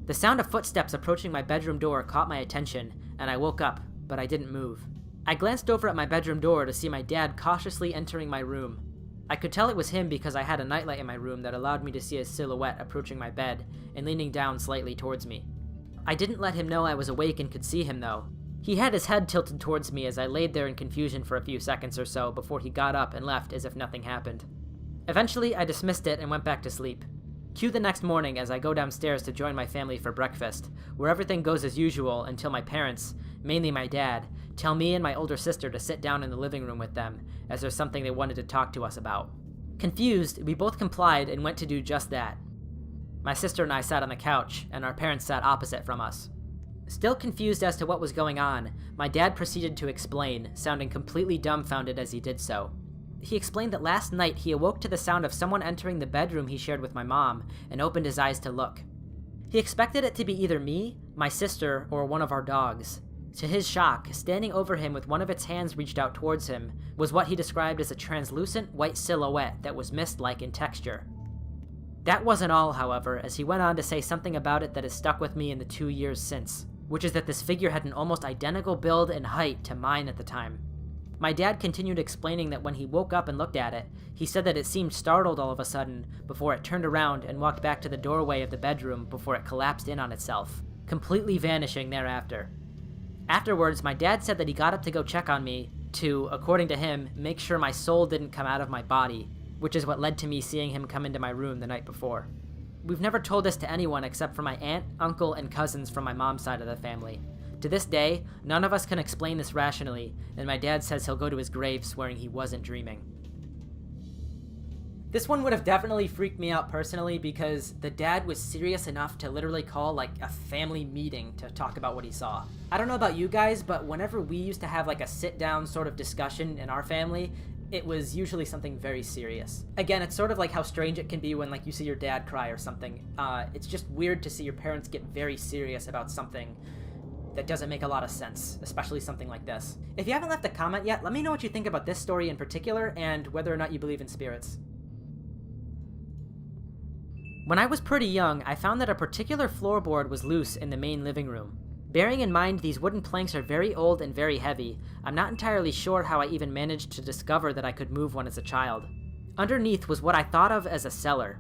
The sound of footsteps approaching my bedroom door caught my attention, and I woke up, but I didn't move. I glanced over at my bedroom door to see my dad cautiously entering my room. I could tell it was him because I had a nightlight in my room that allowed me to see his silhouette approaching my bed and leaning down slightly towards me. I didn't let him know I was awake and could see him though. He had his head tilted towards me as I laid there in confusion for a few seconds or so before he got up and left as if nothing happened. Eventually, I dismissed it and went back to sleep. Cue the next morning as I go downstairs to join my family for breakfast, where everything goes as usual until my parents, mainly my dad, tell me and my older sister to sit down in the living room with them, as there's something they wanted to talk to us about. Confused, we both complied and went to do just that. My sister and I sat on the couch, and our parents sat opposite from us. Still confused as to what was going on, my dad proceeded to explain, sounding completely dumbfounded as he did so. He explained that last night he awoke to the sound of someone entering the bedroom he shared with my mom and opened his eyes to look. He expected it to be either me, my sister, or one of our dogs. To his shock, standing over him with one of its hands reached out towards him was what he described as a translucent white silhouette that was mist-like in texture. That wasn't all, however, as he went on to say something about it that has stuck with me in the 2 years since, which is that this figure had an almost identical build and height to mine at the time. My dad continued explaining that when he woke up and looked at it, he said that it seemed startled all of a sudden before it turned around and walked back to the doorway of the bedroom before it collapsed in on itself, completely vanishing thereafter. Afterwards, my dad said that he got up to go check on me to, according to him, make sure my soul didn't come out of my body, which is what led to me seeing him come into my room the night before. We've never told this to anyone except for my aunt, uncle, and cousins from my mom's side of the family. To this day, none of us can explain this rationally, and my dad says he'll go to his grave swearing he wasn't dreaming. This one would have definitely freaked me out personally because the dad was serious enough to literally call like a family meeting to talk about what he saw. I don't know about you guys, but whenever we used to have like a sit-down sort of discussion in our family, it was usually something very serious. Again, it's sort of like how strange it can be when like you see your dad cry or something. It's just weird to see your parents get very serious about something that doesn't make a lot of sense, especially something like this. If you haven't left a comment yet, let me know what you think about this story in particular and whether or not you believe in spirits. When I was pretty young, I found that a particular floorboard was loose in the main living room. Bearing in mind these wooden planks are very old and very heavy, I'm not entirely sure how I even managed to discover that I could move one as a child. Underneath was what I thought of as a cellar.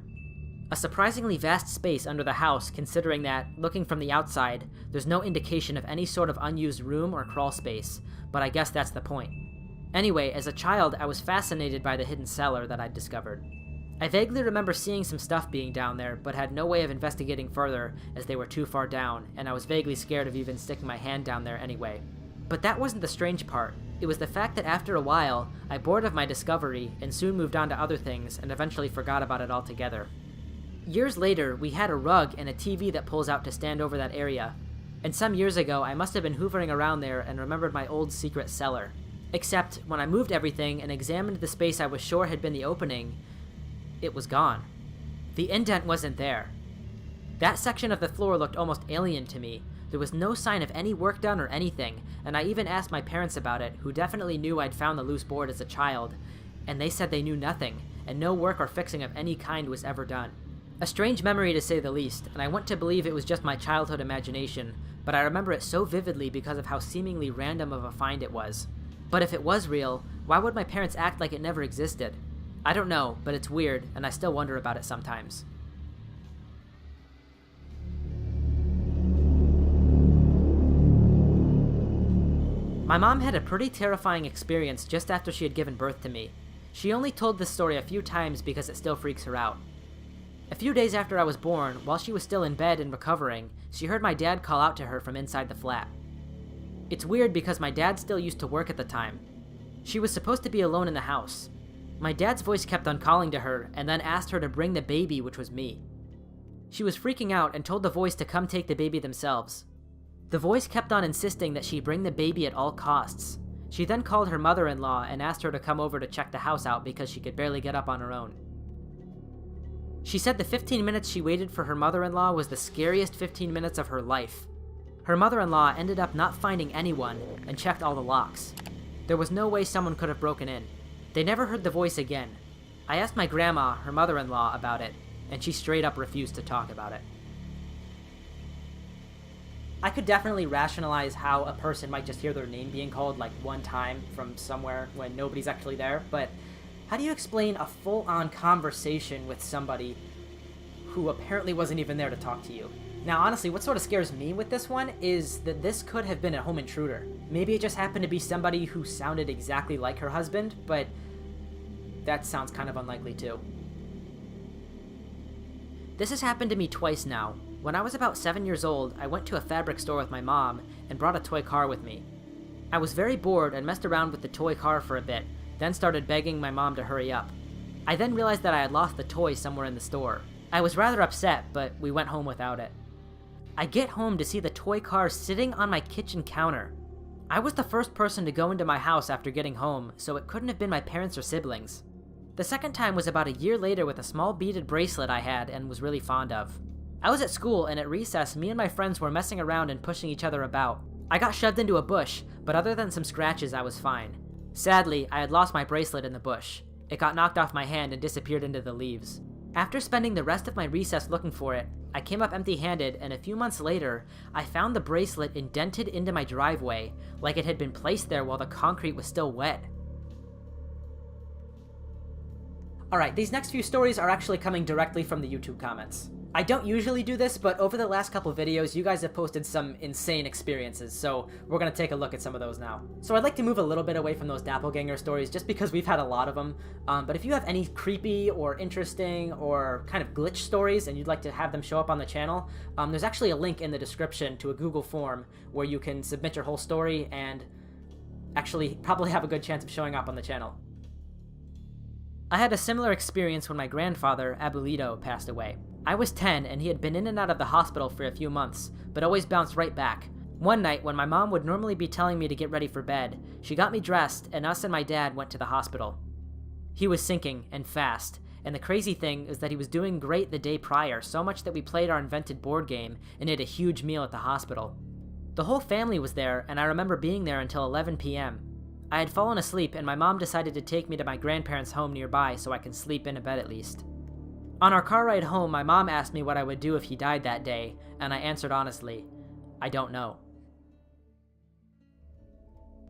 A surprisingly vast space under the house, considering that, looking from the outside, there's no indication of any sort of unused room or crawl space, but I guess that's the point. Anyway, as a child, I was fascinated by the hidden cellar that I'd discovered. I vaguely remember seeing some stuff being down there, but had no way of investigating further as they were too far down, and I was vaguely scared of even sticking my hand down there anyway. But that wasn't the strange part. It was the fact that after a while, I bored of my discovery and soon moved on to other things and eventually forgot about it altogether. Years later, we had a rug and a TV that pulls out to stand over that area, and some years ago I must have been hoovering around there and remembered my old secret cellar. Except, when I moved everything and examined the space I was sure had been the opening, it was gone. The indent wasn't there. That section of the floor looked almost alien to me. There was no sign of any work done or anything, and I even asked my parents about it, who definitely knew I'd found the loose board as a child, and they said they knew nothing, and no work or fixing of any kind was ever done. A strange memory to say the least, and I want to believe it was just my childhood imagination, but I remember it so vividly because of how seemingly random of a find it was. But if it was real, why would my parents act like it never existed? I don't know, but it's weird, and I still wonder about it sometimes. My mom had a pretty terrifying experience just after she had given birth to me. She only told this story a few times because it still freaks her out. A few days after I was born, while she was still in bed and recovering, she heard my dad call out to her from inside the flat. It's weird because my dad still used to work at the time. She was supposed to be alone in the house. My dad's voice kept on calling to her and then asked her to bring the baby, which was me. She was freaking out and told the voice to come take the baby themselves. The voice kept on insisting that she bring the baby at all costs. She then called her mother-in-law and asked her to come over to check the house out because she could barely get up on her own. She said the 15 minutes she waited for her mother-in-law was the scariest 15 minutes of her life. Her mother-in-law ended up not finding anyone and checked all the locks. There was no way someone could have broken in. They never heard the voice again. I asked my grandma, her mother-in-law, about it, and she straight up refused to talk about it. I could definitely rationalize how a person might just hear their name being called like one time from somewhere when nobody's actually there, but how do you explain a full-on conversation with somebody who apparently wasn't even there to talk to you? Now, honestly, what sort of scares me with this one is that this could have been a home intruder. Maybe it just happened to be somebody who sounded exactly like her husband, but that sounds kind of unlikely too. This has happened to me twice now. When I was about 7 years old, I went to a fabric store with my mom and brought a toy car with me. I was very bored and messed around with the toy car for a bit, then started begging my mom to hurry up. I then realized that I had lost the toy somewhere in the store. I was rather upset, but we went home without it. I get home to see the toy car sitting on my kitchen counter. I was the first person to go into my house after getting home, so it couldn't have been my parents or siblings. The second time was about a year later with a small beaded bracelet I had and was really fond of. I was at school, and at recess, me and my friends were messing around and pushing each other about. I got shoved into a bush, but other than some scratches, I was fine. Sadly, I had lost my bracelet in the bush. It got knocked off my hand and disappeared into the leaves. After spending the rest of my recess looking for it, I came up empty-handed, and a few months later, I found the bracelet indented into my driveway, like it had been placed there while the concrete was still wet. Alright, these next few stories are actually coming directly from the YouTube comments. I don't usually do this, but over the last couple videos, you guys have posted some insane experiences, so we're gonna take a look at some of those now. So I'd like to move a little bit away from those doppelganger stories, just because we've had a lot of them, but if you have any creepy or interesting or kind of glitch stories and you'd like to have them show up on the channel, there's actually a link in the description to a Google form where you can submit your whole story and actually probably have a good chance of showing up on the channel. I had a similar experience when my grandfather, Abuelito, passed away. I was 10 and he had been in and out of the hospital for a few months, but always bounced right back. One night, when my mom would normally be telling me to get ready for bed, she got me dressed and us and my dad went to the hospital. He was sinking, and fast, and the crazy thing is that he was doing great the day prior, so much that we played our invented board game and ate a huge meal at the hospital. The whole family was there, and I remember being there until 11 p.m. I had fallen asleep and my mom decided to take me to my grandparents' home nearby so I can sleep in a bed at least. On our car ride home, my mom asked me what I would do if he died that day, and I answered honestly, I don't know.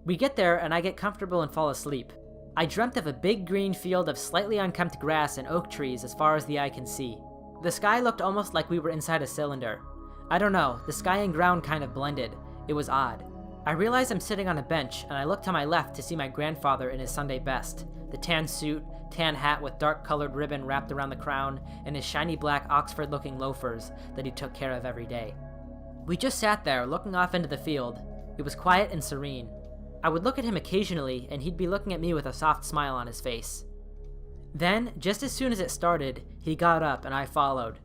We get there and I get comfortable and fall asleep. I dreamt of a big green field of slightly unkempt grass and oak trees as far as the eye can see. The sky looked almost like we were inside a cylinder. I don't know, the sky and ground kind of blended. It was odd. I realize I'm sitting on a bench, and I look to my left to see my grandfather in his Sunday best, the tan suit, tan hat with dark-colored ribbon wrapped around the crown, and his shiny black Oxford-looking loafers that he took care of every day. We just sat there, looking off into the field. It was quiet and serene. I would look at him occasionally, and he'd be looking at me with a soft smile on his face. Then, just as soon as it started, he got up and I followed.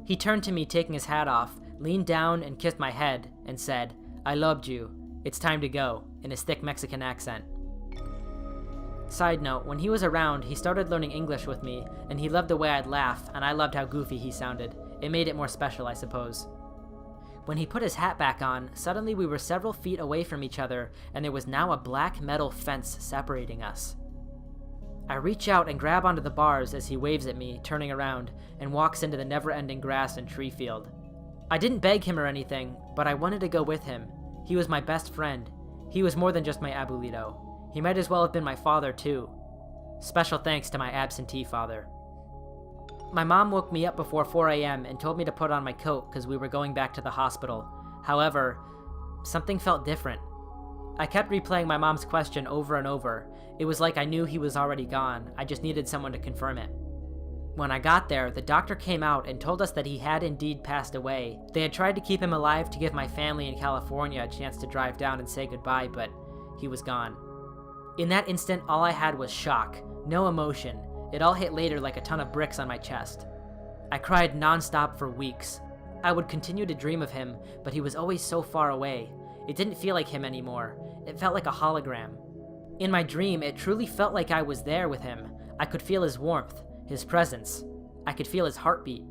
He turned to me, taking his hat off, leaned down and kissed my head, and said, "I loved you. It's time to go," in his thick Mexican accent. Side note, when he was around, he started learning English with me, and he loved the way I'd laugh, and I loved how goofy he sounded. It made it more special, I suppose. When he put his hat back on, suddenly we were several feet away from each other, and there was now a black metal fence separating us. I reach out and grab onto the bars as he waves at me, turning around, and walks into the never-ending grass and tree field. I didn't beg him or anything, but I wanted to go with him. He was my best friend. He was more than just my abuelito. He might as well have been my father, too. Special thanks to my absentee father. My mom woke me up before 4 a.m. and told me to put on my coat because we were going back to the hospital. However, something felt different. I kept replaying my mom's question over and over. It was like I knew he was already gone. I just needed someone to confirm it. When I got there, the doctor came out and told us that he had indeed passed away. They had tried to keep him alive to give my family in California a chance to drive down and say goodbye, but he was gone. In that instant, all I had was shock, no emotion. It all hit later like a ton of bricks on my chest. I cried nonstop for weeks. I would continue to dream of him, but he was always so far away. It didn't feel like him anymore. It felt like a hologram. In my dream, it truly felt like I was there with him. I could feel his warmth, his presence. I could feel his heartbeat,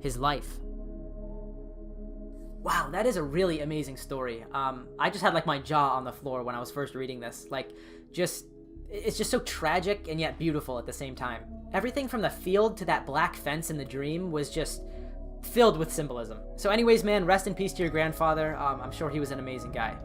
his life. Wow, that is a really amazing story. I just had like my jaw on the floor when I was first reading this. It's just so tragic and yet beautiful at the same time. Everything from the field to that black fence in the dream was just filled with symbolism. So anyways, man, rest in peace to your grandfather. I'm sure he was an amazing guy.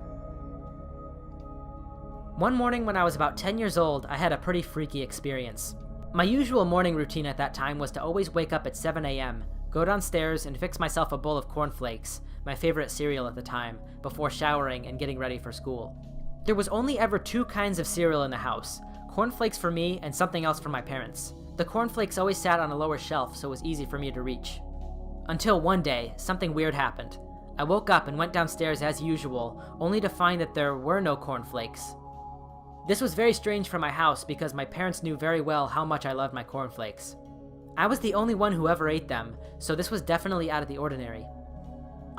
One morning when I was about 10 years old, I had a pretty freaky experience. My usual morning routine at that time was to always wake up at 7 a.m., go downstairs and fix myself a bowl of cornflakes, my favorite cereal at the time, before showering and getting ready for school. There was only ever 2 kinds of cereal in the house, cornflakes for me and something else for my parents. The cornflakes always sat on a lower shelf, so it was easy for me to reach. Until one day, something weird happened. I woke up and went downstairs as usual, only to find that there were no cornflakes. This was very strange for my house because my parents knew very well how much I loved my cornflakes. I was the only one who ever ate them, so this was definitely out of the ordinary.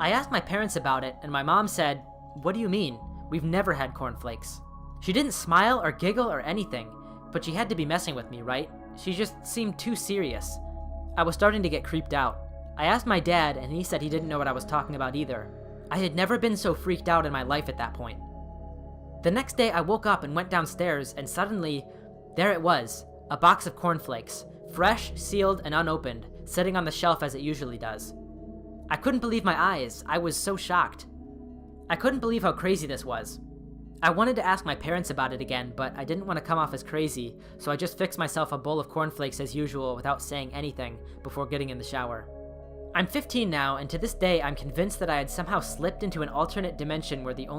I asked my parents about it, and my mom said, "What do you mean? We've never had cornflakes." She didn't smile or giggle or anything, but she had to be messing with me, right? She just seemed too serious. I was starting to get creeped out. I asked my dad, and he said he didn't know what I was talking about either. I had never been so freaked out in my life at that point. The next day I woke up and went downstairs, and suddenly, there it was, a box of cornflakes, fresh, sealed, and unopened, sitting on the shelf as it usually does. I couldn't believe my eyes. I was so shocked. I couldn't believe how crazy this was. I wanted to ask my parents about it again, but I didn't want to come off as crazy, so I just fixed myself a bowl of cornflakes as usual without saying anything before getting in the shower. I'm 15 now, and to this day I'm convinced that I had somehow slipped into an alternate dimension where the only